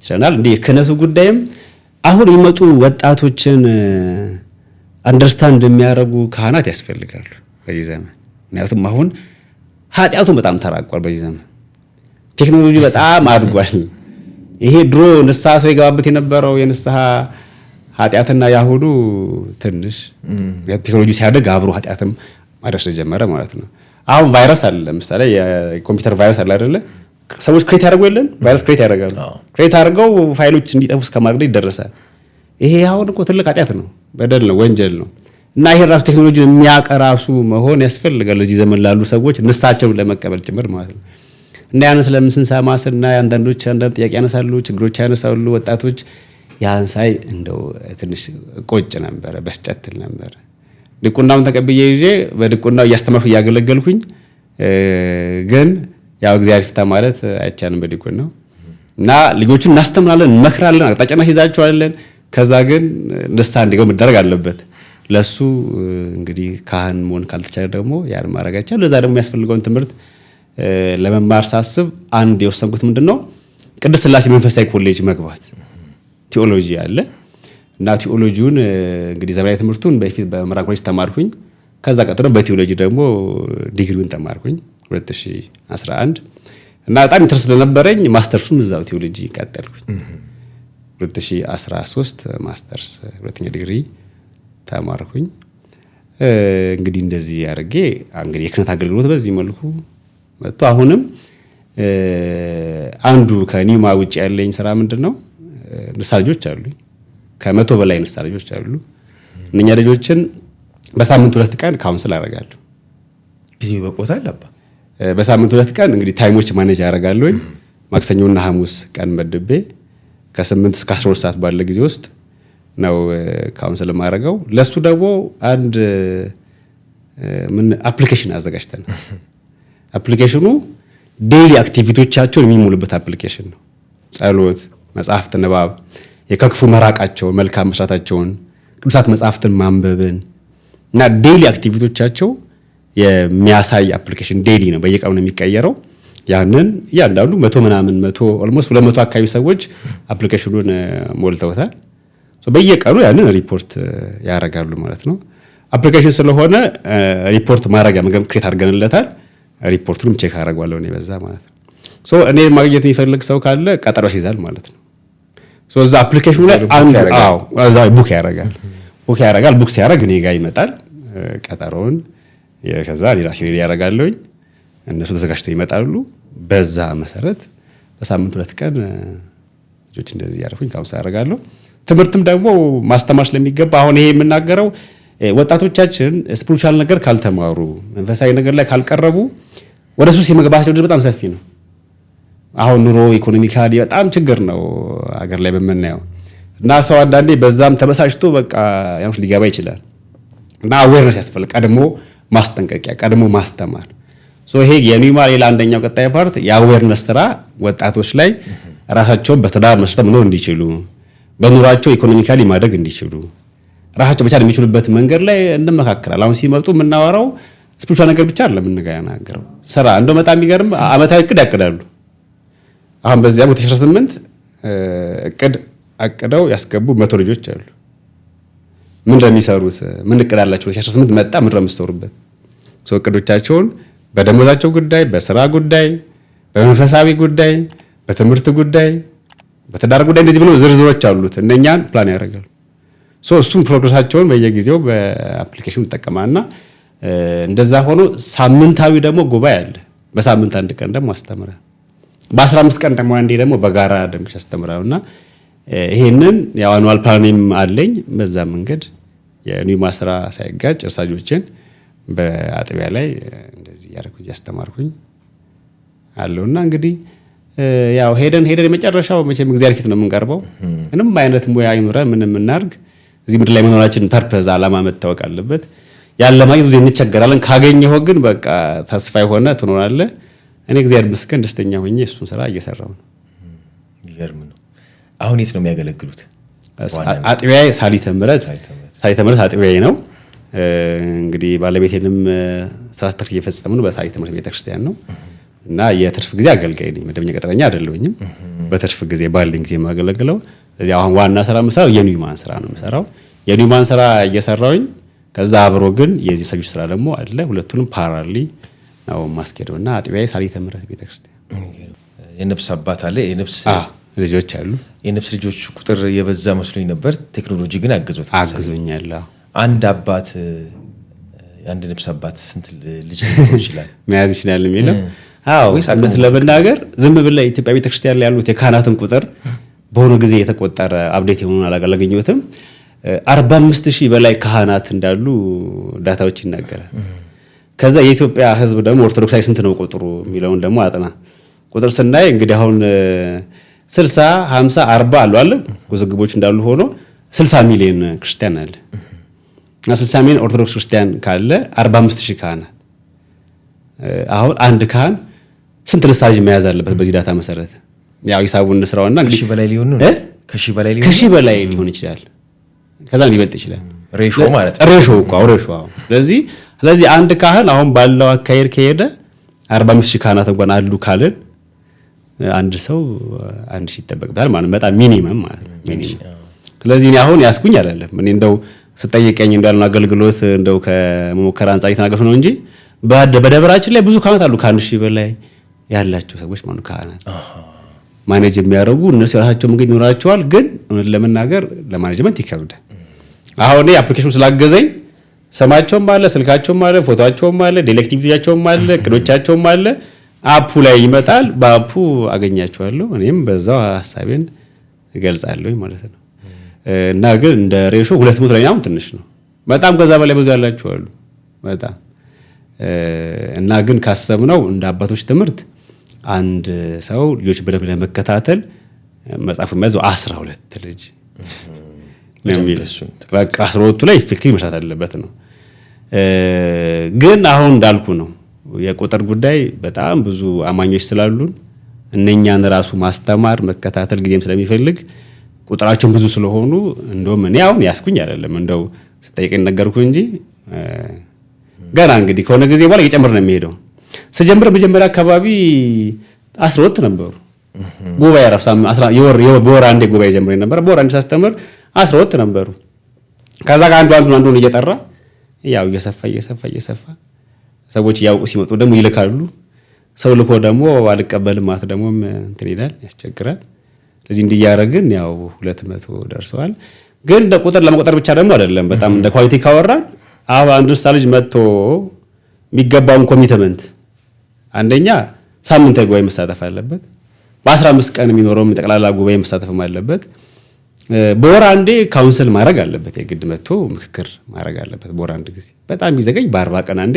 ይችላል። እንዴ የክህነቱ ጉዳይም አሁን የሚመጡ ወጣቶችን አንደርስታንድ የሚያደርጉ ካህናት ያስፈልጋሉ በዚህ ዘመን። ምክንያቱም አሁን ኃጢአቱ በጣም ተራቋል። በዚህ ዘመን ቴክኖሎጂ በጣም አድጓል። ይሄ ድሮ ንስሐ ሰው ይገባበት የነበረው የንስሐ ኃጢአትና ያሁኑ ትንሽ ቴክኖሎጂ ሲያደግ አብሮ ኃጢአትም ማድረስ ጀመረ ማለት ነው። አሁን ቫይረስ አለ፣ ለምሳሌ የኮምፒውተር ቫይረስ አለ አይደለ? ሰዎች ክሬት ያደርጉ የለን ቫይረስ ክሬት ያደርጋሉ። ክሬት አድርገው ፋይሎች እንዲጠፉ እስከማድረግ ይደረሳል። ይሄ አሁን እኮ ትልቅ ኃጢአት ነው፣ በደል ነው፣ ወንጀል ነው። እና ይሄ ራሱ ቴክኖሎጂ የሚያቀራሱ መሆን ያስፈልጋል እዚህ ዘመን ላሉ ሰዎች ንስሐቸውን ለመቀበል ጭምር ማለት ነው። እና ያን ስለምን ስንሰማ ስናይ አንዳንድ ጥያቄ ያነሳሉ፣ ችግሮች ያነሳሉ ወጣቶች። ያን ሳይ እንደው ትንሽ ቆጭ ነበረ፣ በስጨትል ነበረ። ድቁናውን ተቀብዬ ይዤ በድቁናው እያስተማርኩ እያገለገልኩኝ ግን ያው እግዚአብሔር ይፍታ ማለት አይቻልም። በድቁናው እና ልጆቹን እናስተምራለን፣ እንመክራለን፣ አቅጣጫ እናስይዛቸዋለን። ከዛ ግን ንስሐ እንዲገቡ መደረግ አለበት። ለሱ እንግዲህ ካህን መሆን ካልተቻለ ደግሞ ያን ማድረግ አይቻልም። ለዛ ደግሞ የሚያስፈልገውን ትምህርት ለመማር ሳስብ አንድ የወሰንኩት ምንድነው ቅድስት ሥላሴ መንፈሳዊ ኮሌጅ መግባት ቲኦሎጂ አለ እና ቲኦሎጂውን እንግዲህ ዘመናዊ ትምህርቱን በፊት በመምህራን ኮሌጅ ተማርኩኝ። ከዛ ቀጥሎ በቲኦሎጂ ደግሞ ዲግሪውን ተማርኩኝ 2011 እና በጣም ኢንትረስት ስለነበረኝ ማስተርሱን እዛው ቲኦሎጂ ቀጠልኩኝ። 2013 ማስተርስ ሁለተኛ ዲግሪ ተማርኩኝ። እንግዲህ እንደዚህ አድርጌ እንግዲህ የክህነት አገልግሎት በዚህ መልኩ መጥቶ አሁንም አንዱ ከኒማ ውጭ ያለኝ ስራ ምንድነው ንስሐ ልጆች አሉኝ። 100 በላይ ንስሐ ልጆች አሉ። እነኛ ልጆችን በሳምንት 2 ቀን ካውንስል አደርጋለሁ።
ጊዜው በቆታል አባ
በሳምንት 2 ቀን እንግዲህ ታይሞች ማኔጅ አደርጋለሁ። ማክሰኞና ሐሙስ ቀን መድቤ ከ8 እስከ 12 ሰዓት ባለ ጊዜ ውስጥ ነው ካውንስል ማድረገው። ለሱ ደግሞ አንድ አፕሊኬሽን አዘጋጅተን አፕሊኬሽኑ ዴይሊ አክቲቪቲዎቻቸውን የሚሞሉበት አፕሊኬሽን ነው። ጸሎት፣ መጽሐፍት ንባብ፣ የከክፉ መራቃቸውን፣ መልካም መስራታቸውን፣ ቅዱሳት መጽሐፍትን ማንበብን እና ዴይሊ አክቲቪቲዎቻቸው የሚያሳይ አፕሊኬሽን ዴይሊ ነው፣ በየቀኑ ነው የሚቀየረው። ያንን እያንዳንዱ 100 ኦልሞስት 200 አካባቢ ሰዎች አፕሊኬሽኑን ሞልተውታል። በየቀኑ ያንን ሪፖርት ያደርጋሉ ማለት ነው። አፕሊኬሽን ስለሆነ ሪፖርት ማድረጊያ መገም ክሬት አድርገንለታል። ሪፖርቱንም ቼክ አደርጋለሁ እኔ በዛ ማለት ነው። እኔ ማግኘት የሚፈልግ ሰው ካለ ቀጠሮ ይይዛል ማለት ነው። እዛ አፕሊኬሽኑ ላይ እዛ ቡክ ያደርጋል። ቡክ ሲያደርግ እኔ ጋር ይመጣል ቀጠሮውን። ከዛ እኔ ራሴ ሬዲ ያደርጋለሁኝ፣ እነሱ ተዘጋጅተው ይመጣሉ። በዛ መሰረት በሳምንት 2 ቀን ልጆች እንደዚህ ያደርኩኝ ካውንስል ያደርጋለሁ። ትምህርትም ደግሞ ማስተማር ስለሚገባ አሁን ይሄ የምናገረው ወጣቶቻችን ስፒሪቹዋል ነገር ካልተማሩ መንፈሳዊ ነገር ላይ ካልቀረቡ ወደ ሱስ የመግባታቸው ዕድል በጣም ሰፊ ነው። አሁን ኑሮ ኢኮኖሚካሊ በጣም ችግር ነው አገር ላይ በመናየው እና ሰው አንዳንዴ በዛም ተበሳጭቶ በቃ ያው ሊገባ ይችላል እና አዌርነስ ያስፈልጋል። ቀድሞ ማስጠንቀቂያ፣ ቀድሞ ማስተማር። ይሄ የኒማ ሌላ አንደኛው ቀጣይ ፓርት የአዌርነስ ስራ ወጣቶች ላይ ራሳቸውን በትዳር መስጠት መኖር እንዲችሉ፣ በኑራቸው ኢኮኖሚካሊ ማደግ እንዲችሉ ራሳቸው ብቻ የሚችሉበት መንገድ ላይ እንመካከራለን። አሁን ሲመጡ የምናወራው ስፒሪቹዋል ነገር ብቻ አይደለም የምንናገረው። ስራ እንደው በጣም የሚገርም አመታዊ እቅድ ያቅዳሉ። አሁን በዚህ ዓመት 18 እቅድ አቅደው ያስገቡ 100 ልጆች አሉ። ምን እንደሚሰሩት ምን እቅድ አላቸው? 18 መጣ ምን እንደምትሰሩበት እቅዶቻቸውን በደሞዛቸው ጉዳይ፣ በስራ ጉዳይ፣ በመንፈሳዊ ጉዳይ፣ በትምህርት ጉዳይ፣ በትዳር ጉዳይ እንደዚህ ብሎ ዝርዝሮች አሉት። እነኛን ፕላን ያደርጋሉ። እሱም ፕሮግረሳቸውን በየጊዜው በአፕሊኬሽኑ ይጠቀማና እንደዛ ሆኖ ሳምንታዊ ደግሞ ጉባኤ አለ። በሳምንት 1 ቀን ደግሞ አስተምራለሁ። በ15 ቀን ደግሞ አንዴ ደግሞ በጋራ ደምሽ አስተምራለሁና ይሄንን ያው አኑዋል ፕላንም አለኝ። በዛ መንገድ የኒማ ስራ ሳይጋጭ እርሳጆችን በአጥቢያ ላይ እንደዚህ ያደርኩኝ ያስተማርኩኝ አለውና እንግዲህ ያው ሄደን የመጨረሻው መቼም እግዚአብሔር ፊት ነው የምንቀርበው። ምንም አይነት ሙያ ይኑረ ምንም እናርግ እዚህ ምድር ላይ መኖራችን ፐርፐዝ አላማ መታወቅ አለበት። ያለ ማግኘት ብዙ እንቸገራለን። ካገኘው ግን በቃ ተስፋ የሆነ ትኖራለህ። እኔ እግዚአብሔር ይመስገን ደስተኛ ሆኜ እሱን ስራ እየሰራው ነው።
ይገርም ነው። አሁን የት ነው የሚያገለግሉት?
አጥቢያዬ ሳሊተ ምሕረት አጥቢያዬ ነው። እንግዲህ ባለቤቴንም ስራ ተርክ እየፈጸምን በሳሊተ ምሕረት ቤተክርስቲያን ነው እና የትርፍ ጊዜ አገልጋይ ነኝ። መደበኛ ቀጠረኛ አይደለሁኝም። በትርፍ ጊዜ ባለኝ ጊዜ የማገለግለው እዚህ አሁን ዋና ስራ የምሰራው የኒማን ስራ ነው የምሰራው። የኒማን ስራ እየሰራሁኝ ከዛ አብሮ ግን የዚህ ሰጆች ስራ ደግሞ አለ። ሁለቱንም ፓራሊ ነው ማስኬደውና አጥቢያዬ ሳሊተ ምሕረት ቤተክርስቲያን።
የነፍስ አባት አለ፣ የነፍስ
ልጆች አሉ።
የነፍስ ልጆች ቁጥር የበዛ መስሎኝ ነበር። ቴክኖሎጂ ግን
አግዞኛል።
አንድ አባት አንድ ነፍስ አባት ስንት ልጅ ሊሆን ይችላል
መያዝ ይችላል የሚለው? አዎ እውነት ለመናገር ዝም ብለህ ኢትዮጵያ ቤተክርስቲያን ላይ ያሉት የካህናትን ቁጥር በሆነ ጊዜ የተቆጠረ አፕዴት የሆኑን አላገኘሁትም። 45,000 በላይ ካህናት እንዳሉ ዳታዎች ይናገራል። ከዛ የኢትዮጵያ ሕዝብ ደግሞ ኦርቶዶክሳዊ ስንት ነው ቁጥሩ የሚለውን ደግሞ አጥና። ቁጥር ስናይ እንግዲህ አሁን 60፣ 50፣ 40 አሉ ውዝግቦች እንዳሉ ሆኖ 60 ሚሊዮን ክርስቲያን አለ እና 60 ሚሊዮን ኦርቶዶክስ ክርስቲያን ካለ 45,000 ካህናት አሁን አንድ ካህን ስንት ንስሐ መያዝ አለበት? በዚህ ዳታ መሰረት ያው ሂሳቡን ስራውና እንግዲህ
ከሺህ በላይ
ሊሆን ይችላል። ከዛ ሊበልጥ ይችላል።
ሬሾ ማለት ነው።
ሬሾ። ስለዚህ አንድ ካህን አሁን ባለው አካሄድ ከሄደ 45,000 ካህናት እንኳን አሉ ካልን አንድ ሰው 1,000 ይጠበቅበታል ማለት በጣም ሚኒመም ማለት ነው። ስለዚህ እኔ አሁን ያስኩኝ አይደለም። እኔ እንደው ስጠይቀኝ እንዳልነው አገልግሎት እንደው ከመሞከር አንጻር የተናገርኩ ነው እንጂ በደብራችን ላይ ብዙ ካህናት አሉ ከ1,000 በላይ ያላቸው ሰዎች ማለት ካህናት ማኔጅ የሚያደርጉ እነሱ የራሳቸው መንገድ ይኖራቸዋል። ግን ለመናገር ለማኔጅመንት ይከብዳል። አሁን እኔ አፕሊኬሽኑ ስላገዘኝ ስማቸውም አለ፣ ስልካቸውም አለ፣ ፎቶአቸውም አለ፣ ዳይሬክቲቪቲያቸውም አለ፣ እቅዶቻቸውም አለ። አፑ ላይ ይመጣል። በአፑ አገኛቸዋለሁ። እኔም በዛው ሀሳቤን እገልጻለሁ ማለት ነው። እና ግን እንደ ሬሾ 200 ላይ አሁን ትንሽ ነው። በጣም ከዛ በላይ ብዙ ያላቸው አሉ በጣም እና ግን ካሰብነው እንደ አባቶች ትምህርት አንድ ሰው ልጆች በደንብ ለመከታተል መጽሐፉ የሚያዘው 12 ልጅ የሚል በቃ 12ቱ ላይ ኢፌክቲቭ መስራት አለበት ነው። ግን አሁን እንዳልኩ ነው የቁጥር ጉዳይ በጣም ብዙ አማኞች ስላሉን እነኛን ራሱ ማስተማር መከታተል ጊዜም ስለሚፈልግ ቁጥራቸውን ብዙ ስለሆኑ እንደውም እኔ አሁን ያስኩኝ አይደለም እንደው ስጠይቀኝ ነገርኩ እንጂ ገና እንግዲህ ከሆነ ጊዜ በኋላ እየጨመረ ነው የሚሄደው። ስጀምር መጀመሪያ አካባቢ 12 ነበሩ። ጉባኤ አረፍሳም በወር አንዴ ጉባኤ ጀምሬ ነበር። በወር አንዴ ሳስተምር 12 ነበሩ። ከዛ ጋር አንዱን እየጠራ ያው እየሰፋ ሰዎች ያውቁ ሲመጡ ደግሞ ይልካሉ። ሰው ልኮ ደግሞ አልቀበልም ማለት ደግሞ እንትን ይላል ያስቸግራል። ስለዚህ እንዲያረግን ያው 200 ደርሰዋል። ግን እንደ ቁጥር ለመቆጠር ብቻ ደግሞ አይደለም። በጣም እንደ ኳሊቲ ካወራን አሁን አንድ ልጅ መጥቶ የሚገባውን ኮሚትመንት አንደኛ ሳምንታዊ ጉባኤ መሳተፍ አለበት። በ15 ቀን የሚኖረው ጠቅላላ ጉባኤ መሳተፍም አለበት። በወር አንዴ ካውንስል ማድረግ አለበት። የግድ መጥቶ ምክክር ማድረግ አለበት በወር አንድ ጊዜ። በጣም ቢዘገይ በ40 ቀን አንዴ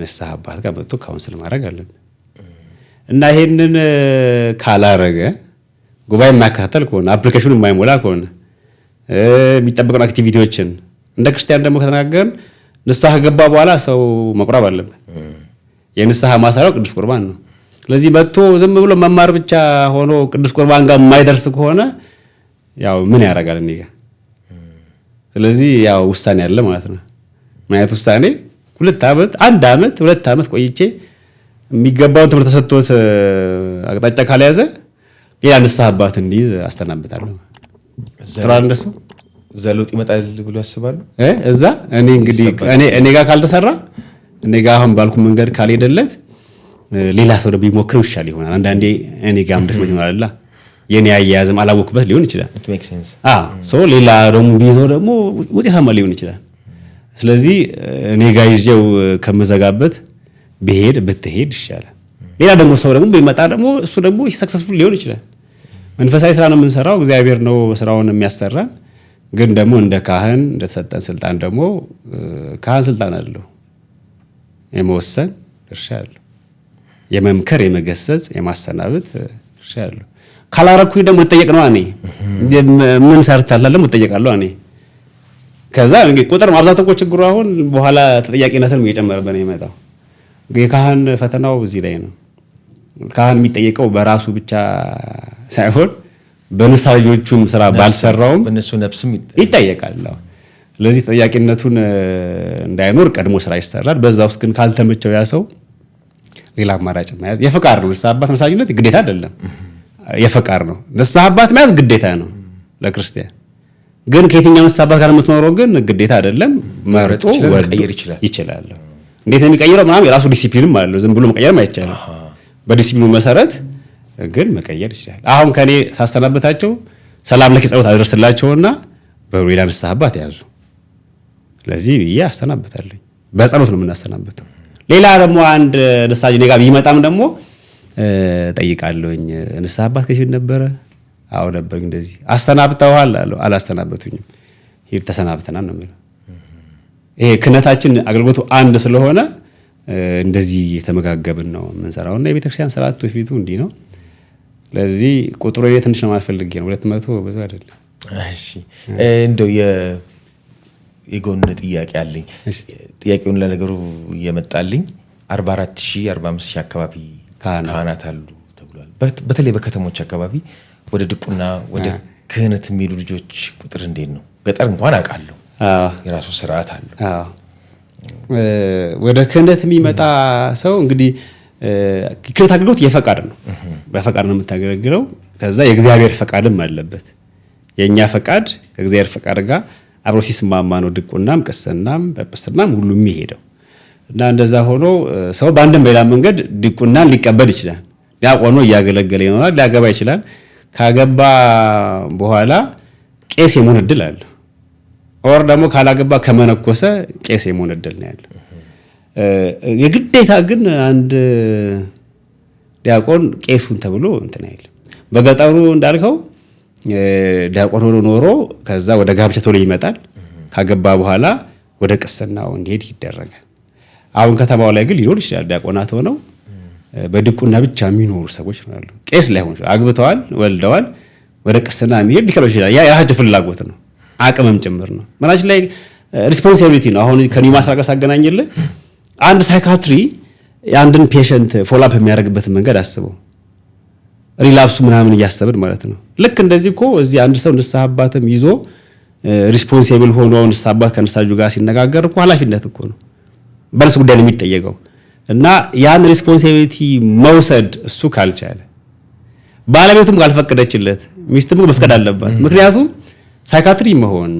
ንስሐ አባት ጋር መጥቶ ካውንስል ማድረግ አለበት። እና ይሄንን ካላረገ ጉባኤ የማይከታተል ከሆነ አፕሊኬሽኑን የማይሞላ ከሆነ የሚጠበቁን አክቲቪቲዎችን እንደ ክርስቲያን ደግሞ ከተናገርን ንስሐ ገባ በኋላ ሰው መቁረብ አለበት። የንስሐ ማሰሪያው ቅዱስ ቁርባን ነው። ስለዚህ መጥቶ ዝም ብሎ መማር ብቻ ሆኖ ቅዱስ ቁርባን ጋር የማይደርስ ከሆነ ያው ምን ያደርጋል እኔ ጋር? ስለዚህ ያው ውሳኔ አለ ማለት ነው። ማለት ውሳኔ 2 ዓመት 1 ዓመት 2 ዓመት ቆይቼ የሚገባውን ትምህርት ተሰጥቶት አቅጣጫ ካልያዘ ሌላ ንስሐ አባት እንዲይዝ አስተናብታለሁ። እንደሱ
ዘሎጥ ይመጣል ብሎ ያስባሉ።
እዛ እኔ እንግዲህ እኔ ጋር ካልተሰራ እኔ ጋር አሁን ባልኩ መንገድ ካልሄደለት ሌላ ሰው ደግሞ ቢሞክረው ይሻል ይሆናል። አንዳንዴ እኔ ጋርም ድክመት ይኖራል። የኔ አያያዝም አላወቅበት ሊሆን ይችላል። ሌላ ደግሞ ቢይዘው ደግሞ ውጤታማ ሊሆን ይችላል። ስለዚህ እኔ ጋር ይዤው ከምዘጋበት ብትሄድ ይሻላል። ሌላ ደግሞ ሰው ደግሞ ቢመጣ ደግሞ እሱ ደግሞ ሰክሰስፉል ሊሆን ይችላል። መንፈሳዊ ስራ ነው የምንሰራው፣ እግዚአብሔር ነው ስራውን የሚያሰራን። ግን ደግሞ እንደ ካህን እንደተሰጠን ስልጣን ደግሞ ካህን ስልጣን አለው። የመወሰን ድርሻ አለው። የመምከር፣ የመገሰጽ፣ የማሰናበት ድርሻ አለው። ካላረኩኝ ደግሞ ልጠየቅ ነው። እኔ ምን ሰርታለሁ ደግሞ ልጠየቃለሁ እኔ። ከዛ እንግዲህ ቁጥር ማብዛት እኮ ችግሩ አሁን በኋላ ተጠያቂነትን እየጨመረበት ነው የመጣው። የካህን ፈተናው እዚህ ላይ ነው። ካህን የሚጠየቀው በራሱ ብቻ ሳይሆን በንስሐ ልጆቹም ስራ ባልሰራውም
በእነሱ ነፍስም
ይጠየቃል። ስለዚህ ተጠያቂነቱን እንዳይኖር ቀድሞ ስራ ይሰራል። በዛ ውስጥ ግን ካልተመቸው ያ ሰው ሌላ አማራጭ መያዝ የፈቃድ ነው። ንስሐ አባት መሳጅነት ግዴታ አይደለም፣ የፈቃድ ነው። ንስሐ አባት መያዝ ግዴታ ነው ለክርስቲያን። ግን ከየትኛው ንስሐ አባት ጋር የምትኖረው ግን ግዴታ አይደለም። መርጦ
መቀየር
ይችላል። እንዴት ነው የሚቀይረው? ምናምን የራሱ ዲሲፕሊንም አለው። ዝም ብሎ መቀየርም አይቻልም። በዲሲፕሊኑ መሰረት ግን መቀየር ይችላል። አሁን ከኔ ሳሰናበታቸው ሰላም ለኪ ጸሎት አደረስላቸውና በሌላ ንስሐ አባት ያዙ። ስለዚህ ብዬ አስተናበታለሁ። በጸሎት ነው የምናስተናበተው። ሌላ ደግሞ አንድ ንስሐ ልጅ ጋር ቢመጣም ደግሞ ጠይቃለሁኝ። ንስሐ አባት ከዚህ ነበረ? አዎ ነበር። እንደዚህ አስተናብተዋል አለው። አላስተናበቱኝም። ሂድ ተሰናብተናል ነው የሚለው። ይሄ ክህነታችን አገልግሎቱ አንድ ስለሆነ እንደዚህ የተመጋገብን ነው የምንሰራውና የቤተክርስቲያን ስርዓት ትውፊቱ እንዲህ ነው። ስለዚህ ቁጥሩ ትንሽ ነው ማፈልግ ነው 200 ብዙ አይደለም።
እሺ እንደው የጎን ጥያቄ አለኝ። ጥያቄውን ለነገሩ እየመጣልኝ 44,000 45,000 አካባቢ ካህናት አሉ ተብሏል
በተለይ በከተሞች አካባቢ ወደ ድቁና ወደ ክህነት የሚሄዱ ልጆች ቁጥር እንዴት ነው? ገጠር እንኳን አውቃለሁ የራሱ ስርዓት አለው።
ወደ ክህነት የሚመጣ ሰው እንግዲህ ክህነት አገልግሎት የፈቃድ ነው። በፈቃድ ነው የምታገለግለው። ከዛ የእግዚአብሔር ፈቃድም አለበት። የኛ ፈቃድ ከእግዚአብሔር ፈቃድ ጋር አብሮ ሲስማማ ነው ድቁናም ቅስናም ጵጵስናም ሁሉ የሚሄደው እና እንደዛ ሆኖ ሰው በአንድም በሌላ መንገድ ድቁናን ሊቀበል ይችላል። ዲያቆን ነው እያገለገለ ይኖራል። ሊያገባ ይችላል። ካገባ በኋላ ቄስ የመሆን እድል አለ። ወር ደግሞ ካላገባ ከመነኮሰ ቄስ የመሆን እድል ነው ያለው። የግዴታ ግን አንድ ዲያቆን ቄሱን ተብሎ እንትን አይደለም። በገጠሩ እንዳልከው ዲያቆን ሆኖ ኖሮ ከዛ ወደ ጋብቻ ቶሎ ይመጣል። ካገባ በኋላ ወደ ቅስናው እንዲሄድ ይደረጋል። አሁን ከተማው ላይ ግን ሊኖር ይችላል ዲያቆናት ሆነው በድቁና ብቻ የሚኖሩ ሰዎች አሉ። ቄስ ላይሆን ይችላል። አግብተዋል፣ ወልደዋል፣ ወደ ቅስና የሚሄድ ሊከብድ ይችላል። ያ የራሳቸው ፍላጎት ነው፣ አቅምም ጭምር ነው። መናችን ላይ ሪስፖንሲቢሊቲ ነው። አሁን ከኒው ማስራ ጋር ሳገናኝልህ አንድ ሳይካትሪ የአንድን ፔሸንት ፎሎአፕ የሚያደርግበትን መንገድ አስበው። ሪላፕሱ ምናምን እያሰብን ማለት ነው። ልክ እንደዚህ እኮ እዚህ አንድ ሰው ንስሐ አባትም ይዞ ሪስፖንሲብል ሆኖ ንስሐ አባት ከንስሐ ልጁ ጋር ሲነጋገር እኮ ኃላፊነት እኮ ነው፣ በነሱ ጉዳይ ነው የሚጠየቀው። እና ያን ሪስፖንሲቢሊቲ መውሰድ እሱ ካልቻለ ባለቤቱም ካልፈቀደችለት ሚስትም መፍቀድ አለባት። ምክንያቱም ሳይካትሪ መሆን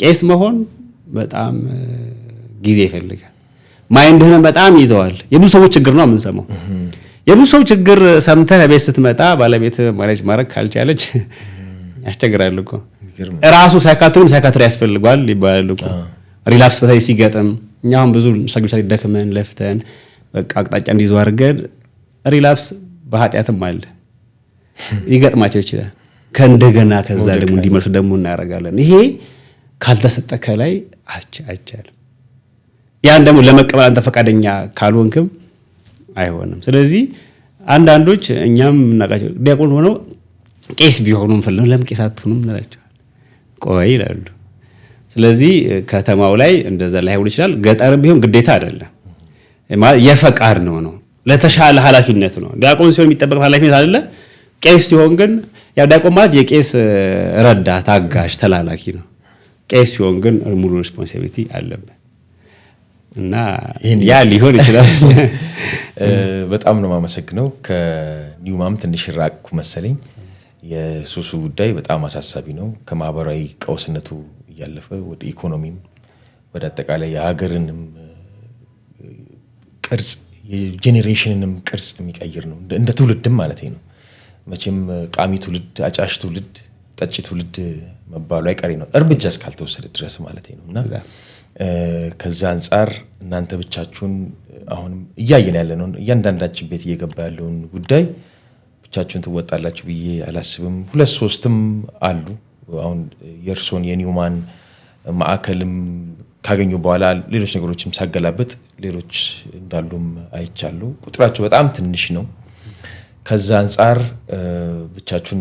ቄስ መሆን በጣም ጊዜ ይፈልጋል። ማይንድህን በጣም ይዘዋል። የብዙ ሰዎች ችግር ነው የምንሰማው። የብዙ ሰው ችግር ሰምተህ ቤት ስትመጣ ባለቤት ማኔጅ ማድረግ ካልቻለች ያስቸግራል እኮ። ራሱ ሳይካትሪ ያስፈልጓል ይባላል እኮ። ሪላፕስ በተለይ ሲገጥም እኛ አሁን ብዙ ሰዎች ላይ ደክመን ለፍተን በቃ አቅጣጫ እንዲይዙ አድርገን ሪላፕስ በኃጢአትም አለ ይገጥማቸው ይችላል። ከእንደገና ከዛ ደግሞ እንዲመርሱ ደግሞ እናደርጋለን። ይሄ ካልተሰጠ ከላይ አይቻልም። ያን ደግሞ ለመቀበል አንተ ፈቃደኛ ካልሆንክም አይሆንም። ስለዚህ አንዳንዶች እኛም እናቃቸው ዲያቆን ሆነው ቄስ ቢሆኑም ፈልነው ለምን ቄስ አትሆኑም እንላቸዋለን። ቆይ ይላሉ። ስለዚህ ከተማው ላይ እንደዛ ላይሆን ይችላል። ገጠር ቢሆን ግዴታ አይደለም፣ የፈቃድ ነው። ለተሻለ ኃላፊነት ነው። ዲያቆን ሲሆን የሚጠበቅ ኃላፊነት አይደለ። ቄስ ሲሆን ግን ያው ዲያቆን ማለት የቄስ ረዳት፣ አጋዥ፣ ተላላኪ ነው። ቄስ ሲሆን ግን ሙሉ ሪስፖንሲቢሊቲ አለበት እና ያ ሊሆን ይችላል።
በጣም ነው የማመሰግነው። ከኒውማም ትንሽ ራቅኩ መሰለኝ። የሱሱ ጉዳይ በጣም አሳሳቢ ነው። ከማህበራዊ ቀውስነቱ እያለፈ ወደ ኢኮኖሚም ወደ አጠቃላይ የሀገርንም ቅርጽ የጄኔሬሽንንም ቅርጽ የሚቀይር ነው። እንደ ትውልድም ማለት ነው። መቼም ቃሚ ትውልድ፣ አጫሽ ትውልድ፣ ጠጪ ትውልድ መባሉ አይቀሬ ነው እርምጃ እስካልተወሰደ ድረስ ማለት ነውና ከዛ አንጻር እናንተ ብቻችሁን አሁንም እያየን ያለነው እያንዳንዳችን ቤት እየገባ ያለውን ጉዳይ ብቻችሁን ትወጣላችሁ ብዬ አላስብም። 2-3ም አሉ። አሁን የእርሶን የኒውማን ማዕከልም ካገኙ በኋላ ሌሎች ነገሮችም ሳገላበጥ ሌሎች እንዳሉም አይቻለሁ። ቁጥራቸው በጣም ትንሽ ነው። ከዛ አንጻር ብቻችሁን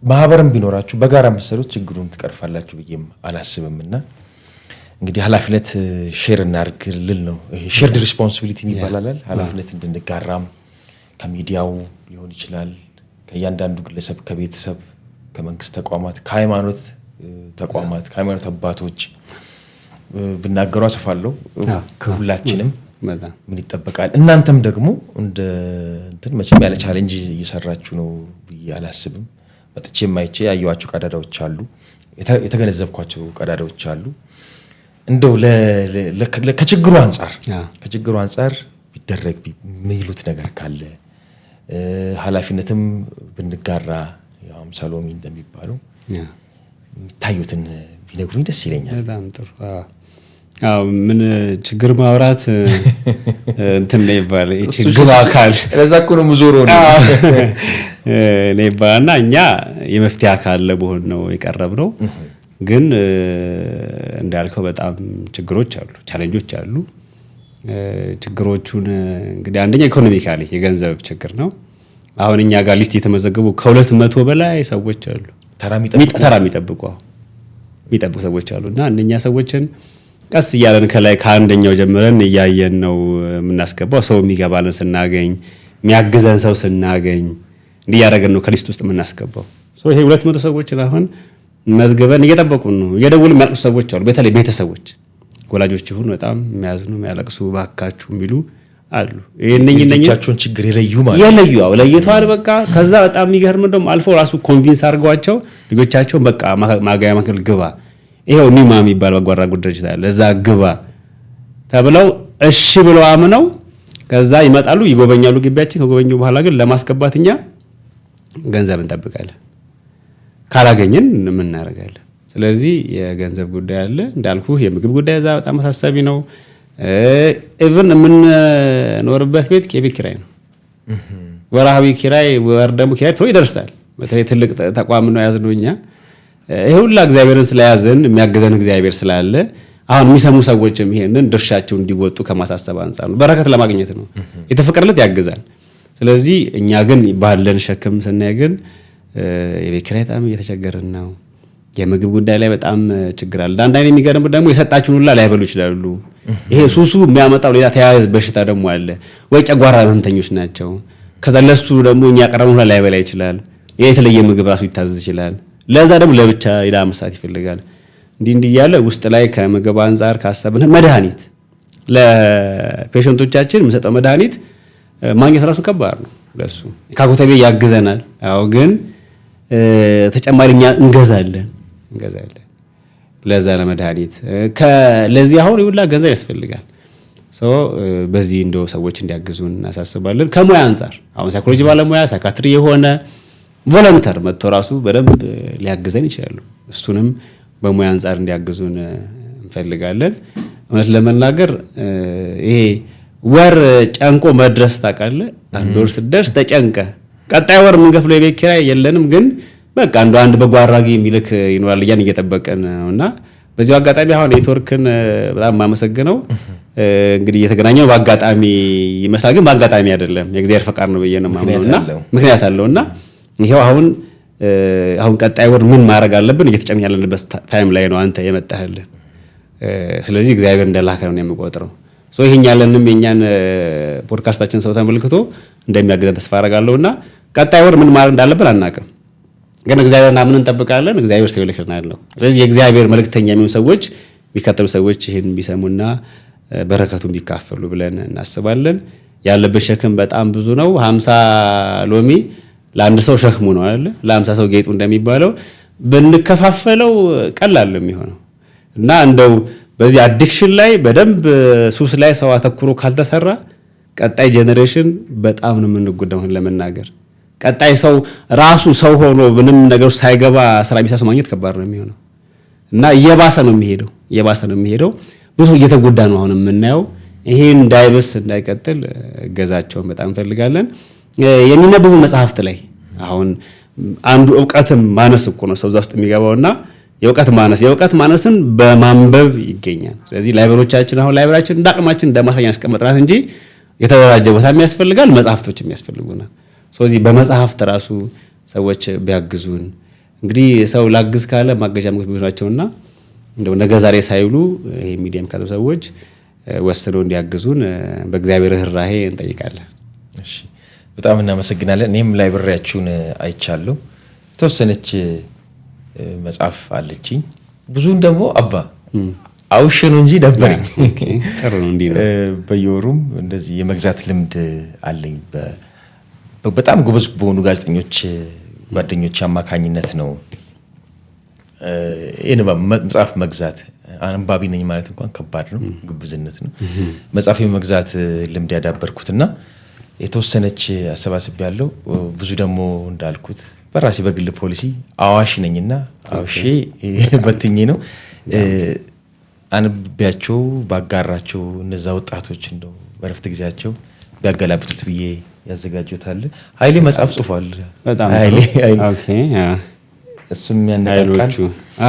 ማህበርም ቢኖራችሁ በጋራ መሰሉት ችግሩን ትቀርፋላችሁ ብዬም አላስብምና እንግዲህ ኃላፊነት ሼር እናድርግ ልል ነው። ይሄ ሼርድ ሪስፖንሲቢሊቲ ይባላል። ኃላፊነት እንድንጋራም ከሚዲያው ሊሆን ይችላል፣ ከእያንዳንዱ ግለሰብ፣ ከቤተሰብ፣ ከመንግስት ተቋማት፣ ከሃይማኖት ተቋማት፣ ከሃይማኖት አባቶች ብናገሩ አስፋለሁ። ከሁላችንም ምን ይጠበቃል? እናንተም ደግሞ እንደ እንትን መቼም ያለ ቻሌንጅ እየሰራችሁ ነው ብዬ አላስብም። መጥቼም አይቼ ያየኋቸው ቀዳዳዎች አሉ፣ የተገነዘብኳቸው ቀዳዳዎች አሉ። እንደው ከችግሩ አንጻር ቢደረግ የሚሉት ነገር ካለ ኃላፊነትም ብንጋራ ያው ሰሎሚ እንደሚባለው የሚታዩትን ቢነግሩኝ ደስ ይለኛል።
በጣም ጥሩ። አዎ ምን ችግር ማውራት እንትን ነው ይባላል። ችግር አካል
ለዛ እኮ ነው ሙዞሮ ነው
ለይባና እኛ የመፍትሄ አካል ለመሆን ነው የቀረብነው። ግን እንዳልከው በጣም ችግሮች አሉ፣ ቻሌንጆች አሉ። ችግሮቹን እንግዲህ አንደኛ ኢኮኖሚካሊ የገንዘብ ችግር ነው። አሁን እኛ ጋር ሊስት የተመዘገቡ ከ200 በላይ ሰዎች አሉ ተራ የሚጠብቁ ሰዎች አሉና እነኛ ሰዎችን ቀስ እያለን ከላይ ከአንደኛው ጀምረን እያየን ነው የምናስገባው። ሰው የሚገባልን ስናገኝ፣ የሚያግዘን ሰው ስናገኝ እንዲያደርገን ነው ከሊስት ውስጥ የምናስገባው። ይሄ 200 ሰዎችን አሁን መዝግበን እየጠበቁን ነው። እየደወሉ የሚያለቅሱ ሰዎች አሉ። በተለይ ቤተሰቦች ወላጆች ይሁን በጣም የሚያዝኑ የሚያለቅሱ ባካችሁ የሚሉ አሉ።
የልጆቻቸውን ችግር የለዩ ማለት
የለዩ ለይተዋል በቃ። ከዛ በጣም የሚገርም እንደውም አልፎ ራሱ ኮንቪንስ አድርገዋቸው ልጆቻቸውን በቃ ማጋያ ማከል ግባ፣ ይሄው ኒማ የሚባል በጎ አድራጎት ድርጅት አለ እዛ ግባ ተብለው እሺ ብለው አምነው ከዛ ይመጣሉ፣ ይጎበኛሉ ግቢያችን። ከጎበኙ በኋላ ግን ለማስገባት እኛ ገንዘብ እንጠብቃለን። ካላገኘን ምን እናደርጋለን? ስለዚህ የገንዘብ ጉዳይ አለ እንዳልኩ። የምግብ ጉዳይ እዛ በጣም አሳሳቢ ነው። ኢቭን የምንኖርበት ቤት የቤት ኪራይ ነው። ወርሃዊ ኪራይ ወር ደግሞ ኪራይ ቶሎ ይደርሳል። በተለይ ትልቅ ተቋም ነው ያዝነው እኛ። ይሄ ሁላ እግዚአብሔርን ስለያዝን የሚያገዘን እግዚአብሔር ስላለ አሁን የሚሰሙ ሰዎችም ይሄንን ድርሻቸው እንዲወጡ ከማሳሰብ አንፃር ነው። በረከት ለማግኘት ነው። የተፈቀደለት ያግዛል። ስለዚህ እኛ ግን ባለን ሸክም ስናይ ግን የቤት ኪራይ በጣም እየተቸገርን ነው። የምግብ ጉዳይ ላይ በጣም ችግር አለ። አንዳንዴ የሚገርም ደግሞ የሰጣችሁን ሁላ ላይበሉ ይችላሉ። ይሄ ሱሱ የሚያመጣው ሌላ ተያያዥ በሽታ ደግሞ አለ። ወይ ጨጓራ ህመምተኞች ናቸው። ከዛ ለሱ ደግሞ እኛ ያቀረብነው ሁላ ላይበላ ይችላል። የተለየ ምግብ ራሱ ይታዘዝ ይችላል። ለዛ ደግሞ ለብቻ ሌላ መስራት ይፈልጋል። እንዲህ እያለ ውስጥ ላይ ከምግብ አንፃር ካሰብን መድኃኒት ለፔሸንቶቻችን የምንሰጠው መድኃኒት ማግኘት ራሱ ከባድ ነው። ለሱ ካጎተቤ ያግዘናል። አዎ ግን ተጨማሪ እኛ እንገዛለን ለዛ ለመድኃኒት ለዚህ አሁን ይውላ ገንዘብ ያስፈልጋል። በዚህ እንደው ሰዎች እንዲያግዙን እናሳስባለን። ከሙያ አንፃር አሁን ሳይኮሎጂ ባለሙያ ሳይካትሪ የሆነ ቮለንተር መጥቶ ራሱ በደንብ ሊያግዘን ይችላሉ። እሱንም በሙያ አንፃር እንዲያግዙን እንፈልጋለን። እውነት ለመናገር ይሄ ወር ጨንቆ መድረስ ታውቃለህ። አንድ ወር ስደርስ ተጨንቀ ቀጣይ ወር የምንከፍለው የቤት ኪራይ የለንም፣ ግን በቃ አንድ በጎ አድራጊ የሚልክ ይኖራል እያን እየጠበቀን ነውና በዚሁ አጋጣሚ አሁን ኔትወርክን በጣም ማመሰግነው። እንግዲህ እየተገናኘው በአጋጣሚ ይመስላል፣ ግን በአጋጣሚ አይደለም፣ የእግዚአብሔር ፈቃድ ነው ብዬ ነው የማምነውና ምክንያት አለውና ይሄው አሁን ቀጣይ ወር ምን ማድረግ አለብን እየተጨነቅን ያለንበት ታይም ላይ ነው አንተ የመጣህልን። ስለዚህ እግዚአብሔር እንደላከ ነው የምቆጥረው። ይሄኛ ያለንም የኛን ፖድካስታችን ሰው ተመልክቶ እንደሚያግዘን ተስፋ አደርጋለሁና ቀጣይ ወር ምን ማድረግ እንዳለብን አናውቅም፣ ግን እግዚአብሔርና ምን እንጠብቃለን? እግዚአብሔር ሰው ይልክልናል ነው። ስለዚህ የእግዚአብሔር መልእክተኛ የሚሆኑ ሰዎች የሚከተሉ ሰዎች ይህን ቢሰሙና በረከቱን ቢካፈሉ ብለን እናስባለን። ያለበት ሸክም በጣም ብዙ ነው። 50 ሎሚ ለአንድ ሰው ሸክሙ ነው አይደል? ለ50 ሰው ጌጡ እንደሚባለው ብንከፋፈለው ቀላል ነው የሚሆነው እና እንደው በዚህ አዲክሽን ላይ በደንብ ሱስ ላይ ሰው አተኩሮ ካልተሰራ ቀጣይ ጄኔሬሽን በጣም ነው የምንጎዳው። ለመናገር ቀጣይ ሰው ራሱ ሰው ሆኖ ምንም ነገር ሳይገባ ስራ ቢሳሱ ማግኘት ከባድ ነው የሚሆነው እና እየባሰ ነው የሚሄደው። ብዙ እየተጎዳ ነው አሁን የምናየው። ይሄን እንዳይበስ እንዳይቀጥል እገዛቸውን በጣም እንፈልጋለን። የሚነበቡ መጽሐፍት ላይ አሁን አንዱ ዕውቀትም ማነስ እኮ ነው ሰው እዛ ውስጥ የሚገባውና የእውቀት ማነስን በማንበብ ይገኛል። ስለዚህ ላይብረሪዎቻችን አሁን ላይብረሪያችን እንዳቅማችን እንደማሳኛ ያስቀመጥናት እንጂ የተደራጀ ቦታ የሚያስፈልጋል፣ መጽሐፍቶች የሚያስፈልጉናል። ስለዚህ በመጽሐፍት ራሱ ሰዎች ቢያግዙን እንግዲህ ሰው ላግዝ ካለ ማገዣ ምግቦች ናቸውና እንደው ነገ ዛሬ ሳይሉ ይሄ ሚዲያም ካሉ ሰዎች ወስነው እንዲያግዙን በእግዚአብሔር ርህራሄ እንጠይቃለን።
እሺ፣ በጣም እናመሰግናለን። እኔም ላይብረሪያችሁን አይቻለሁ። የተወሰነች መጽሐፍ አለችኝ። ብዙን ደግሞ አባ አውሽ ነው እንጂ ነበረኝ። በየወሩም እንደዚህ የመግዛት ልምድ አለኝ። በጣም ጎበዝ በሆኑ ጋዜጠኞች ጓደኞች አማካኝነት ነው መጽሐፍ መግዛት። አንባቢ ነኝ ማለት እንኳን ከባድ ነው፣ ግብዝነት ነው። መጽሐፍ የመግዛት ልምድ ያዳበርኩትና የተወሰነች አሰባስብ ያለው ብዙ ደግሞ እንዳልኩት በራሴ በግል ፖሊሲ አዋሽ ነኝና አውሼ በትኜ ነው አንብቤያቸው ባጋራቸው እነዛ ወጣቶች እንደው በረፍት ጊዜያቸው ቢያገላብጡት ብዬ ያዘጋጁታል። ኃይሌ መጽሐፍ ጽፏል።
በጣም ኦኬ።
እሱም ያነቃቃል።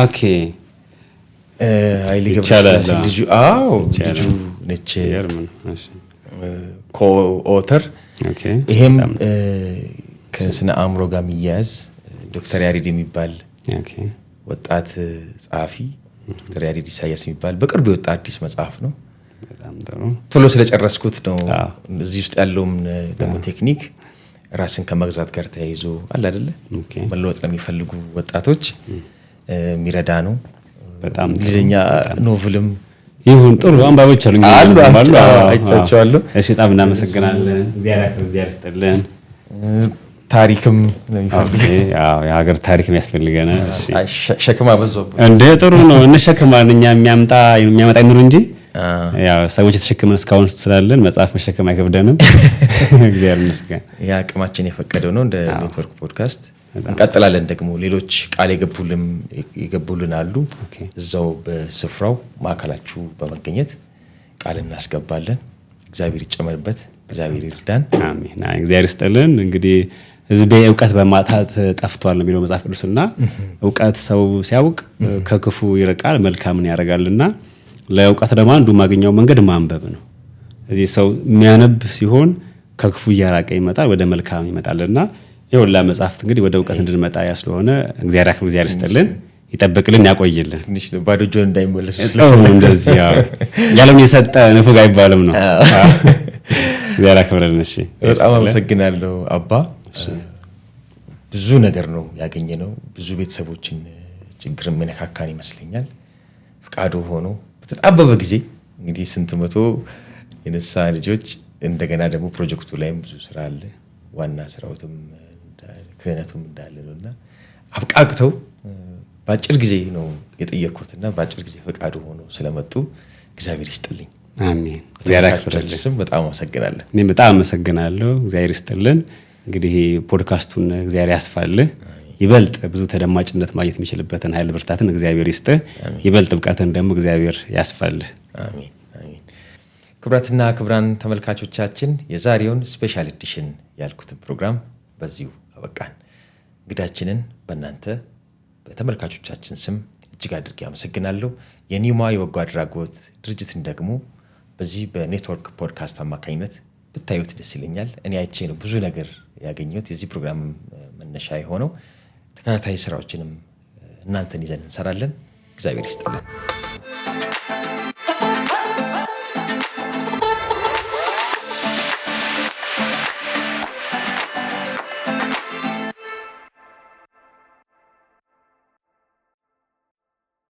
ኦኬ
ኃይሌ ገብረስላሴ ልጁ ልጁ ነች ኮኦተር። ይሄም ከስነ አእምሮ ጋር የሚያያዝ ዶክተር ያሬድ የሚባል ወጣት ጸሐፊ ዶክተር ያሬድ ኢሳያስ የሚባል በቅርቡ የወጣ አዲስ መጽሐፍ ነው። ቶሎ ስለጨረስኩት ነው። እዚህ ውስጥ ያለውም ደግሞ ቴክኒክ
ራስን ከመግዛት ጋር ተያይዞ አለ አይደለ መለወጥ ለሚፈልጉ ወጣቶች የሚረዳ ነው።
በጣም
እንግሊዝኛ ኖቭልም
ይሁን ጥሩ አንባቦች አሉ
እንግዲህ አይቻቸዋለሁ።
እሺ በጣም እናመሰግናለን። እግዚአብሔር ይስጥልን።
ታሪክም ለሚፈልግ
የሀገር ታሪክ የሚያስፈልገናል።
ሸክማ በዛበት
እንደ ጥሩ ነው እንሸከማለን። እኛ የሚያመጣ ይኑር እንጂ ያው ሰዎች የተሸከመን እስካሁን ስላለን መጽሐፍ መሸከም አይከብደንም። እግዚአብሔር ይመስገን።
ያ አቅማችን የፈቀደው ነው። እንደ ኔትወርክ ፖድካስት እንቀጥላለን። ደግሞ ሌሎች ቃል የገቡልን አሉ። እዛው በስፍራው ማዕከላችሁ በመገኘት ቃል እናስገባለን። እግዚአብሔር ይጨመርበት፣ እግዚአብሔር ይርዳን።
አሜን። እግዚአብሔር ይስጥልን። እንግዲህ ህዝቤ እውቀት በማጣት ጠፍቷል ነው የሚለው መጽሐፍ ቅዱስና እውቀት ሰው ሲያውቅ ከክፉ ይርቃል መልካምን ያደርጋልና ለእውቀት ደግሞ አንዱ ማግኘው መንገድ ማንበብ ነው። እዚህ ሰው የሚያነብ ሲሆን ከክፉ እያራቀ ይመጣል፣ ወደ መልካም ይመጣልና ይሁላ መጽሐፍት እንግዲህ ወደ እውቀት እንድንመጣ ያስለሆነ እግዚአብሔር ይስጥልን፣ ይጠብቅልን፣ ያቆይልን።
ትንሽ ባዶ እጁን እንዳይመለስ
እንደዚህ ያለውን የሰጠ ንፉግ አይባልም ነው። እግዚአብሔር ያክብረልን። እሺ
በጣም አመሰግናለሁ አባ። ብዙ ነገር ነው ያገኘነው። ብዙ ቤተሰቦችን ችግር የሚነካካን ይመስለኛል። ፍቃዱ ሆኖ በተጣበበ ጊዜ እንግዲህ ስንት መቶ የነሳ ልጆች እንደገና ደግሞ ፕሮጀክቱ ላይም ብዙ ስራ አለ። ዋና ስራውትም ክህነቱም እንዳለ ነውና አብቃቅተው በአጭር ጊዜ ነው የጠየቅኩትና በአጭር ጊዜ ፍቃዱ ሆኖ ስለመጡ እግዚአብሔር ይስጥልኝ።
አሜን። እግዚአብሔር ያክብርልን።
በጣም አመሰግናለሁ።
እኔም በጣም አመሰግናለሁ። እግዚአብሔር ይስጥልን። እንግዲህ ፖድካስቱን እግዚአብሔር ያስፋልህ። ይበልጥ ብዙ ተደማጭነት ማግኘት የሚችልበትን ኃይል ብርታትን እግዚአብሔር ይስጥህ። ይበልጥ ብቃትን ደግሞ እግዚአብሔር ያስፋልህ።
አሜን አሜን። ክቡራትና ክቡራን ተመልካቾቻችን የዛሬውን ስፔሻል ኤዲሽን ያልኩትን ፕሮግራም በዚሁ አበቃን። እንግዳችንን በእናንተ በተመልካቾቻችን ስም እጅግ አድርጌ አመሰግናለሁ። የኒማ የበጎ አድራጎት ድርጅትን ደግሞ በዚህ በኔትወርክ ፖድካስት አማካኝነት ብታዩት ደስ ይለኛል። እኔ አይቼ ነው ብዙ ነገር ያገኘሁት። የዚህ ፕሮግራም መነሻ የሆነው ተከታታይ ስራዎችንም እናንተን ይዘን እንሰራለን። እግዚአብሔር ይስጥልን።